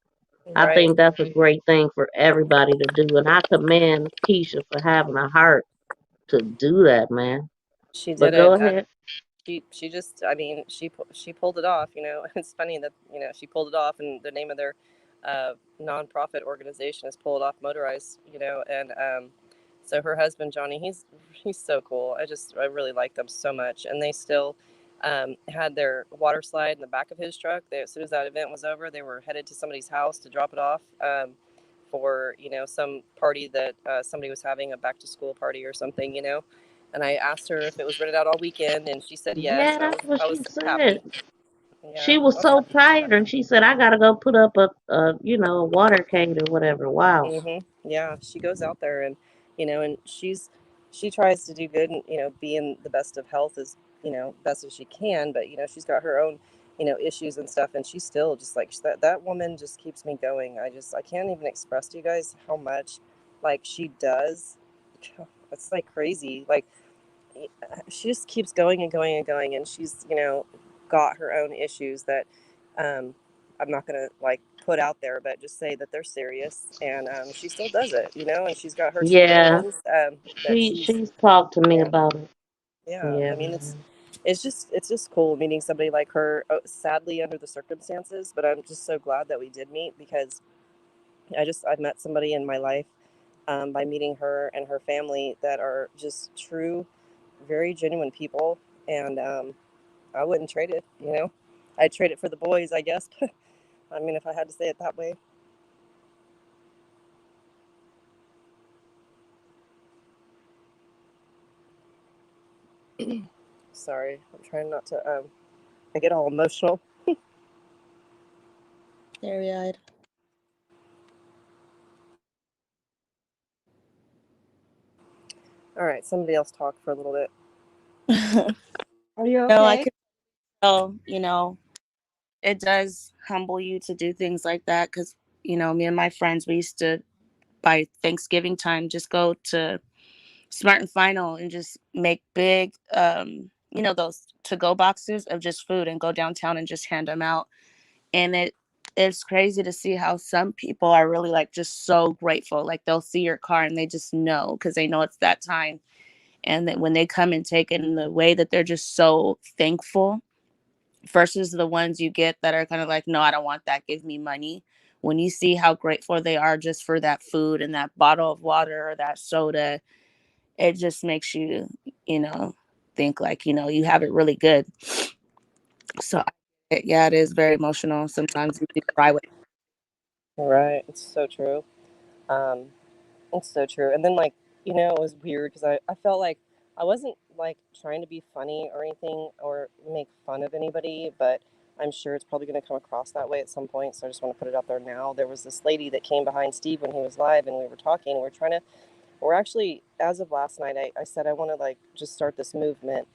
I Right. think that's a great thing for everybody to do, and I commend Keisha for having a heart to do that, man. She But did go it. ahead. She just, I mean, she pulled it off. It's funny that she pulled it off, and the name of their nonprofit organization is Pull It Off Motorized. And so her husband Johnny, he's so cool. I really like them so much, and they still had their water slide in the back of his truck. As soon as that event was over, they were headed to somebody's house to drop it off. For some party that somebody was having, a back to school party or something, and I asked her if it was rented out all weekend, and she said yes. Yeah, that's what I she was said. happy. Yeah, She was I was so happy about that. tired, and she said, "I gotta go put up a water cage or whatever." Wow. Yeah, she goes out there and and she tries to do good and be in the best of health as best as she can. But she's got her own issues and stuff, and she's still just like that woman just keeps me going. I can't even express to you guys how much like she does. It's like crazy. Like she just keeps going and going and going, and she's got her own issues that I'm not gonna like put out there, but just say that they're serious, and she still does it, and she's got her two little Yeah, ones that she's she's talked to me yeah. about it. Yeah, Yeah, I mean it's just cool meeting somebody like her. Sadly, under the circumstances, but I'm just so glad that we did meet because I've met somebody in my life by meeting her and her family that are just true, very genuine people, and I wouldn't trade it. I'd trade it for the boys, I guess. I mean, if I had to say it that way. Sorry, I'm trying not to. I get all emotional. Teary-eyed. All right, somebody else talk for a little bit. Are you No, I okay? could tell, it does humble you to do things like that because, me and my friends, we used to, by Thanksgiving time, just go to Smart and Final and just make big, those to-go boxes of just food and go downtown and just hand them out. And it's crazy to see how some people are really like just so grateful. Like they'll see your car and they just know because they know it's that time. And that when they come and take it in the way that they're just so thankful versus the ones you get that are kind of like, no, I don't want that. Give me money. When you see how grateful they are just for that food and that bottle of water or that soda, it just makes you, think like, you have it really good. So, yeah, it is very emotional. Sometimes you do cry with. Right, it's so true. Um, it's so true. And then like it was weird because I felt like I wasn't like trying to be funny or anything or make fun of anybody, but I'm sure it's probably going to come across that way at some point. So I just want to put it out there now. There was this lady that came behind Steve when he was live, and we were talking. And we're actually, as of last night, I said I want to like just start this movement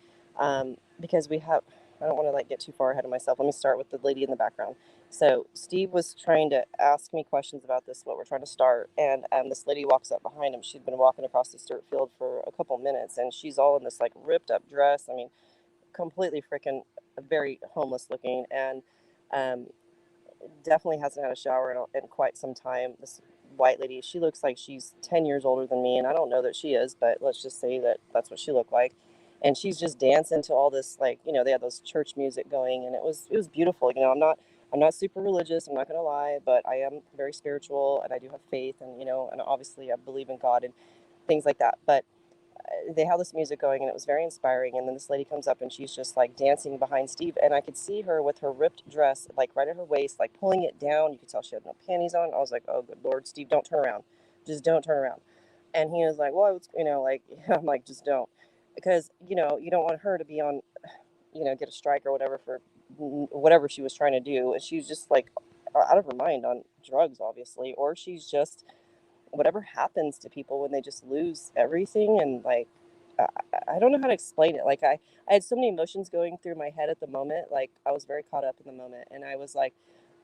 because I don't want to like get too far ahead of myself. Let me start with the lady in the background. So Steve was trying to ask me questions about this, what we're trying to start, and this lady walks up behind him. She'd been walking across this dirt field for a couple minutes, and she's all in this like ripped up dress. I mean, completely freaking very homeless looking, and um, definitely hasn't had a shower in quite some time. This white lady, she looks like she's 10 years older than me, and I don't know that she is, but let's just say that that's what she looked like. And she's just dancing to all this, like, they had those church music going, and it was beautiful. I'm not I'm not super religious, I'm not going to lie, but I am very spiritual and I do have faith, and, you know, and obviously I believe in God and things like that. But they had this music going and it was very inspiring. And then this lady comes up and she's just like dancing behind Steve. And I could see her with her ripped dress, like right at her waist, like pulling it down. You could tell she had no panties on. I was like, oh, good Lord, Steve, don't turn around. Just don't turn around. And he was like, well, it's, you know, like, I'm like, just don't. Because, you know, you don't want her to be on, you know, get a strike or whatever for whatever she was trying to do. And she was just like out of her mind on drugs, obviously, or she's just whatever happens to people when they just lose everything. And like I, I don't know how to explain it. Like I had so many emotions going through my head at the moment. Like I was very caught up in the moment, and I was like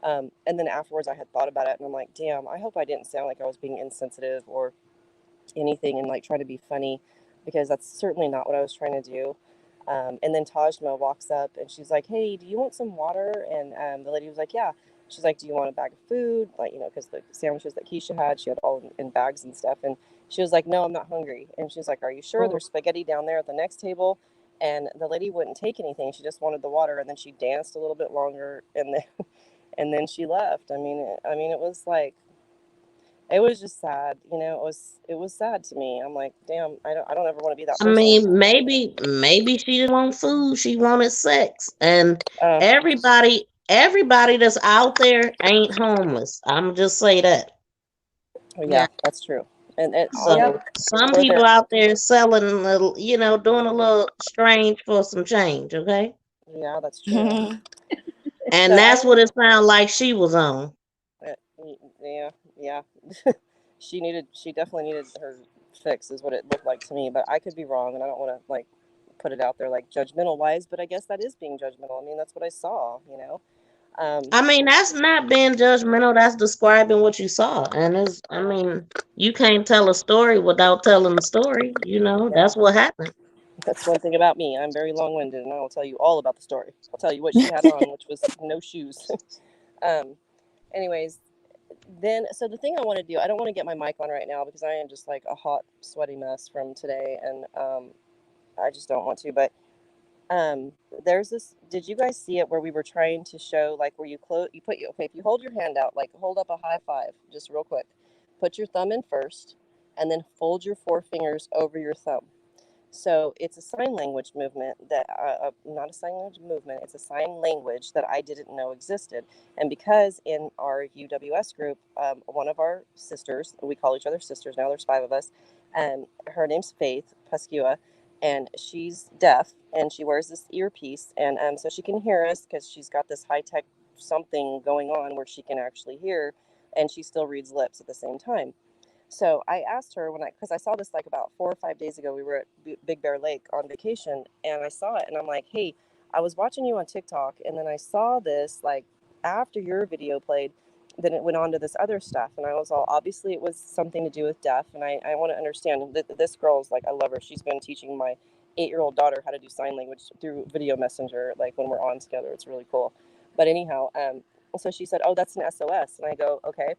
and then afterwards I had thought about it and I'm like, damn, I hope I didn't sound like I was being insensitive or anything and like try to be funny, because that's certainly not what I was trying to do. And then Tajma walks up and she's like, hey, do you want some water? And the lady was like, yeah. She's like, do you want a bag of food? Like, you know, because the sandwiches that Keisha had, she had all in bags and stuff. And she was like, no, I'm not hungry. And she's like, are you sure? There's spaghetti down there at the next table. And the lady wouldn't take anything. She just wanted the water. And then she danced a little bit longer, and then and then she left. It was like, it was just sad, you know. It was sad to me. I'm like, damn, I don't ever want to be that I person. mean, maybe she didn't want food, she wanted sex. And Uh, everybody that's out there ain't homeless. I'm just say that. yeah, Yeah. that's true. And Yep. So some for people their out there selling a little, doing a little strange for some change, okay? yeah, that's true. And So that's what it sounded like she was on. uh, yeah, yeah. She definitely needed her fix, is what it looked like to me. But I could be wrong, and I don't want to like put it out there like judgmental wise. But I guess that is being judgmental. I mean, that's what I saw, you know. Um, I mean, that's not being judgmental, that's describing what you saw. And I mean, you can't tell a story without telling the story, yeah, that's what happened. that's one thing about me. I'm very long winded, and I will tell you all about the story. I'll tell you what she had on, which was no shoes. um, anyways, then so the thing I want to do, I don't want to get my mic on right now because I am just like a hot, sweaty mess from today, and I just don't want to. But there's this. Did you guys see it where we were trying to show like where okay, if you hold your hand out, like hold up a high five, just real quick, put your thumb in first, and then fold your four fingers over your thumb. So it's a sign language movement that, not a sign language movement, it's a sign language that I didn't know existed. And because in our UWS group, one of our sisters, we call each other sisters now, there's five of us, and her name's Faith Pascua, and she's deaf and she wears this earpiece. And so she can hear us because she's got this high tech something going on where she can actually hear, and she still reads lips at the same time. So I asked her because I saw this like about 4 or 5 days ago. We were at Big Bear Lake on vacation, and I saw it, and I'm like, hey, I was watching you on TikTok, and then I saw this like after your video played. Then it went on to this other stuff, and I was all, obviously it was something to do with deaf, and I want to understand that this girl's like, I love her. She's been teaching my 8-year-old daughter how to do sign language through video messenger, like when we're on together. It's really cool. But anyhow, so she said, oh, that's an SOS, and I go, okay.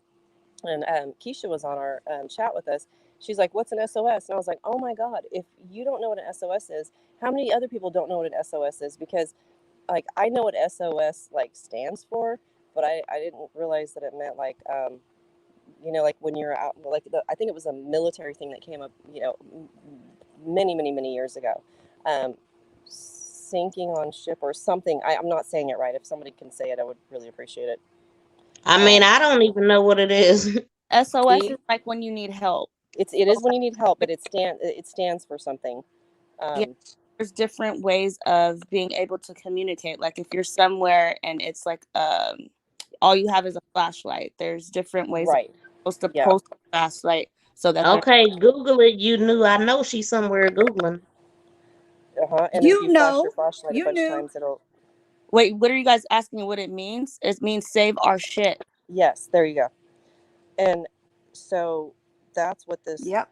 And Keisha was on our chat with us. She's like, what's an SOS? And I was like, oh my God, if you don't know what an SOS is, how many other people don't know what an SOS is? Because like, I know what SOS like stands for, but I didn't realize that it meant like, like when you're out, like I think it was a military thing that came up, many, many, many years ago. Sinking on ship or something. I'm not saying it right. If somebody can say it, I would really appreciate it. I mean, Um, I don't even know what it is. SOS see, is like when you need help. it So is when you need help, but it stands for something. yeah, Um, there's different ways of being able to communicate. Like if you're somewhere and it's like all you have is a flashlight. There's different ways of right. supposed to Yeah. post a flashlight so that they're Okay, Google it. You knew. I know she's somewhere Googling. Uh-huh. And if You you flash your know. flashlight a You bunch of knew. times, it'll. Wait, what are you guys asking me what it means? It means save our shit. Yes, there you go. And so that's what this Yep.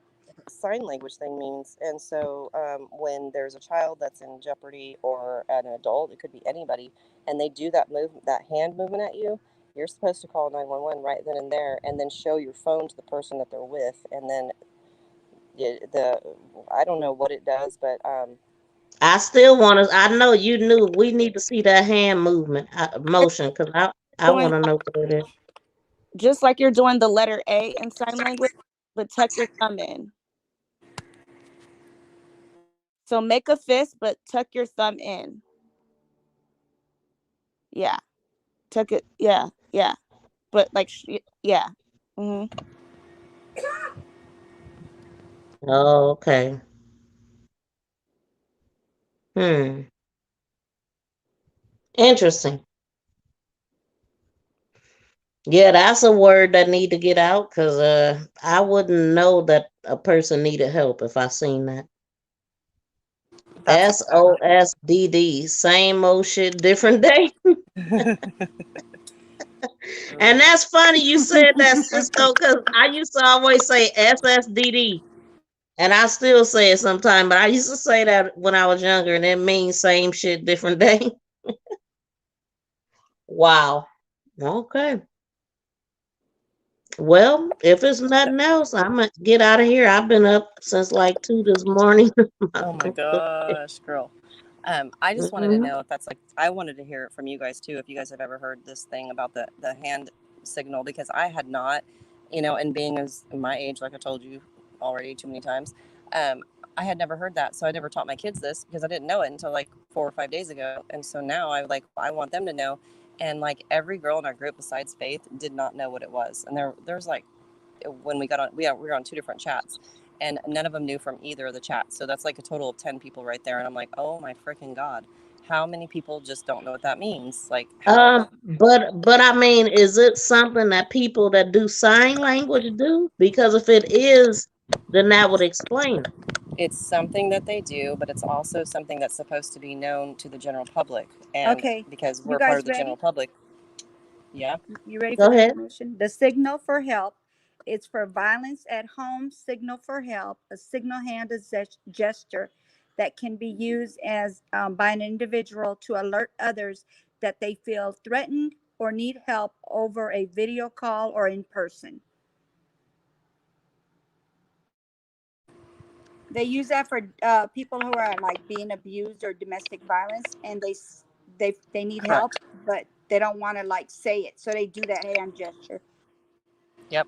sign language thing means. And so when there's a child that's in jeopardy or an adult, it could be anybody, and they do that hand movement at you, you're supposed to call 911 right then and there, and then show your phone to the person that they're with, and then the I don't know what it does, but I still want to. I know you knew. We need to see that hand movement, motion, because I Doing want to know what it is. just like you're doing the letter A in sign language, but tuck your thumb in. So make a fist, but tuck your thumb in. Yeah, tuck it. Yeah, yeah, but like yeah. Hmm. Oh, okay. Hmm. Interesting. Yeah, that's a word that need to get out because I wouldn't know that a person needed help if I seen that. That's SOSDD, same old shit, different day. And that's funny you said that, Cisco, because I used to always say SSDD, and I still say it sometimes, but I used to say that when I was younger, and it means same shit, different day. Wow. Okay. Well, if it's nothing else, I'm gonna get out of here. I've been up since like 2 this morning. Oh my gosh, girl. I just wanted to Mhm. know if that's like, I wanted to hear it from you guys too, if you guys have ever heard this thing about the hand signal, because I had not, and being as my age, like I told you already too many times, I had never heard that. So I never taught my kids this because I didn't know it until like 4 or 5 days ago. And so now I want them to know. And like every girl in our group besides Faith did not know what it was. And there's like, when we got on, we were on two different chats, and none of them knew from either of the chats. So that's like a total of 10 people right there. And I'm like, oh my freaking God, how many people just don't know what that means? Like, how? But I mean, is it something that people that do sign language do? Because if it is, then that would explain it. It's something that they do, but it's also something that's supposed to be known to the general public. And Okay, because you we're part guys of the general ready? public, yeah. You ready for Go the ahead. definition? The signal for help. It's for violence at home signal for help, a signal hand gesture that can be used as by an individual to alert others that they feel threatened or need help over a video call or in person. They use that for people who are like being abused or domestic violence, and they need help, Correct. but they don't want to like say it, so they do that hand gesture. Yep.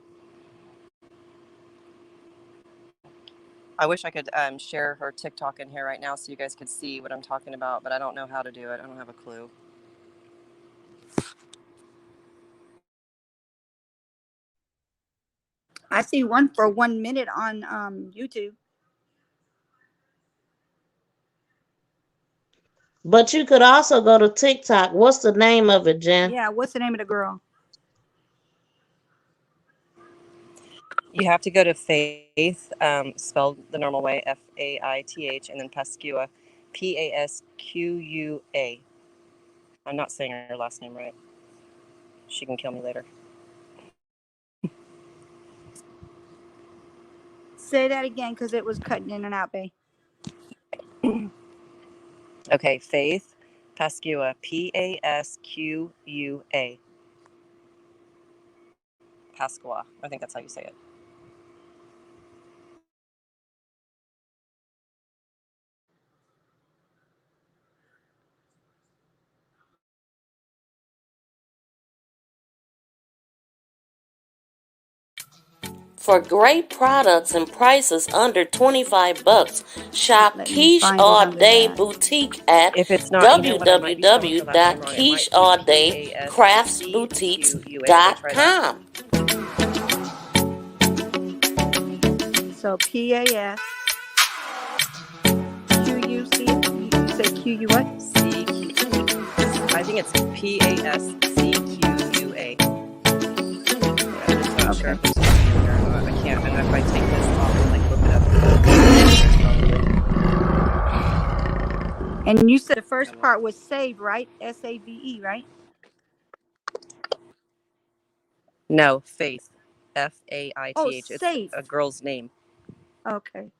I wish I could share her TikTok in here right now so you guys could see what I'm talking about, but I don't know how to do it. I don't have a clue. I see one for 1 minute on YouTube. But you could also go to TikTok. What's the name of it, Jen? Yeah, what's the name of the girl? You have to go to Faith, spelled the normal way, Faith, and then Pascua, Pasqua. I'm not saying her last name right. She can kill me later. Say that again because it was cutting in and out, babe. Okay, Faith Pascua, Pasqua. Pasqua. I think that's how you say it. For great products and prices under 25 bucks, shop Let me Quiche find it All under Day that. Boutique at If it's not, you know what? I might be spelling her last name wrong. It might be Pascua. Let me try that. www.quichealldayscraftsboutiques.com. So PAS QUC. You say QU what? I think it's Pascua. I'm just not sure Okay. if there's something in there or not. I can't. And if I take this off and like look it up. And you said the first part was save, right? SAVE, right? No, Faith. Oh, Faith. It's safe. a girl's name. Okay.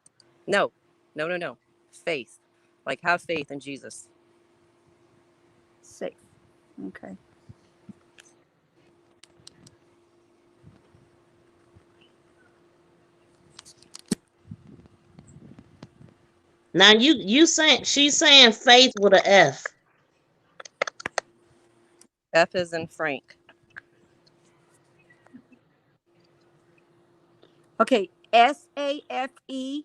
No. No. Faith. Like have faith in Jesus. Safe. Okay. Now you saying she's saying faith with a F. F is in Frank. Okay, SAFE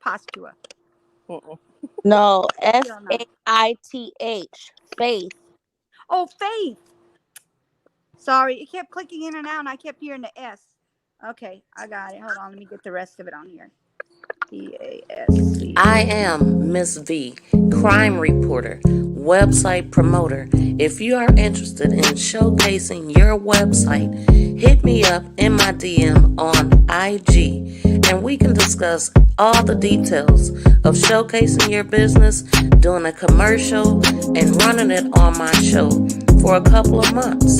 Postua. No, You don't know. FAITH. Faith. Oh, Faith. Sorry, it kept clicking in and out, and I kept hearing the S. Okay, I got it. Hold on, let me get the rest of it on here. PASC. I am Miss V, crime reporter, website promoter. If you are interested in showcasing your website, hit me up in my DM on IG and we can discuss all the details of showcasing your business, doing a commercial, and running it on my show for a couple of months,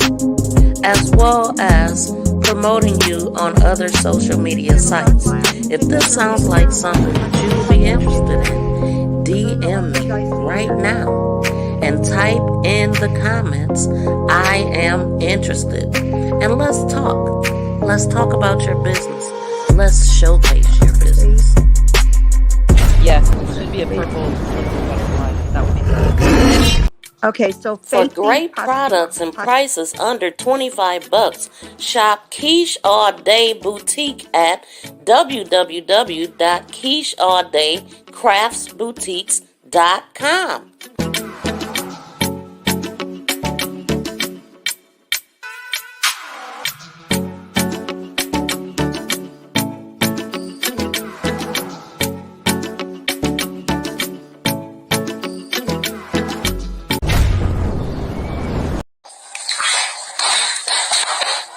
as well as promoting you on other social media sites. If this sounds like something that you would be interested in, DM me right now and type in the comments, I am interested. And let's talk. Let's talk about your business. Let's showcase your business. Yes, it should be a purple butterfly. That would be good. Okay, so For great products and prices under $25, shop Quiche All Day Boutique at www.quichealldaycraftsboutiques.com.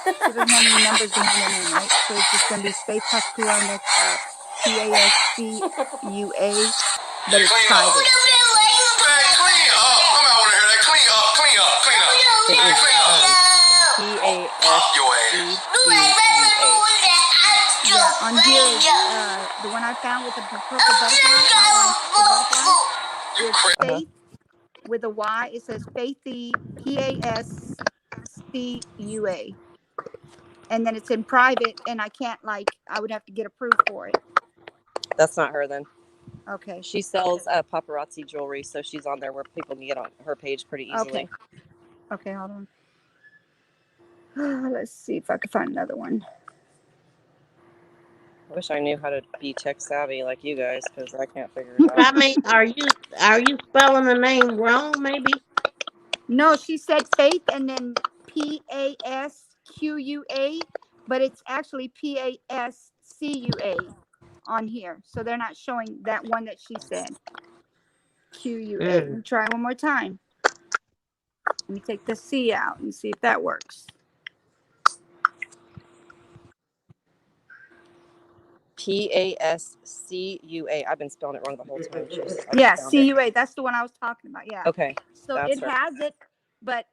She doesn't have any numbers behind her name, right? So it's just going to be Faith Pascua, and that's PASCUA, but it's private. Clean up. Come on, I want to hear that. Clean up. Clean up. Clean up. It is PASCUA. Yeah, on here is the one I found with the purple butterfly. Is Faith with a Y. It says Faithy, PASCUA. And then it's in private, and I can't, I would have to get approved for it. That's not her then. Okay. She sells paparazzi jewelry, so she's on there where people can get on her page pretty easily. Okay, hold on. Let's see if I can find another one. I wish I knew how to be tech savvy like you guys, because I can't figure it out. I mean, are you spelling the name wrong, maybe? No, she said Faith and then PASQUA, but it's actually PASCUA on here. So they're not showing that one that she said. QUA. Let me try one more time. Let me take the C out and see if that works. PASCUA. I've been spelling it wrong the whole time. Yeah, CUA. That's the one I was talking about. Yeah. Okay. So it has it, but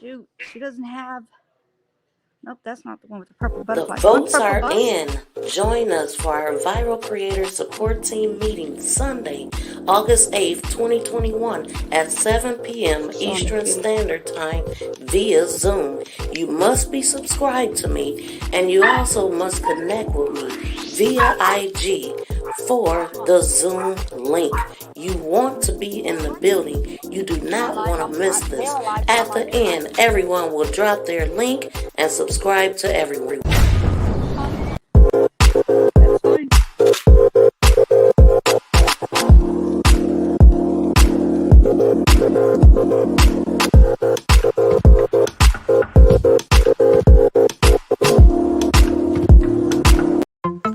shoot, she doesn't have. Nope, that's not the one with the purple butterfly. The votes are in. Join us for our Viral Creator Support Team meeting Sunday, August 8th, 2021 at 7 p.m. Eastern Standard Time via Zoom. You must be subscribed to me, and you also must connect with me via IG for the Zoom link. You want to be in the building. You do not want to miss this. At the end, everyone will drop their link and subscribe to everyone.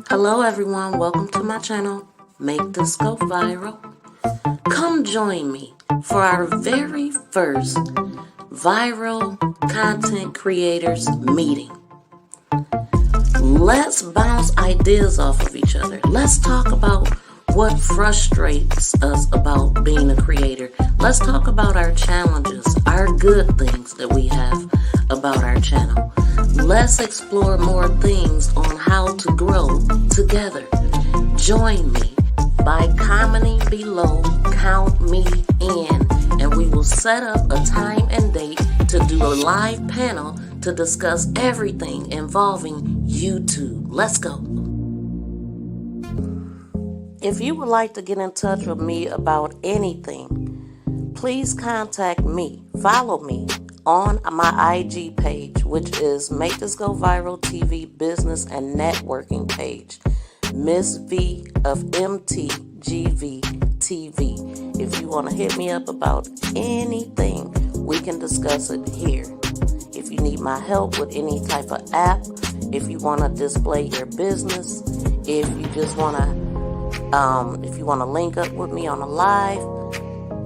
Hello everyone, welcome to my channel, Make This Go Viral. Come join me for our very first viral content creators meeting. Let's bounce ideas off of each other. Let's talk about what frustrates us about being a creator. Let's talk about our challenges, our good things that we have about our channel. Let's explore more things on how to grow together. Join me by commenting below, count me in, and we will set up a time and date to do a live panel to discuss everything involving YouTube. Let's go. If you would like to get in touch with me about anything, please contact me. Follow me on my IG page, which is Make This Go Viral TV business and networking page, Miss V of MTGV TV. If you want to hit me up about anything, we can discuss it here. If you need my help with any type of app, if you want to display your business, if you just want to, if you want to link up with me on a live,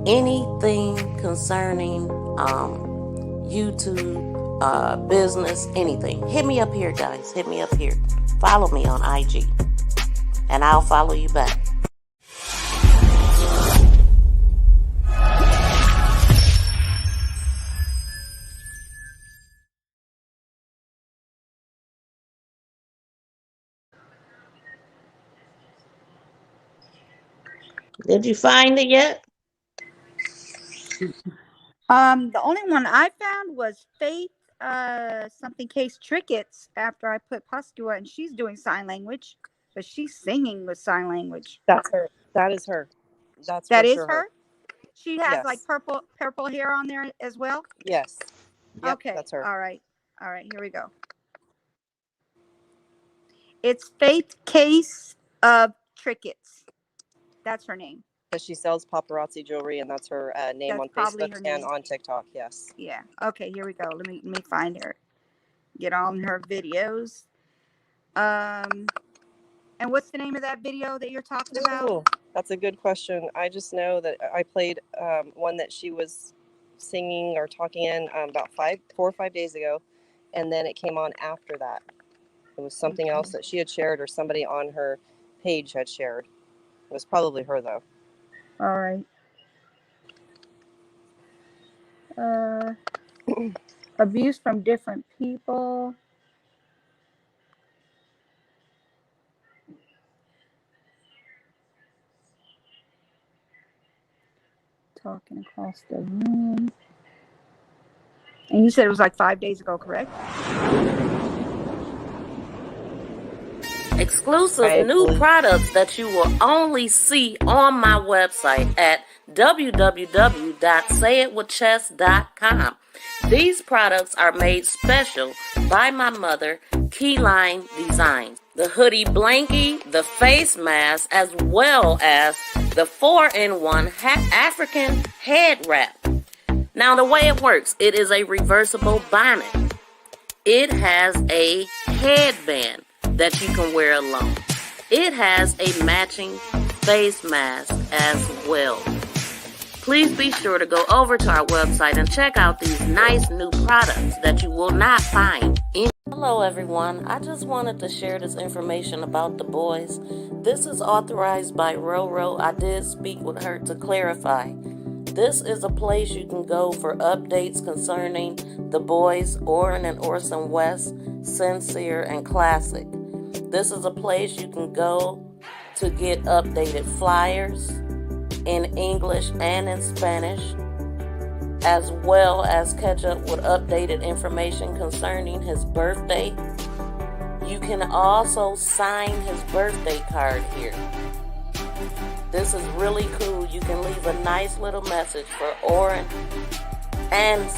anything concerning YouTube, business, anything, hit me up here, guys. Hit me up here. Follow me on IG, and I'll follow you back. Did you find it yet? The only one I found was Faith something Case Trickets after I put Pascua, and she's doing sign language, but she's singing with sign language. That's her. That is her. That's That for is sure her. She has like Yes. purple hair on there as well. Yes. Yep, Okay. that's her. All right. Here we go. It's Faith Case of Trickets. That's her name. Because she sells paparazzi jewelry, and that's her name That's on probably Facebook her name. and on TikTok. Yes. Yeah. Okay. Here we go. Let me find her. Get on her videos. And what's the name of that video that you're talking about? Ooh, that's a good question. I just know that I played one that she was singing or talking in about 4 or 5 days ago, and then it came on after that. It was something else that she had shared, or somebody on her page had shared. It was probably her, though. All right. Abuse from different people. Talking across the room. And you said it was like 5 days ago, correct? Exclusive new products that you will only see on my website at www.sayitwithchess.com. These products are made special by my mother, Keyline Designs. The hoodie blankie, the face mask, as well as the 4-in-1 African head wrap. Now the way it works, it is a reversible bonnet. It has a headband that you can wear alone. It has a matching face mask as well. Please be sure to go over to our website and check out these nice new products that you will not find in. Hello everyone, I just wanted to share this information about the boys. This is authorized by Roro. I did speak with her to clarify. This is a place you can go for updates concerning the boys, Oren and Orson West, Cinsere, and Classic. This is a place you can go to get updated flyers in English and in Spanish, as well as catch up with updated information concerning his birthday. You can also sign his birthday card here. This is really cool. You can leave a nice little message for Oren and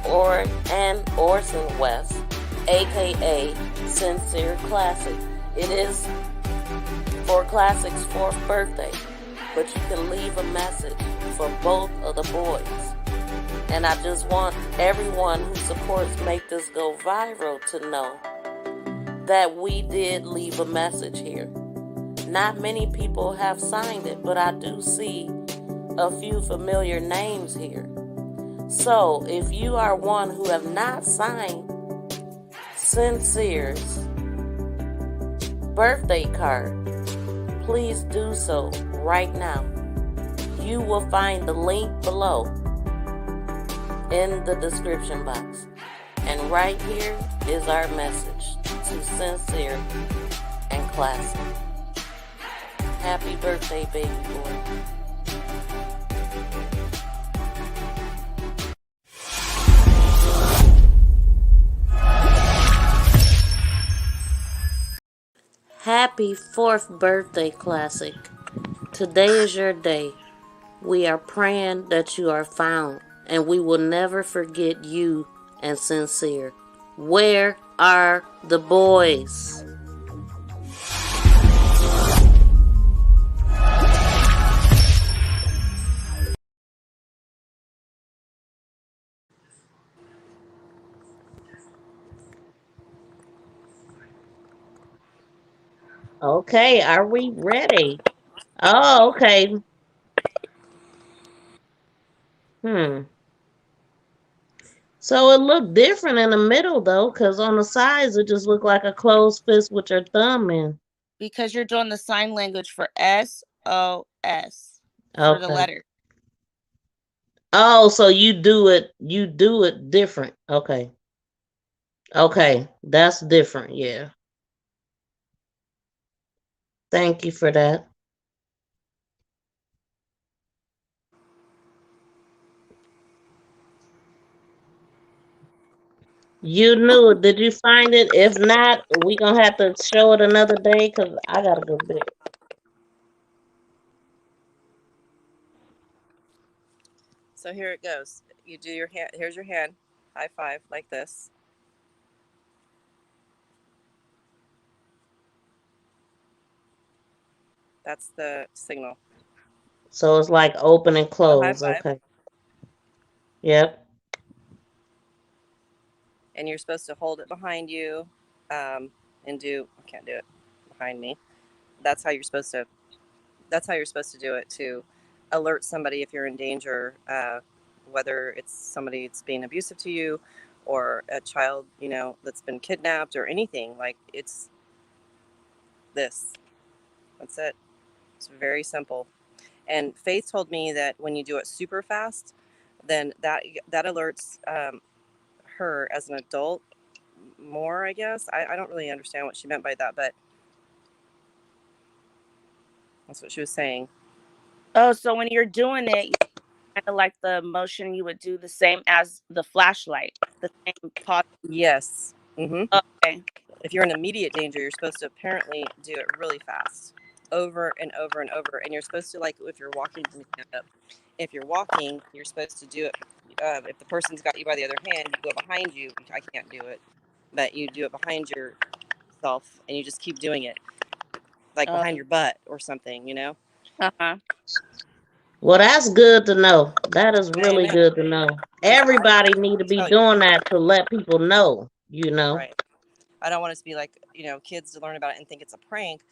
Oren and Orson West, aka Cinsere Classic. It is for Classic's 4th birthday, but you can leave a message for both of the boys. And I just want everyone who supports Make This Go Viral to know that we did leave a message here. Not many people have signed it, but I do see a few familiar names here. So if you are one who have not signed Cinsere's birthday card, please do so right now. You will find the link below in the description box. And right here is our message to Cinsere and Classic. Happy birthday, baby boy. Happy 4th birthday, Classic. Today is your day. We are praying that you are found and we will never forget you and Cinsere. Where are the boys? Okay, are we ready? Oh, okay. Hmm. So it looked different in the middle though, because on the sides it just looked like a closed fist with your thumb in. Because you're doing the sign language for SOS for the Okay. letter. Oh, so you do it different. Okay. Okay. That's different, yeah. Thank you for that. You knew it. Did you find it? If not, we gonna have to show it another day because I gotta go bed. So here it goes. You do your hand. Here's your hand. High five like this. That's the signal. So it's like open and A high close. five. Okay. Yep. And you're supposed to hold it behind you, and do. I can't do it behind me. That's how you're supposed to. That's how you're supposed to do it to alert somebody if you're in danger. Whether it's somebody that's being abusive to you, or a child, that's been kidnapped or anything. Like it's this. That's it. It's very simple. And Faith told me that when you do it super fast, then that alerts her as an adult more, I guess. I don't really understand what she meant by that, but that's what she was saying. Oh, so when you're doing it, kind of like the motion you would do the same as the flashlight, the same pause. Yes. Mm-hmm. Okay. If you're in immediate danger, you're supposed to apparently do it really fast, over and over and over. And you're supposed to, like, if you're walking, let me stand up. If you're walking, you're supposed to do it. If the person's got you by the other hand, you go behind you. I can't do it, but you do it behind yourself, and you just keep doing it, like behind your butt or something. Uh-huh. Well, that's good to know. That is really Amen. good to know. Because I Everybody need to be tell you, doing that to let people know. right. I don't want it to be like, kids to learn about it and think it's a prank.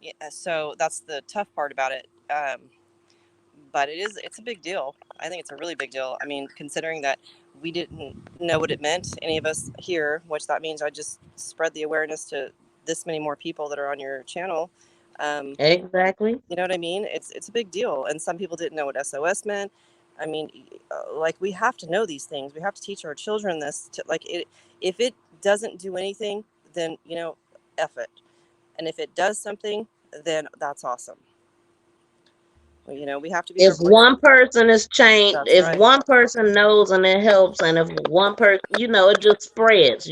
Yeah, so that's the tough part about it. But it's a big deal. I think it's a really big deal. I mean, considering that we didn't know what it meant, any of us here, which that means I just spread the awareness to this many more people that are on your channel. Um, Exactly. you know what I mean? It's a big deal. And some people didn't know what SOS meant. I mean, like, we have to know these things. We have to teach our children this. If it doesn't do anything, then F it. And if it does something, then that's awesome. We have to be their If voice. one person is changed, That's if right. one person knows and it helps, and if one person, it just spreads,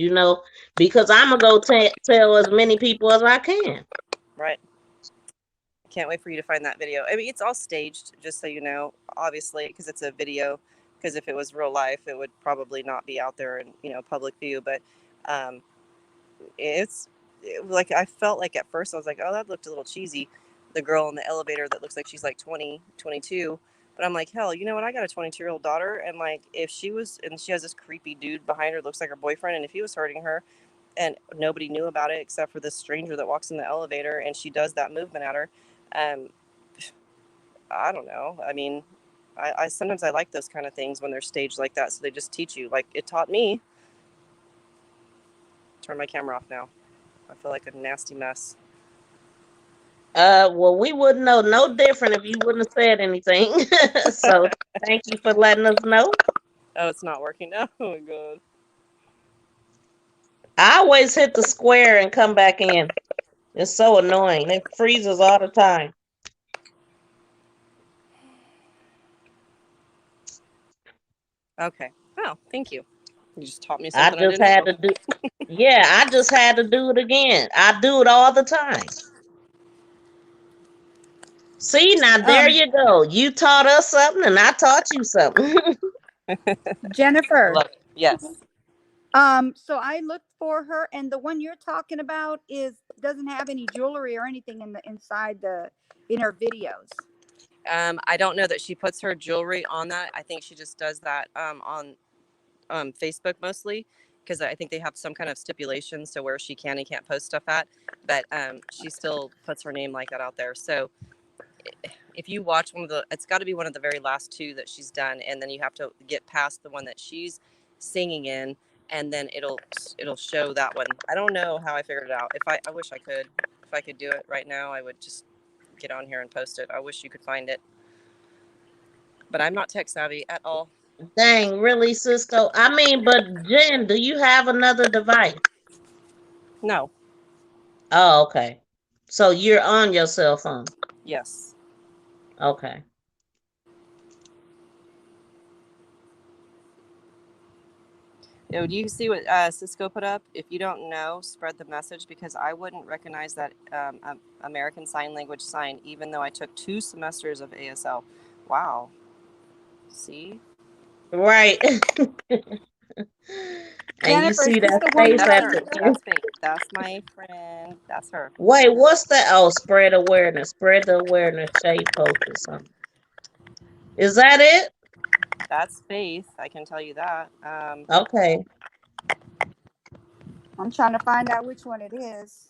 because I'm gonna go tell as many people as I can. Right. Can't wait for you to find that video. I mean, it's all staged, just so you know, obviously, because it's a video. Because if it was real life, it would probably not be out there in public view. But um, like, I felt like at first I was like, oh, that looked a little cheesy. The girl in the elevator that looks like she's like 20, 22. But I'm like, hell, you know what? I got a 22-year-old daughter, and like, if she was, and she has this creepy dude behind her, looks like her boyfriend, and if he was hurting her, and nobody knew about it except for this stranger that walks in the elevator, and she does that movement at her, um, I don't know. I mean, I sometimes I like those kind of things when they're staged like that, so they just teach you. Like, it taught me. Turn my camera off now. I feel like a nasty mess. Well, we wouldn't know no different if you wouldn't have said anything. So thank you for letting us know. Oh, it's not working now. Oh my god. I always hit the square and come back in. It's so annoying. It freezes all the time. Okay. Oh, thank you. You just taught me I something I just didn't had know. to do. Yeah, I just had to do it again. I do it all the time. See, now there Um, you go. You taught us something and I taught you something. Jennifer. I love it. Yes. So I looked for her, and the one you're talking about doesn't have any jewelry or anything in her videos. I don't know that she puts her jewelry on that. I think she just does that on Facebook mostly, because I think they have some kind of stipulations to where she can and can't post stuff at. But she still puts her name like that out there. So if you watch it's got to be one of the very last two that she's done, and then you have to get past the one that she's singing in, and then it'll show that one. I don't know how I figured it out. I wish I could. If I could do it right now, I would just get on here and post it. I wish you could find it, but I'm not tech savvy at all. Dang, really, Cisco? I mean, but Jen, do you have another device? No. Oh, okay. So you're on your cell phone? Yes. Okay. Do you see what Cisco put up? If you don't know, spread the message, because I wouldn't recognize that American Sign Language sign, even though I took 2 semesters of ASL. Wow. See? Right. And you Jennifer, is see this that the one face That's right her. after. here? That's fake. That's my friend. That's her. Wait, what's that? Oh, spread awareness. Spread the awareness. Shay posted something. Is that it? That's Faith. I can tell you that. Okay. I'm trying to find out which one it is.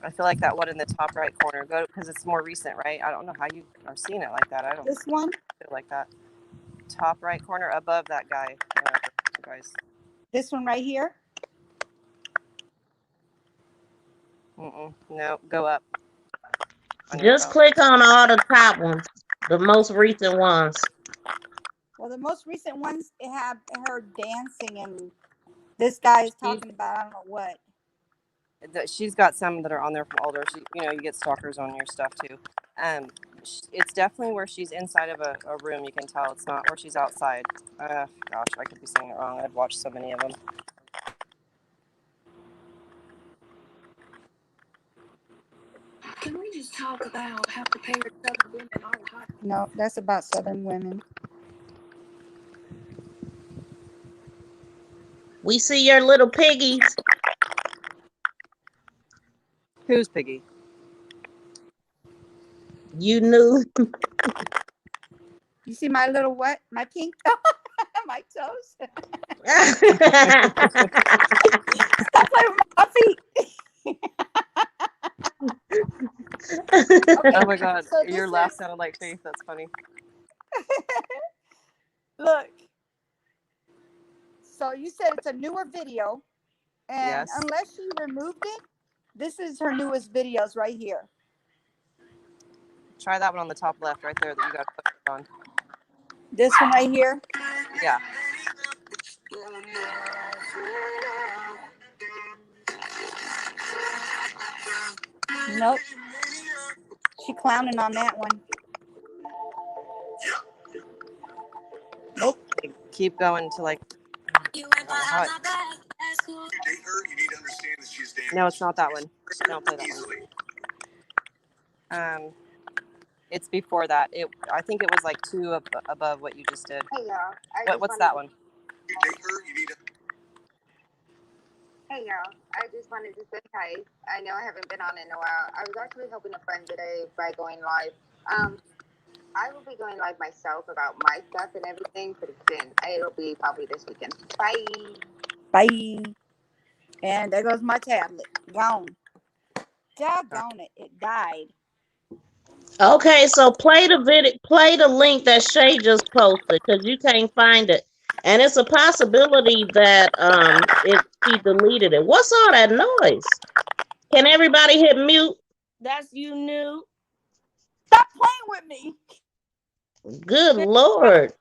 I feel like that one in the top right corner. Go, because it's more recent, right? I don't know how you are seeing it like that. I don't This one? feel like that. Top right corner above that guy. Guys. This one right here? No, go up. Just click on all the top ones, the most recent ones. Well, the most recent ones have her dancing, and this guy is talking about I don't know what. She's got some that are on there from older. You get stalkers on your stuff too. It's definitely where she's inside of a room. You can tell it's not where she's outside. Gosh, I could be saying it wrong. I've watched so many of them. Can we just talk about how prepared Southern women are to hide? No, that's about Southern women. We see your little piggies. Who's Piggy? You knew. You see my little what? My pink my toes. Stop playing with my feet. Okay, oh my God, so your laugh sounded like Faith. That's funny. Look. So you said it's a newer video, and yes, unless she removed it, this is her newest videos right here. Try that one on the top left, right there, that you got to put on. This one right here. Yeah. Nope. She clowning on that one. Nope. Keep going to like. No, it's not that one. Don't play that one. It's before that. I think it was like 2 above what you just did. Hey y'all. What's that one? Hey y'all, I just wanted to say hi. I know I haven't been on in a while. I was actually helping a friend today by going live. I will be going live myself about my stuff and everything pretty soon. It'll be probably this weekend. Bye. Bye. And there goes my tablet. Gone. Doggone it. It died. Okay, so play the link that Shay just posted, because you can't find it. And it's a possibility that she deleted it. What's all that noise? Can everybody hit mute? That's you new. Stop playing with me. Good Lord.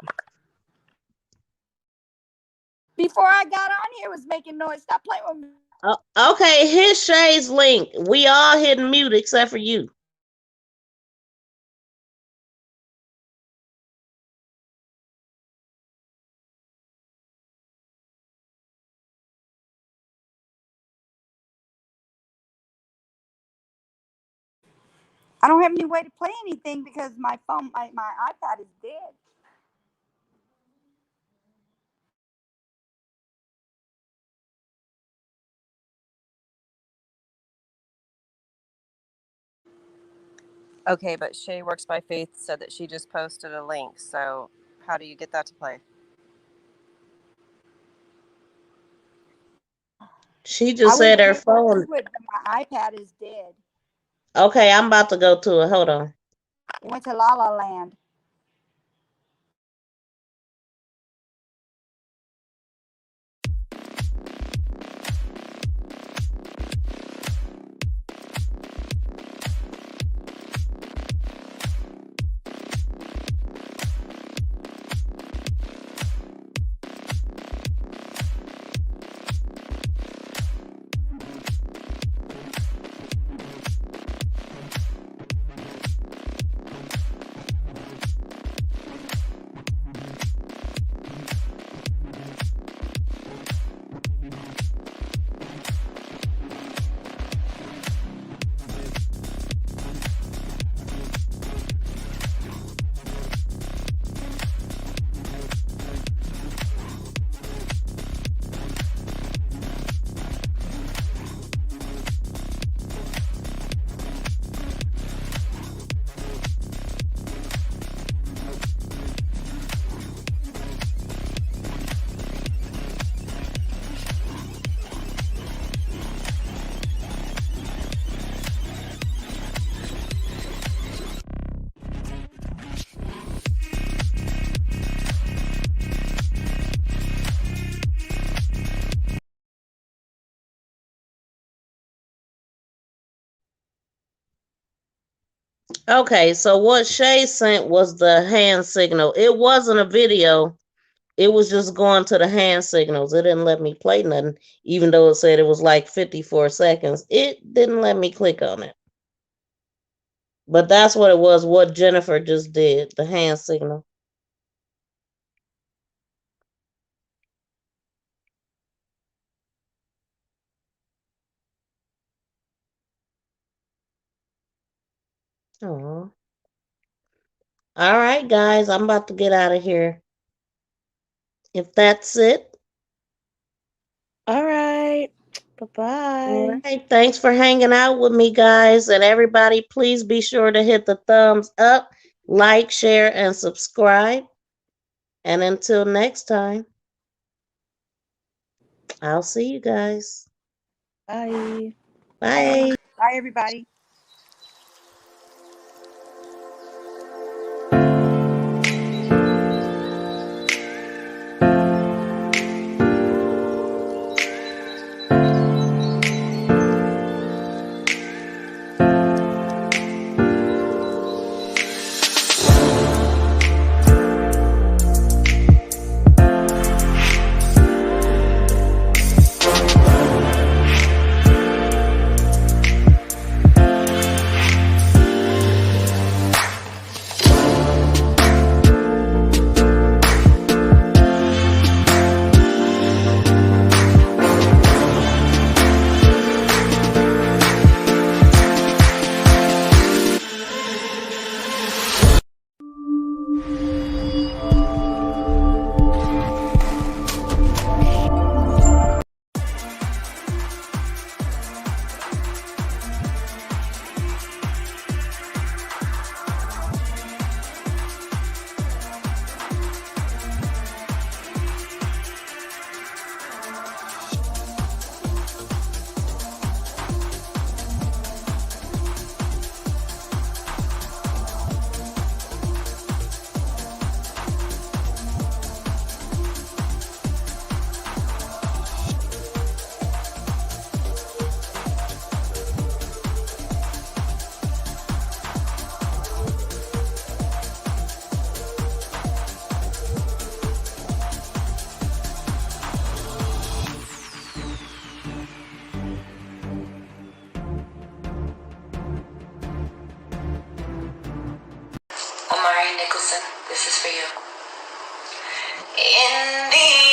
Before I got on here, it was making noise. Stop playing with me. Okay, hit Shay's link. We all hitting mute except for you. I don't have any way to play anything because my phone, my iPad is dead. Okay, but Shay Works by Faith said that she just posted a link. So how do you get that to play? She just said her phone. Do it, but my iPad is dead. Okay, I'm about to go to it. Hold on. It went to La La Land. Okay, so what Shay sent was the hand signal. It wasn't a video. It was just going to the hand signals. It didn't let me play nothing, even though it said it was like 54 seconds. It didn't let me click on it. But that's what it was, what Jennifer just did, the hand signal. Oh. All right, guys, I'm about to get out of here. If that's it. All right. Bye-bye. All right. Thanks for hanging out with me, guys. And everybody, please be sure to hit the thumbs up, like, share, and subscribe. And until next time, I'll see you guys. Bye. Bye. Bye, everybody. This is for you. In the